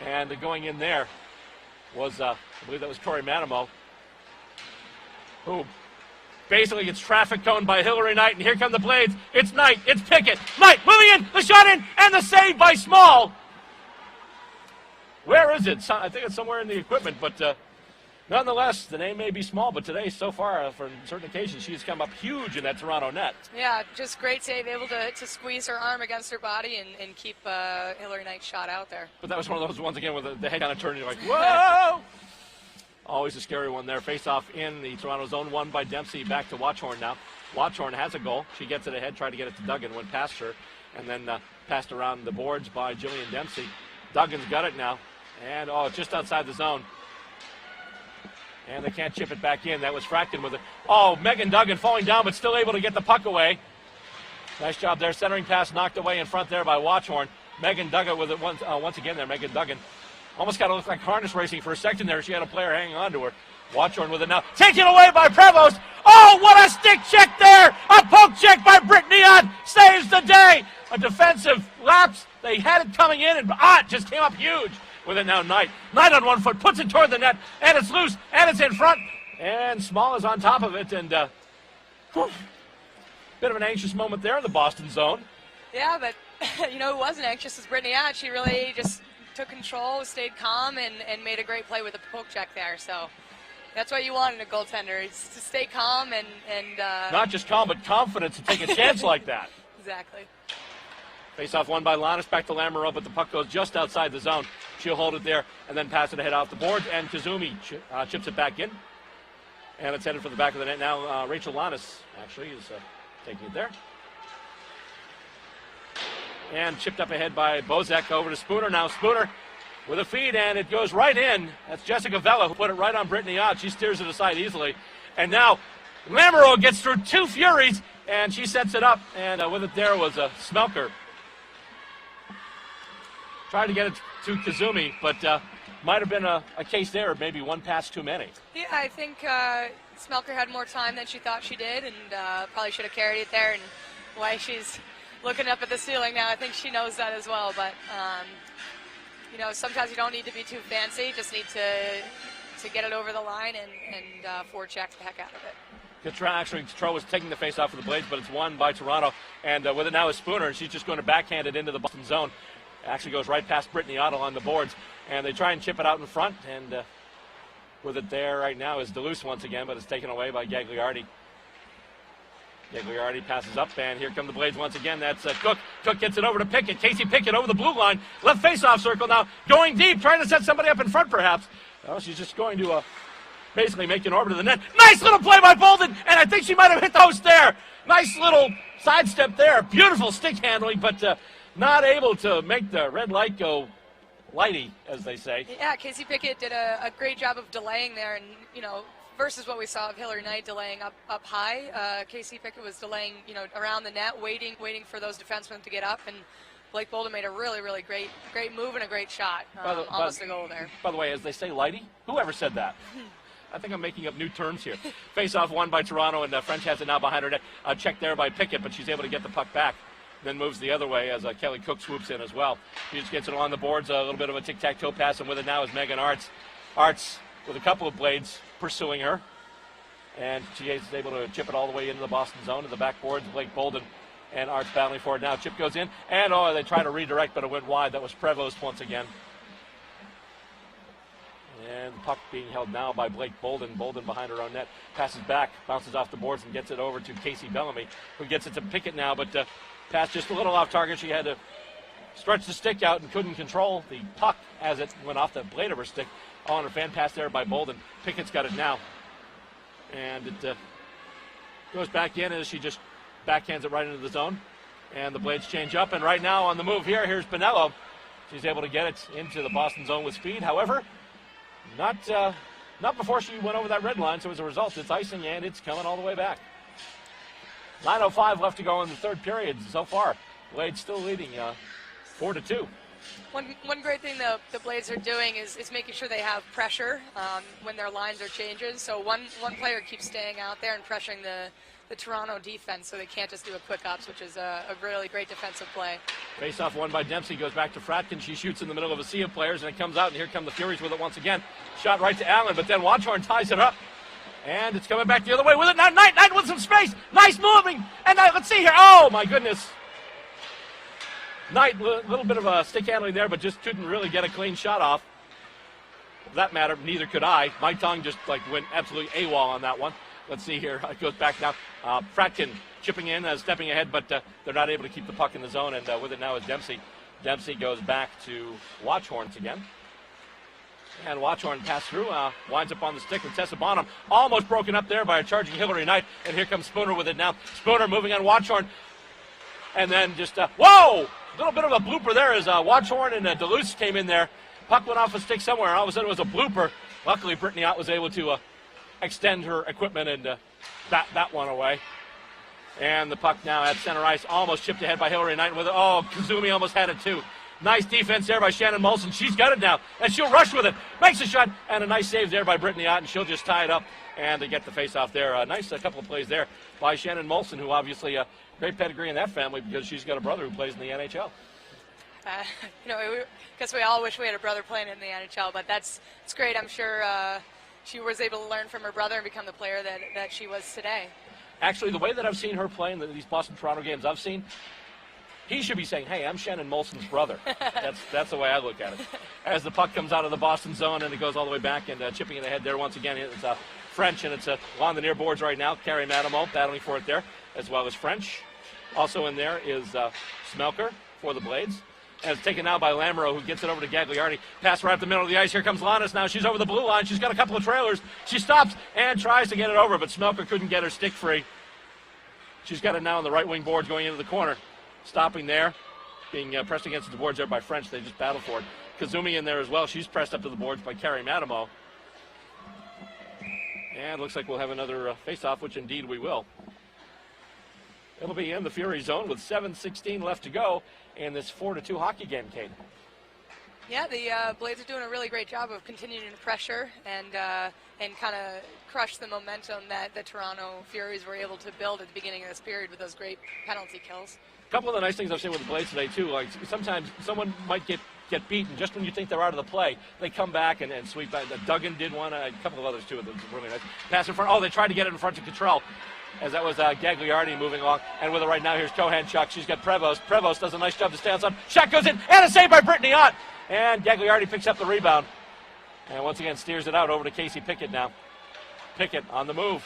And going in there was, I believe that was Corey Manamo, who basically gets traffic coned by Hillary Knight. And here come the Blades. It's Knight. It's Pickett. Knight moving in. The shot in. And the save by Small. Where is it? I think it's somewhere in the equipment. But nonetheless, the name may be Small. But today, so far, for certain occasions, she's come up huge in that Toronto net. Yeah, just great save. Able to squeeze her arm against her body and keep Hillary Knight's shot out there. But that was one of those ones, again, with the head kind of turning. You're like, whoa! Always a scary one there. Face off in the Toronto zone, won by Dempsey. Back to Watchorn now. Watchorn has a goal. She gets it ahead, tried to get it to Duggan, went past her, and then passed around the boards by Jillian Dempsey. Duggan's got it now, and it's just outside the zone. And they can't chip it back in. That was Fratkin with it. Oh, Megan Duggan falling down, but still able to get the puck away. Nice job there. Centering pass knocked away in front there by Watchorn. Megan Duggan with it once again there. Megan Duggan. Almost got to look like harness racing for a second there. She had a player hanging on to her. Watchorn with it now. Taken away by Prevost. Oh, what a stick check there. A poke check by Brittany Ott saves the day. A defensive lapse. They had it coming in, and Ott just came up huge with it now. Knight on 1 foot, puts it toward the net, and it's loose, and it's in front. And Small is on top of it, and bit of an anxious moment there in the Boston zone. Yeah, but who wasn't anxious was Brittany Ott. She really just took control, stayed calm, and made a great play with a poke check there. So that's what you want in a goaltender, is to stay calm and not just calm, but confidence to take a chance like that. Exactly. Face-off won by Lannis, back to Lamoureux, but the puck goes just outside the zone. She'll hold it there and then pass it ahead off the boards, and Kazumi chips it back in. And it's headed for the back of the net now. Rachel Lannis actually is taking it there. And chipped up ahead by Bozek over to Spooner now. Spooner with a feed, and it goes right in. That's Jessica Vela who put it right on Brittany Ott. She steers it aside easily. And now Lamoureux gets through two Furies, and she sets it up. And with it there was Smelker. Tried to get it to Kazumi, but might have been a case there of maybe one pass too many. Yeah, I think Smelker had more time than she thought she did, and probably should have carried it there. And why she's looking up at the ceiling now, I think she knows that as well. But sometimes you don't need to be too fancy; just need to get it over the line and forecheck the heck out of it. Trout was taking the face off for the Blades, but it's won by Toronto. And with it now is Spooner, and she's just going to backhand it into the Boston zone. Actually goes right past Brittany Ott on the boards, and they try and chip it out in front, and with it there right now is Duluth once again, but it's taken away by Gagliardi. Gagliardi passes up, and here come the Blades once again. That's Cook. Cook gets it over to Pickett. Casey Pickett over the blue line. Left face-off circle now, going deep, trying to set somebody up in front perhaps. Well, she's just going to basically make an orbit of the net. Nice little play by Bolden, and I think she might have hit the host there. Nice little sidestep there. Beautiful stick handling, but not able to make the red light go lighty, as they say. Yeah, Casey Pickett did a great job of delaying there, and versus what we saw of Hillary Knight delaying up high. Casey Pickett was delaying, around the net, waiting for those defensemen to get up, and Blake Bolden made a really, really great move and a great shot. Almost a goal there. By the way, as they say, lighty? Whoever said that? I think I'm making up new terms here. Face-off won by Toronto, and French has it now behind her net. Check there by Pickett, but she's able to get the puck back. Then moves the other way as Kelly Cook swoops in as well. She just gets it along the boards, a little bit of a tic-tac-toe pass, and with it now is Megan Arts. Arts with a couple of Blades pursuing her, and she is able to chip it all the way into the Boston zone to the backboards. Blake Bolden and Arts battling for it now. Chip goes in, and they try to redirect, but it went wide. That was Prevost once again. And the puck being held now by Blake Bolden. Bolden behind her own net. Passes back, bounces off the boards, and gets it over to Casey Bellamy, who gets it to Pickett now, but pass just a little off target. She had to stretch the stick out and couldn't control the puck as it went off the blade of her stick. On her fan pass there by Bolden. Pickett's got it now. And it goes back in as she just backhands it right into the zone. And the blades change up. And right now on the move here, here's Bonello. She's able to get it into the Boston zone with speed. However, not before she went over that red line. So as a result, it's icing and it's coming all the way back. 9:05 left to go in the third period so far. Blades still leading 4-2. One great thing the Blades are doing is making sure they have pressure when their lines are changing. So one player keeps staying out there and pressuring the Toronto defense so they can't just do a quick ups, which is a really great defensive play. Face-off won by Dempsey, goes back to Fratkin. She shoots in the middle of a sea of players, and it comes out, and here come the Furies with it once again. Shot right to Allen, but then Watchorn ties it up. And it's coming back the other way with it. Now Knight with some space. Nice moving. And let's see here. Oh, my goodness. Knight, a little bit of a stick handling there, but just couldn't really get a clean shot off. For that matter, neither could I. My tongue just went absolutely AWOL on that one. Let's see here. It goes back now. Fratkin chipping in, stepping ahead, but they're not able to keep the puck in the zone. And with it now is Dempsey. Dempsey goes back to Watchorns again. And Watchorn passed through, winds up on the stick with Tessa Bonham. Almost broken up there by a charging Hillary Knight. And here comes Spooner with it now. Spooner moving on Watchorn. And then just, whoa! A little bit of a blooper there as Watchorn and Duluth came in there. Puck went off a stick somewhere, and all of a sudden it was a blooper. Luckily, Brittany Ott was able to extend her equipment and bat that one away. And the puck now at center ice, almost chipped ahead by Hillary Knight with it. Oh, Kazumi almost had it too. Nice defense there by Shannon Molson. She's got it now, and she'll rush with it. Makes a shot, and a nice save there by Brittany Ott, and she'll just tie it up, and they get the face-off there. Nice couple of plays there by Shannon Molson, who obviously great pedigree in that family because she's got a brother who plays in the NHL. I guess we all wish we had a brother playing in the NHL, but it's great. I'm sure she was able to learn from her brother and become the player that she was today. Actually, the way that I've seen her play in these Boston-Toronto games I've seen, he should be saying, hey, I'm Shannon Molson's brother. That's the way I look at it. As the puck comes out of the Boston zone and it goes all the way back and chipping it ahead there once again, it's French, and it's along the near boards right now. Carrie Madamo battling for it there, as well as French. Also in there is Smelker for the Blades. And it's taken now by Lamoureux, who gets it over to Gagliardi. Pass right up the middle of the ice. Here comes Lannis now. She's over the blue line. She's got a couple of trailers. She stops and tries to get it over, but Smelker couldn't get her stick free. She's got it now on the right wing boards going into the corner. Stopping there, being pressed against the boards there by French. They just battle for it. Kazumi in there as well. She's pressed up to the boards by Carrie Madamo. And looks like we'll have another face-off, which indeed we will. It'll be in the Fury zone with 7:16 left to go in this 4-2 hockey game, Kate. Yeah, the Blades are doing a really great job of continuing to pressure and kind of crush the momentum that the Toronto Furies were able to build at the beginning of this period with those great penalty kills. A couple of the nice things I've seen with the Blades today, too, like sometimes someone might get beaten just when you think they're out of the play. They come back and sweep back. Duggan did one, a couple of others, too. That was really nice. Pass in front. Oh, they tried to get it in front of Cottrell, as that was Gagliardi moving along. And with it right now, here's Kohanchuk. She's got Prevost. Prevost does a nice job to stay on top. Shot goes in, and a save by Brittany Ott. And Gagliardi picks up the rebound. And once again, steers it out over to Casey Pickett now. Pickett on the move.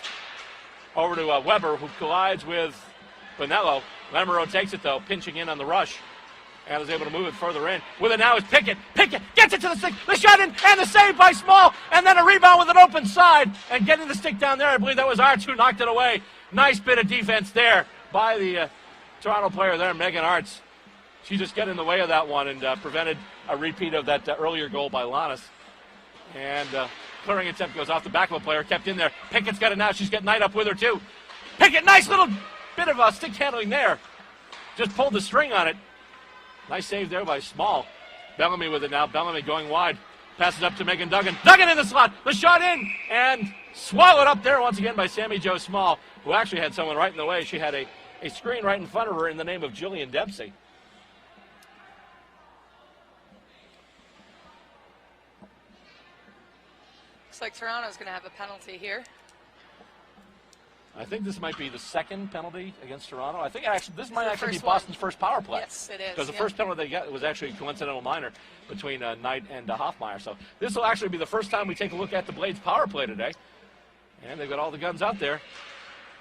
Over to Weber, who collides with Bonello. Lamoureux takes it, though, pinching in on the rush. And is able to move it further in. With it now is Pickett. Pickett gets it to the stick. The shot in, and the save by Small. And then a rebound with an open side. And getting the stick down there, I believe that was Arts who knocked it away. Nice bit of defense there by the Toronto player there, Megan Arts. She just got in the way of that one and prevented a repeat of that earlier goal by Lannis. And clearing attempt goes off the back of a player, kept in there. Pickett's got it now. She's got Knight up with her, too. Pickett, nice little bit of stick handling there. Just pulled the string on it. Nice save there by Small. Bellamy with it now. Bellamy going wide. Passes up to Megan Duggan. Duggan in the slot. The shot in. And swallowed up there once again by Sammy Jo Small, who actually had someone right in the way. She had a screen right in front of her in the name of Julian Dempsey. Looks like Toronto's going to have a penalty here. I think this might be the second penalty against Toronto. I think actually this might actually be first one. Boston's first power play. Yes, it is. Because the first penalty they got was actually a coincidental minor between Knight and Hoffmeyer. So this will actually be the first time we take a look at the Blades power play today. And they've got all the guns out there.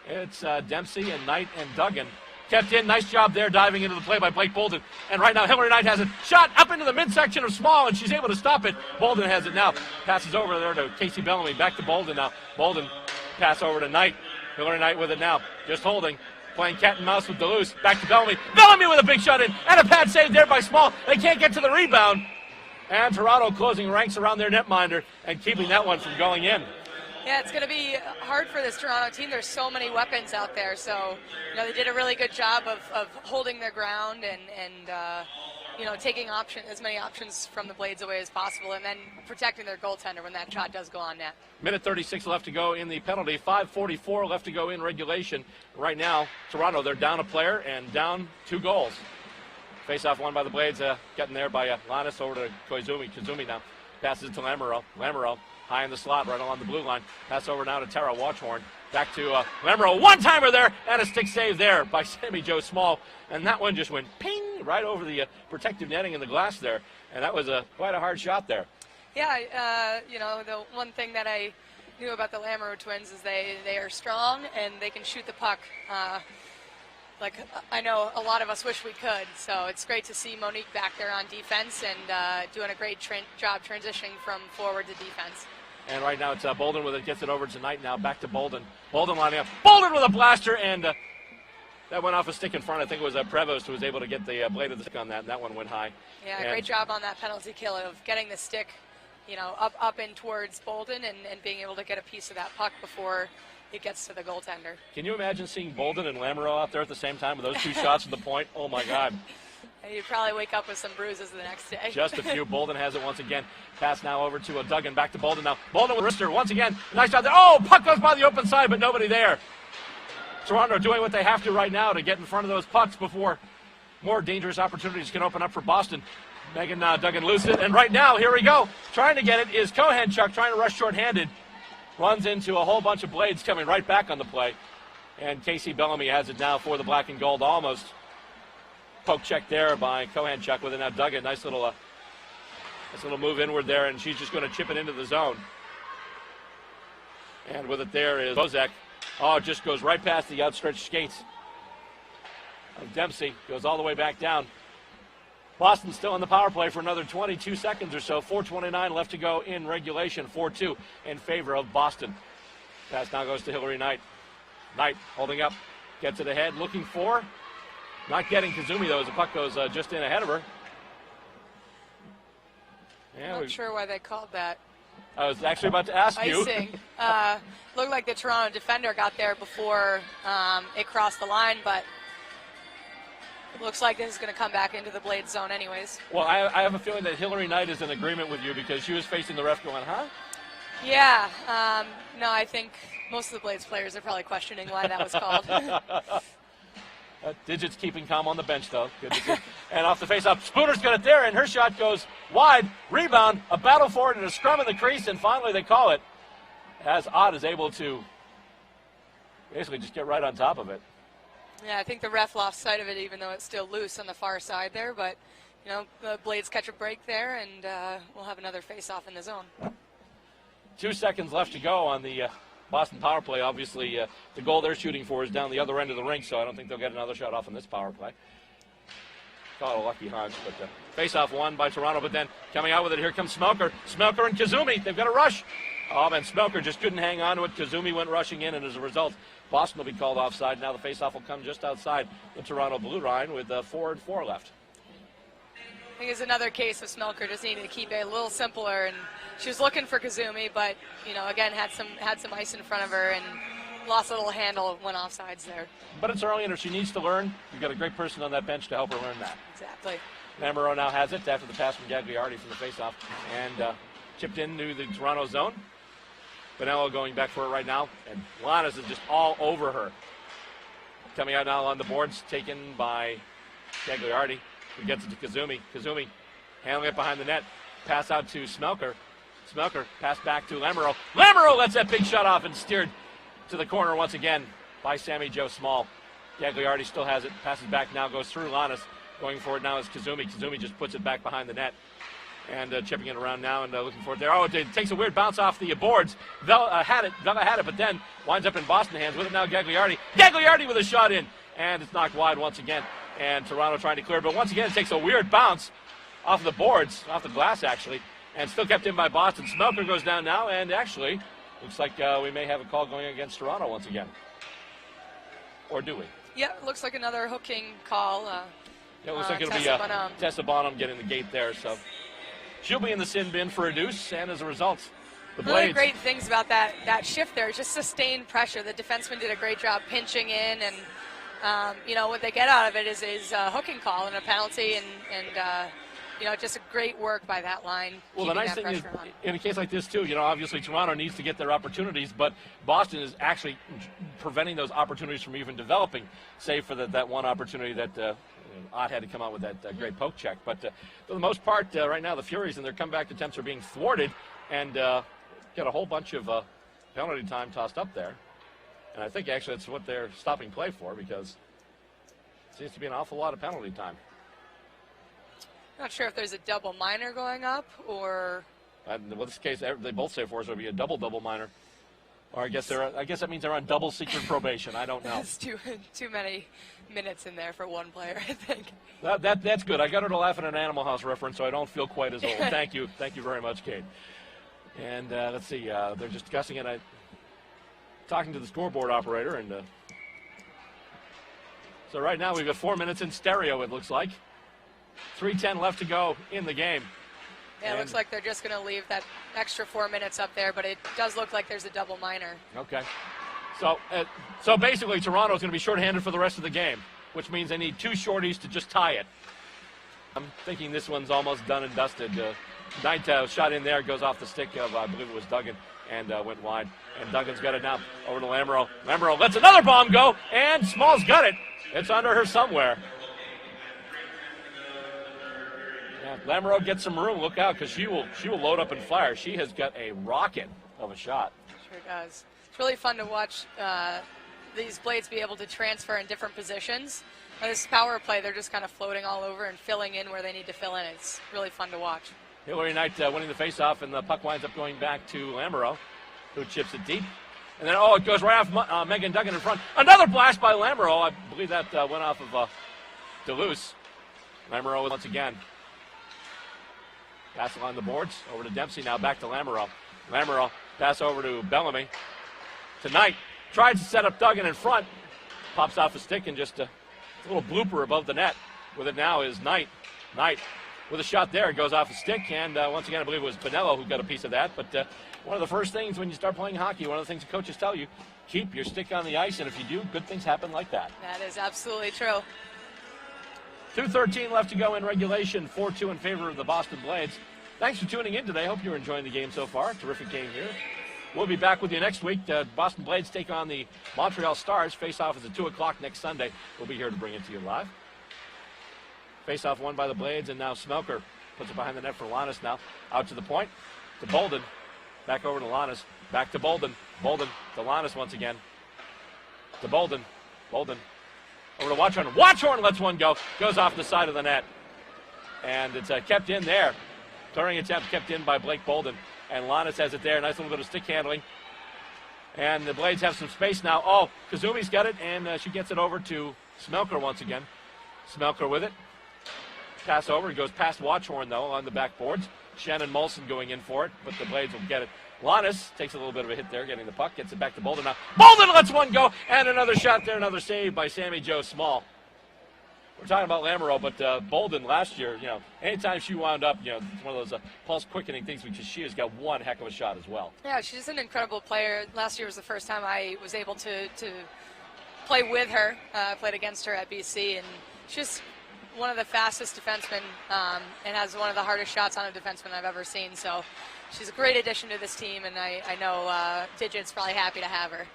It's Dempsey and Knight and Duggan. Kept in. Nice job there diving into the play by Blake Bolden. And right now Hillary Knight has it shot up into the midsection of Small, and she's able to stop it. Bolden has it now. Passes over there to Casey Bellamy. Back to Bolden now. Bolden pass over to Knight. Hillary Knight with it now. Just holding. Playing cat and mouse with Deleuze. Back to Bellamy. Bellamy with a big shot in. And a pad save there by Small. They can't get to the rebound. And Toronto closing ranks around their netminder and keeping that one from going in. Yeah, it's going to be hard for this Toronto team. There's so many weapons out there. So, they did a really good job of holding their ground and taking as many options from the Blades away as possible, and then protecting their goaltender when that shot does go on net. Minute 36 left to go in the penalty. 5:44 left to go in regulation. Right now, Toronto, they're down a player and down 2 goals. Face-off won by the Blades, getting there by Lannis over to Koizumi. Koizumi now passes to Lamoureux. Lamoureux high in the slot right along the blue line. Pass over now to Tara Watchhorn. Back to Lamoureux. One-timer there and a stick save there by Sammy Joe Small. And that one just went ping right over the protective netting in the glass there. And that was quite a hard shot there. Yeah, the one thing that I knew about the Lamoureux twins is they are strong and they can shoot the puck. I know a lot of us wish we could. So it's great to see Monique back there on defense and doing a great job transitioning from forward to defense. And right now it's Bolden with it, gets it over to Knight now, back to Bolden. Bolden lining up. Bolden with a blaster, and that went off a stick in front. I think it was Prevost who was able to get the blade of the stick on that, and that one went high. Yeah, great job on that penalty kill of getting the stick, up and towards Bolden and being able to get a piece of that puck before it gets to the goaltender. Can you imagine seeing Bolden and Lamoureux out there at the same time with those 2 shots at the point? Oh, my God. You'd probably wake up with some bruises the next day. Just a few. Bolden has it once again. Pass now over to Duggan. Back to Bolden now. Bolden with wrister once again. Nice shot there. Oh, puck goes by the open side, but nobody there. Toronto doing what they have to right now to get in front of those pucks before more dangerous opportunities can open up for Boston. Megan Duggan loses it. And right now, here we go. Trying to get it is Kohenchuk, trying to rush shorthanded. Runs into a whole bunch of Blades coming right back on the play. And Casey Bellamy has it now for the black and gold almost. Poke check there by Kohenchuk with it now. Duggan, nice little move inward there, and she's just going to chip it into the zone. And with it there is Bozek. Oh, it just goes right past the outstretched skates of Dempsey. Goes all the way back down. Boston still on the power play for another 22 seconds or so. 4:29 left to go in regulation. 4-2 in favor of Boston. Pass now goes to Hillary Knight. Knight holding up. Gets it ahead. Looking for. Not getting Kazumi, though, as the puck goes just in ahead of her. Yeah, Not sure why they called that. I was actually about to ask you. Icing. Looked like the Toronto defender got there before it crossed the line, but looks like this is going to come back into the Blade zone anyways. Well, I have a feeling that Hillary Knight is in agreement with you because she was facing the ref going, huh? Yeah. No, I think most of the Blades players are probably questioning why that was called. Digits keeping calm on the bench, though. Good to see. And off the face-off, Spooner's got it there, and her shot goes wide. Rebound, a battle for it, and a scrum in the crease, and finally they call it. As Ott is able to basically just get right on top of it. Yeah, I think the ref lost sight of it, even though it's still loose on the far side there. But, the Blades catch a break there, and we'll have another face-off in the zone. 2 seconds left to go on the Boston power play. Obviously, the goal they're shooting for is down the other end of the rink, so I don't think they'll get another shot off in this power play. Call it a lucky hunch, but face-off won by Toronto, but then coming out with it, here comes Smelker. Smelker and Kazumi, they've got a rush. Oh, man, Smelker just couldn't hang on to it. Kazumi went rushing in, and as a result, Boston will be called offside. Now the face-off will come just outside the Toronto blue line with 4:04 left. I think it's another case of Smelker just needing to keep it a little simpler, and she was looking for Kazumi, but again had some ice in front of her and lost a little handle when offsides there. But it's early, and if she needs to learn, you've got a great person on that bench to help her learn that. Exactly. Lamoureux now has it after the pass from Gagliardi from the face-off, and chipped into the Toronto zone. Bonello going back for it right now, and Lannis is just all over her. Coming out now on the boards, taken by Gagliardi, who gets it to Kazumi. Kazumi handling it behind the net. Pass out to Smelker. Smelker pass back to Lamoureux. Lamoureux lets that big shot off and steered to the corner once again. by Sammy Joe Small. Gagliardi still has it, passes back now, goes through Lannis. Going for it now is Kazumi. Kazumi just puts it back behind the net. And chipping it around now and looking for it there. Oh, it takes a weird bounce off the boards. Vela had it, but then winds up in Boston hands with it now. Gagliardi. Gagliardi with a shot in. And it's knocked wide once again. And Toronto trying to clear it. But once again, it takes a weird bounce off the boards, off the glass actually. And still kept in by Boston. Smelker goes down now. And actually, looks like we may have a call going against Toronto once again. Or do we? Yeah, looks like another hooking call. It looks like it'll be Tessa Bonham getting the gate there. So she'll be in the sin bin for a deuce, and as a result, the Blades. Really great things about that shift there, just sustained pressure. The defenseman did a great job pinching in, and what they get out of it is a hooking call and a penalty, and just a great work by that line. Well, the nice thing is, in a case like this too, obviously Toronto needs to get their opportunities, but Boston is actually preventing those opportunities from even developing, save for that one opportunity that Ott had to come out with that great poke check. But for the most part, right now, the Furies and their comeback attempts are being thwarted, and got a whole bunch of penalty time tossed up there. And I think actually that's what they're stopping play for, because it seems to be an awful lot of penalty time. Not sure if there's a double minor going up, or... In this case, they both say for us it would be a double minor. Or I guess that means they're on double secret probation. I don't know. It's too many minutes in there for one player, I think. That's good. I got her to laugh at an Animal House reference, so I don't feel quite as old. Thank you very much, Kate. And let's see, they're just discussing it. Talking to the scoreboard operator, and so right now we've got 4 minutes in stereo. It looks like 3:10 left to go in the game. Yeah, it looks like they're just going to leave that extra 4 minutes up there, but it does look like there's a double minor. Okay. So basically, Toronto's going to be shorthanded for the rest of the game, which means they need two shorties to just tie it. I'm thinking this one's almost done and dusted. Knight shot in there, goes off the stick of, I believe it was Duggan, and went wide. And Duggan's got it now over to Lamoureux. Lamoureux lets another bomb go, and Small's got it. It's under her somewhere. Yeah, Lamoureux gets some room. Look out, because she will load up and fire. She has got a rocket of a shot. Sure does. It's really fun to watch these Blades be able to transfer in different positions. This power play, they're just kind of floating all over and filling in where they need to fill in. It's really fun to watch. Hillary Knight winning the faceoff, and the puck winds up going back to Lamoureux, who chips it deep. And then, it goes right off Megan Duggan in front. Another blast by Lamoureux. I believe that went off of Duluth. Lamoureux once again. Pass along the boards. Over to Dempsey now, back to Lamoureux. Lamoureux, pass over to Bellamy. To Knight. Tries to set up Duggan in front. Pops off a stick, and just a little blooper above the net. With it now is Knight. Knight with a shot there. It goes off a stick, and once again, I believe it was Pinello who got a piece of that. But one of the first things when you start playing hockey, one of the things the coaches tell you, keep your stick on the ice, and if you do, good things happen like that. That is absolutely true. 2:13 left to go in regulation, 4-2 in favor of the Boston Blades. Thanks for tuning in today. Hope you're enjoying the game so far. Terrific game here. We'll be back with you next week. Boston Blades take on the Montreal Stars. Face-off is at 2 o'clock next Sunday. We'll be here to bring it to you live. Face-off won by the Blades, and now Smelker puts it behind the net for Lannis now. Out to the point, to Bolden. Back over to Lannis. Back to Bolden. Bolden to Lannis once again. To Bolden. Bolden. Over to Watchorn. Watchorn lets one go. Goes off the side of the net. And it's kept in there. Turning attempt kept in by Blake Bolden. And Lannis has it there. Nice little bit of stick handling. And the Blades have some space now. Oh, Kazumi's got it, and she gets it over to Smelker once again. Smelker with it. Pass over. He goes past Watchorn, though, on the backboards. Shannon Molson going in for it, but the Blades will get it. Lannis takes a little bit of a hit there, getting the puck. Gets it back to Bolden now. Bolden lets one go, and another shot there. Another save by Sammy Joe Small. We're talking about Lamoureux, but Bolden last year, anytime she wound up, it's one of those pulse quickening things, because she has got one heck of a shot as well. Yeah, she's an incredible player. Last year was the first time I was able to play with her. I played against her at BC, and she's one of the fastest defensemen and has one of the hardest shots on a defenseman I've ever seen. So she's a great addition to this team, and I know Digit's probably happy to have her.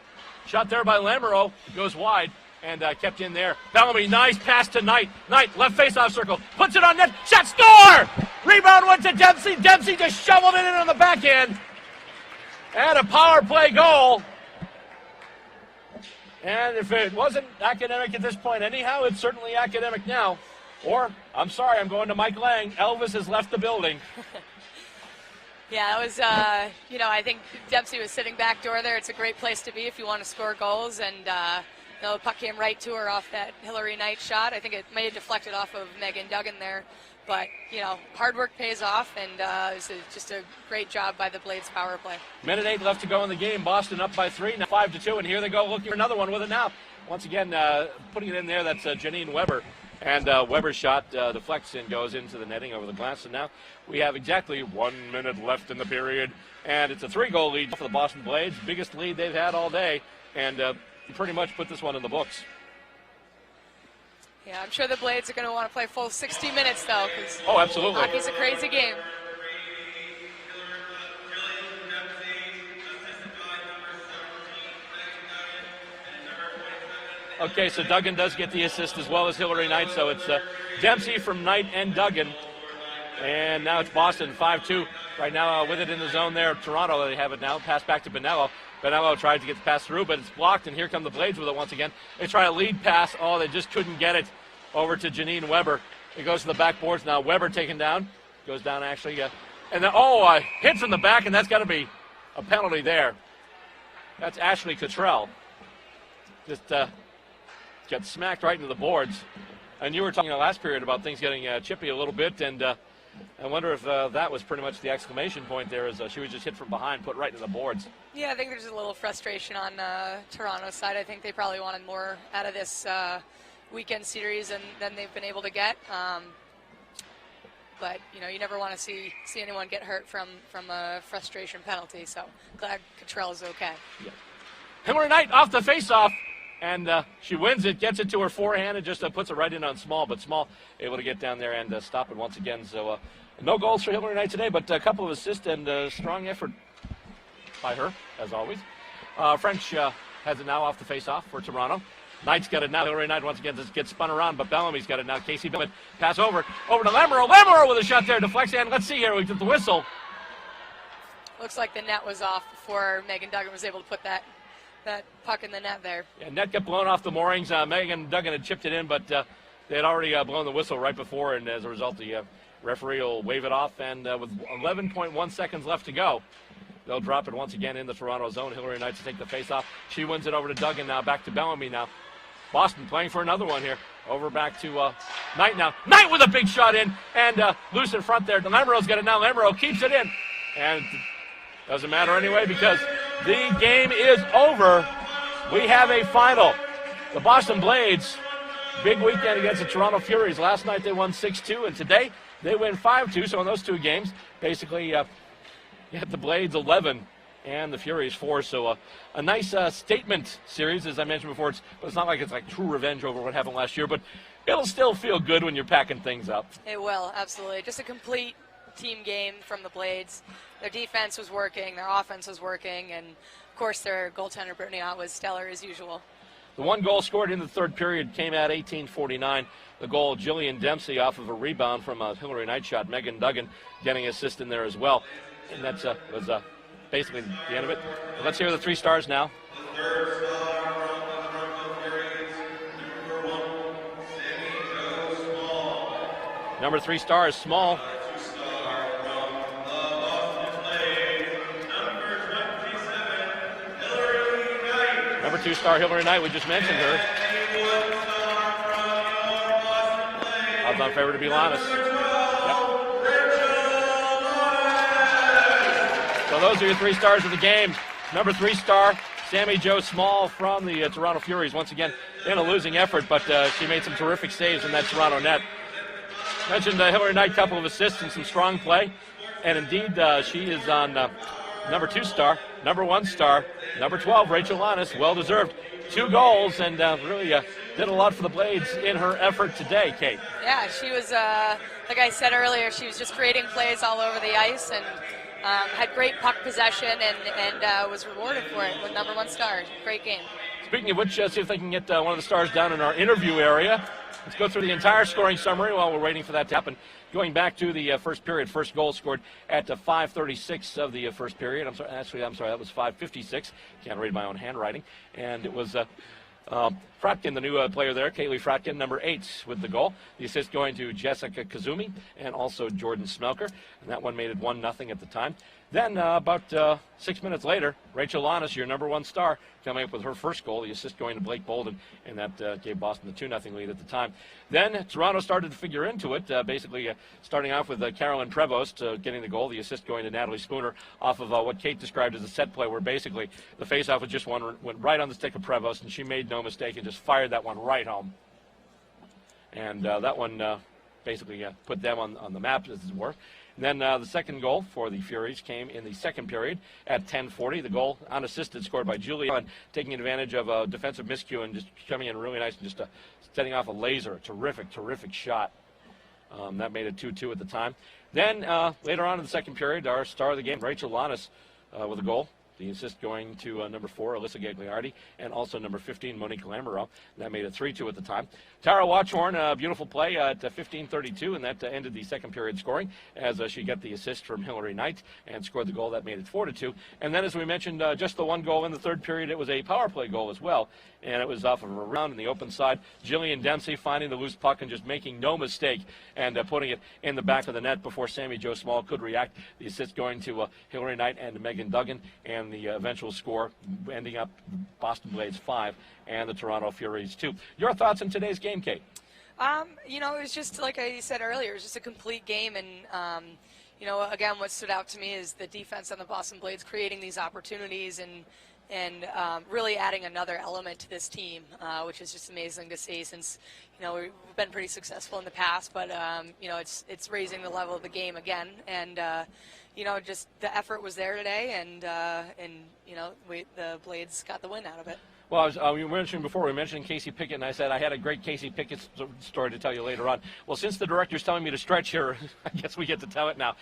Shot there by Lamoureux. Goes wide. And kept in there. Bellamy, nice pass to Knight. Knight, left face-off circle. Puts it on net. Shot, score! Rebound went to Dempsey. Dempsey just shoveled it in on the backhand. And a power play goal. And if it wasn't academic at this point anyhow, it's certainly academic now. Or, I'm sorry, I'm going to Mike Lang. Elvis has left the building. Yeah, it was, I think Dempsey was sitting back door there. It's a great place to be if you want to score goals. And, the puck came right to her off that Hillary Knight shot. I think it may have deflected off of Megan Duggan there. But, hard work pays off, and it was just a great job by the Blades power play. Minute 8 left to go in the game. Boston up by 3, now 5-2, and here they go looking for another one with it now. Once again, putting it in there, that's Janine Weber. And Weber's shot deflects and goes into the netting over the glass. And now we have exactly 1 minute left in the period. And it's a 3-goal lead for the Boston Blades. Biggest lead they've had all day. And pretty much put this one in the books. Yeah, I'm sure the Blades are going to want to play full 60 minutes, though. Oh, absolutely. Hockey's a crazy game. Okay, so Duggan does get the assist as well as Hillary Knight. So it's Dempsey from Knight and Duggan. And now it's Boston 5-2. Right now with it in the zone there. Toronto, they have it now. Pass back to Bonello. Bonello tried to get the pass through, but it's blocked, and here come the Blades with it once again. They try a lead pass. Oh, they just couldn't get it over to Janine Weber. It goes to the backboards now. Weber taken down. Goes down, actually. And then, hit from the back, and that's got to be a penalty there. That's Ashley Cottrell. Just got smacked right into the boards. And you were talking in the last period about things getting chippy a little bit, and I wonder if that was pretty much the exclamation point there, as she was just hit from behind, put right into the boards. Yeah, I think there's a little frustration on Toronto's side. I think they probably wanted more out of this weekend series than they've been able to get. But, you never want to see anyone get hurt from a frustration penalty, so glad Cottrell's okay. Yeah. Hillary Knight off the face-off, and she wins it, gets it to her forehand, and just puts it right in on Small, but Small able to get down there and stop it once again. So no goals for Hillary Knight today, but a couple of assists and strong effort by her, as always. French has it now off the face-off for Toronto. Knight's got it now. Hillary Knight once again just gets spun around, but Bellamy's got it now. Casey Billman pass over to Lamoureux. Lamoureux with a shot there, deflects, and let's see here. We get the whistle. Looks like the net was off before Megan Duggan was able to put that puck in the net there. Yeah, net got blown off the moorings. Megan Duggan had chipped it in, but they had already blown the whistle right before, and as a result, the referee will wave it off. And with 11.1 seconds left to go, they'll drop it once again in the Toronto zone. Hillary Knight to take the face-off. She wins it over to Duggan now, back to Bellamy now. Boston playing for another one here. Over back to Knight now. Knight with a big shot in, and loose in front there. Lamoureux's got it now. Lamoureux keeps it in, and doesn't matter anyway because the game is over. We have a final. The Boston Blades, big weekend against the Toronto Furies. Last night they won 6-2, and today they win 5-2. So in those two games, basically you had the Blades 11 and the Furies 4. So a nice statement series, as I mentioned before. But it's not like it's like true revenge over what happened last year, but it'll still feel good when you're packing things up. It will, absolutely. Just a complete team game from the Blades. Their defense was working, their offense was working, and of course their goaltender Brittany Ott was stellar as usual. The one goal scored in the third period came at 18:49. The goal, Jillian Dempsey off of a rebound from a Hillary Knight shot. Megan Duggan getting an assist in there as well. And that was basically the end of it. Let's hear the three stars now. Number 3 star is Small. Number 2 star, Hillary Knight, we just mentioned her. Odds on favorite to be honest. Yep. So those are your 3 stars of the game. Number 3 star, Sammy Jo Small from the Toronto Furies. Once again, in a losing effort, but she made some terrific saves in that Toronto net. Mentioned Hillary Knight, couple of assists and some strong play. And indeed, she is on number 2 star, number 1 star, number 12, Rachel Lannis, well-deserved. 2 goals and really did a lot for the Blades in her effort today, Kate. Yeah, she was, like I said earlier, she was just creating plays all over the ice and had great puck possession and was rewarded for it with number 1 star. Great game. Speaking of which, see if they can get one of the stars down in our interview area. Let's go through the entire scoring summary while we're waiting for that to happen. Going back to the first period, first goal scored at 5:36 of the first period. I'm sorry, that was 5:56. Can't read my own handwriting. And it was Fratkin, the new player there, Kaylie Fratkin, number 8 with the goal. The assist going to Jessica Kazumi and also Jordan Smelker, and that one made it 1-0 at the time. Then about 6 minutes later, Rachel Lanis, your number 1 star, coming up with her first goal, the assist going to Blake Bolden, and that gave Boston the 2-0 lead at the time. Then Toronto started to figure into it, basically starting off with Carolyn Prevost getting the goal, the assist going to Natalie Spooner off of what Kate described as a set play, where basically the faceoff was just one, went right on the stick of Prevost, and she made no mistake and just fired that one right home. And that one basically put them on the map, as it were. And then the second goal for the Furies came in the second period at 10:40. The goal unassisted scored by Julian, taking advantage of a defensive miscue and just coming in really nice and just setting off a laser. A terrific, terrific shot. That made it 2-2 at the time. Then later on in the second period, our star of the game, Rachel Lanis, with a goal. The assist going to number 4, Alyssa Gagliardi, and also number 15, Monique Lamoureux. That made it 3-2 at the time. Tara Watchhorn, a beautiful play at 15:32, and that ended the second period scoring as she got the assist from Hillary Knight and scored the goal that made it 4-2. And then, as we mentioned, just the one goal in the third period, it was a power play goal as well, and it was off of a round in the open side. Jillian Dempsey finding the loose puck and just making no mistake and putting it in the back of the net before Sammy Jo Small could react. The assist going to Hillary Knight and Megan Duggan, and the eventual score ending up Boston Blades 5 and the Toronto Furies 2. Your thoughts on today's game, Kate? You know, it was just like I said earlier, it was just a complete game, and you know, again, what stood out to me is the defense on the Boston Blades creating these opportunities and really adding another element to this team, which is just amazing to see, since, you know, we've been pretty successful in the past, but you know, it's raising the level of the game again, and you know, just the effort was there today, and you know, the Blades got the win out of it. Well, we mentioned before, we mentioned Casey Pickett, and I said I had a great Casey Pickett story to tell you later on. Well, since the director's telling me to stretch here, I guess we get to tell it now.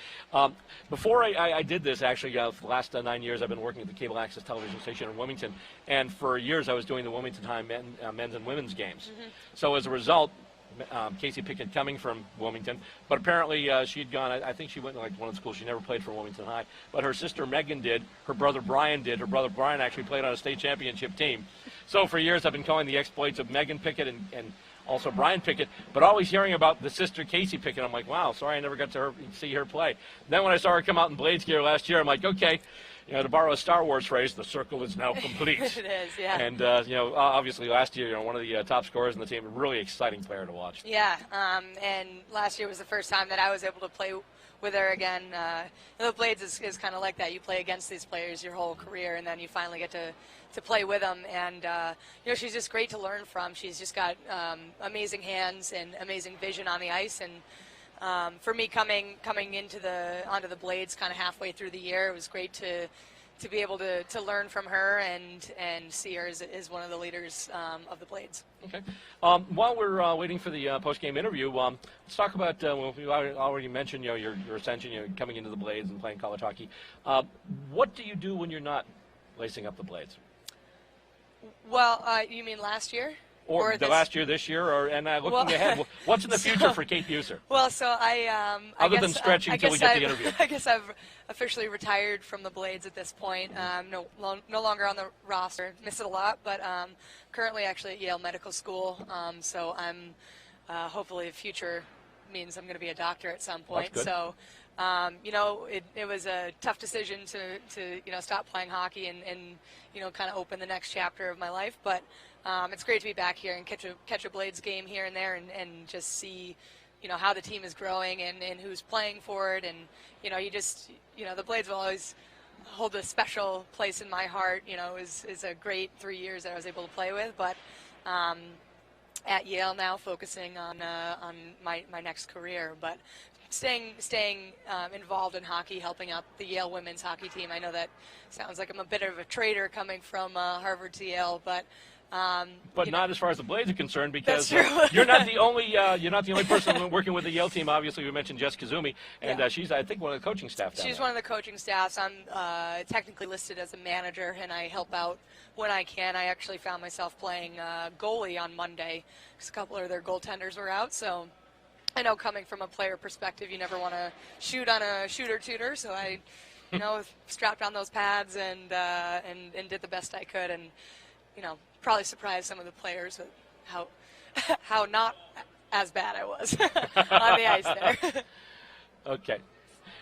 Before I did this, actually, for the last 9 years, I've been working at the cable access television station in Wilmington, and for years I was doing the Wilmington High men's and women's games. Mm-hmm. So as a result, Casey Pickett coming from Wilmington, but apparently she'd gone, I think she went to like one of the schools. She never played for Wilmington High, but her sister Megan did, her brother Brian did. Her brother Brian actually played on a state championship team. So for years I've been calling the exploits of Megan Pickett and also Brian Pickett, but always hearing about the sister Casey Pickett. I'm like, wow, sorry I never got to see her play. Then when I saw her come out in Blades gear last year, I'm like, okay, you know, to borrow a Star Wars phrase, the circle is now complete. It is, yeah. And, you know, obviously last year, you know, one of the top scorers in the team, a really exciting player to watch. Yeah, and last year was the first time that I was able to play with her again. The Blades is kind of like that. You play against these players your whole career, and then you finally get to play with them. And, you know, she's just great to learn from. She's just got amazing hands and amazing vision on the ice. And for me, coming onto the Blades kind of halfway through the year, it was great to be able to learn from her and see her as one of the leaders of the Blades. Okay. While we're waiting for the post-game interview, let's talk about, well, you already mentioned, you know, your ascension, you know, coming into the Blades and playing college hockey. What do you do when you're not lacing up the Blades? Well, you mean last year? Or the last year, this year, and looking ahead, what's in the future for Kate Buser? Well, so other than stretching until we get the interview. I guess I've officially retired from the Blades at this point. No longer on the roster. Miss it a lot, but currently actually at Yale Medical School. So I'm hopefully future means I'm going to be a doctor at some point. So. You know, it was a tough decision to you know, stop playing hockey and you know, kind of open the next chapter of my life, but it's great to be back here and catch a Blades game here and there and just see, you know, how the team is growing and who's playing for it, and you know, you know, the Blades will always hold a special place in my heart. You know, is a great 3 years that I was able to play with, but at Yale now, focusing on my next career, but staying involved in hockey, helping out the Yale women's hockey team. I know that sounds like I'm a bit of a traitor coming from Harvard to Yale, but not as far as the Blades are concerned, because that's true. you're not the only person working with the Yale team. Obviously, we mentioned Jess Kazumi, and she's, I think, one of the coaching staff down She's there. one of the coaching staffs. I'm technically listed as a manager, and I help out when I can. I actually found myself playing goalie on Monday because a couple of their goaltenders were out, so I know, coming from a player perspective, you never want to shoot on a shooter-tutor, so I, you know, strapped on those pads and did the best I could. And probably surprised some of the players with how not as bad I was on the ice there. Okay.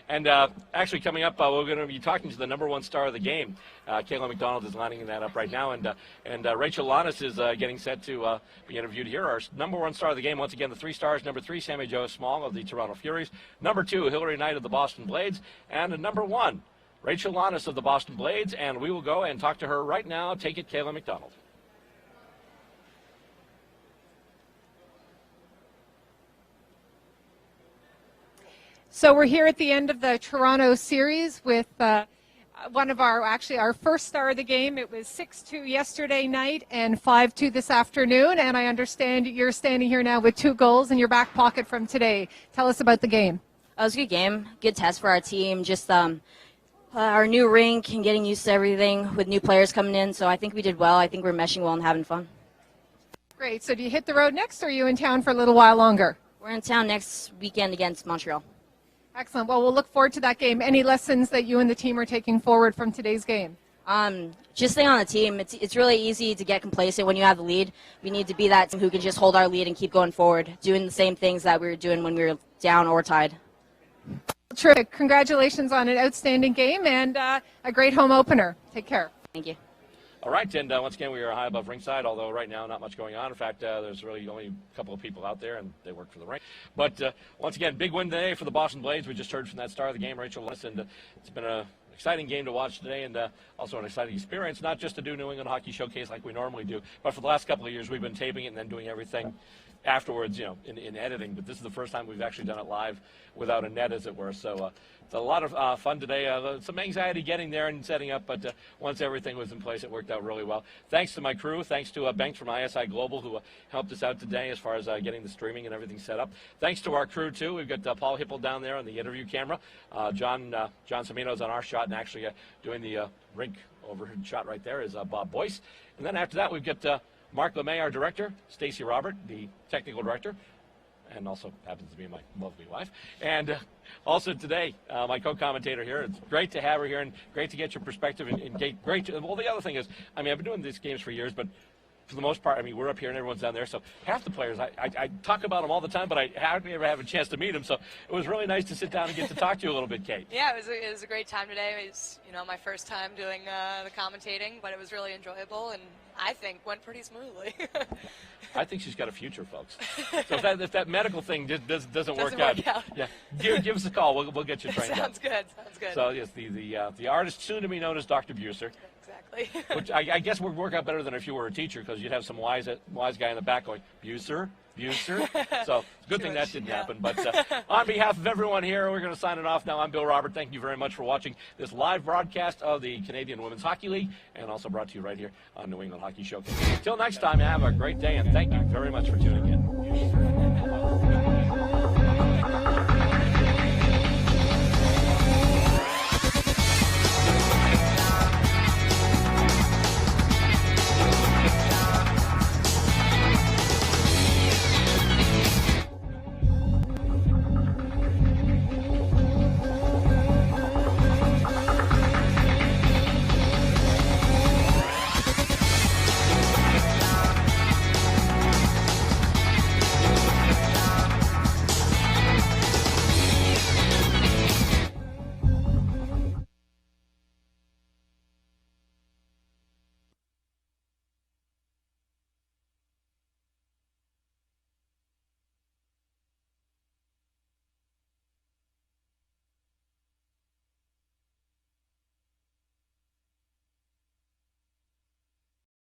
And actually, coming up, we're going to be talking to the #1 star of the game. Kaylie McDonald is lining that up right now, and Rachel Lannis is getting set to be interviewed here. Our #1 star of the game, once again, the 3 stars: #3, Sammy Jo Small of the Toronto Furies; #2, Hillary Knight of the Boston Blades; and #1, Rachel Lannis of the Boston Blades. And we will go and talk to her right now. Take it, Kaylie McDonald. So we're here at the end of the Toronto series with one of our first star of the game. It was 6-2 yesterday night and 5-2 this afternoon. And I understand you're standing here now with 2 goals in your back pocket from today. Tell us about the game. It was a good game, good test for our team. Just our new rink and getting used to everything with new players coming in. So I think we did well. I think we're meshing well and having fun. Great. So do you hit the road next, or are you in town for a little while longer? We're in town next weekend against Montreal. Excellent. Well, we'll look forward to that game. Any lessons that you and the team are taking forward from today's game? Just stay on the team. It's really easy to get complacent when you have the lead. We need to be that team who can just hold our lead and keep going forward, doing the same things that we were doing when we were down or tied. Terrific. Congratulations on an outstanding game and a great home opener. Take care. Thank you. All right, and once again, we are high above ringside, although right now not much going on. In fact, there's really only a couple of people out there, and they work for the rink. But once again, big win today for the Boston Blades. We just heard from that star of the game, Rachel Lannis, and it's been an exciting game to watch today, and also an exciting experience, not just to do New England Hockey Showcase like we normally do, but for the last couple of years, we've been taping it and then doing everything afterwards, in editing. But this is the first time we've actually done it live without a net, as it were. So it's a lot of fun today. Some anxiety getting there and setting up, but once everything was in place, it worked out really well. Thanks to my crew. Thanks to Banks from ISI Global, who helped us out today as far as getting the streaming and everything set up. Thanks to our crew, too. We've got Paul Hipple down there on the interview camera. John Semino's on our shot, and actually doing the rink overhead shot right there is Bob Boyce. And then after that, we've got Mark LeMay, our director, Stacy Robert, the technical director, and also happens to be my lovely wife. And also today, my co-commentator here. It's great to have her here and great to get your perspective. And great to, well, the other thing is, I've been doing these games for years, but for the most part, we're up here and everyone's down there. So half the players, I talk about them all the time, but I hardly ever have a chance to meet them. So it was really nice to sit down and get to talk to you a little bit, Kate. Yeah, it was a great time today. It was, my first time doing the commentating, but it was really enjoyable and I think went pretty smoothly. I think she's got a future, folks. So if that medical thing doesn't work out, yeah, give us a call. We'll get you trained Sounds good. So yes, the artist soon to be known as Dr. Buser. Exactly. Which I guess would work out better than if you were a teacher, because you'd have some wise guy in the back going, Buser. So good thing that didn't happen. But on behalf of everyone here, we're going to sign it off now. I'm Bill Robert. Thank you very much for watching this live broadcast of the Canadian Women's Hockey League, and also brought to you right here on New England Hockey Showcase. Until next time, have a great day, and thank you very much for tuning in.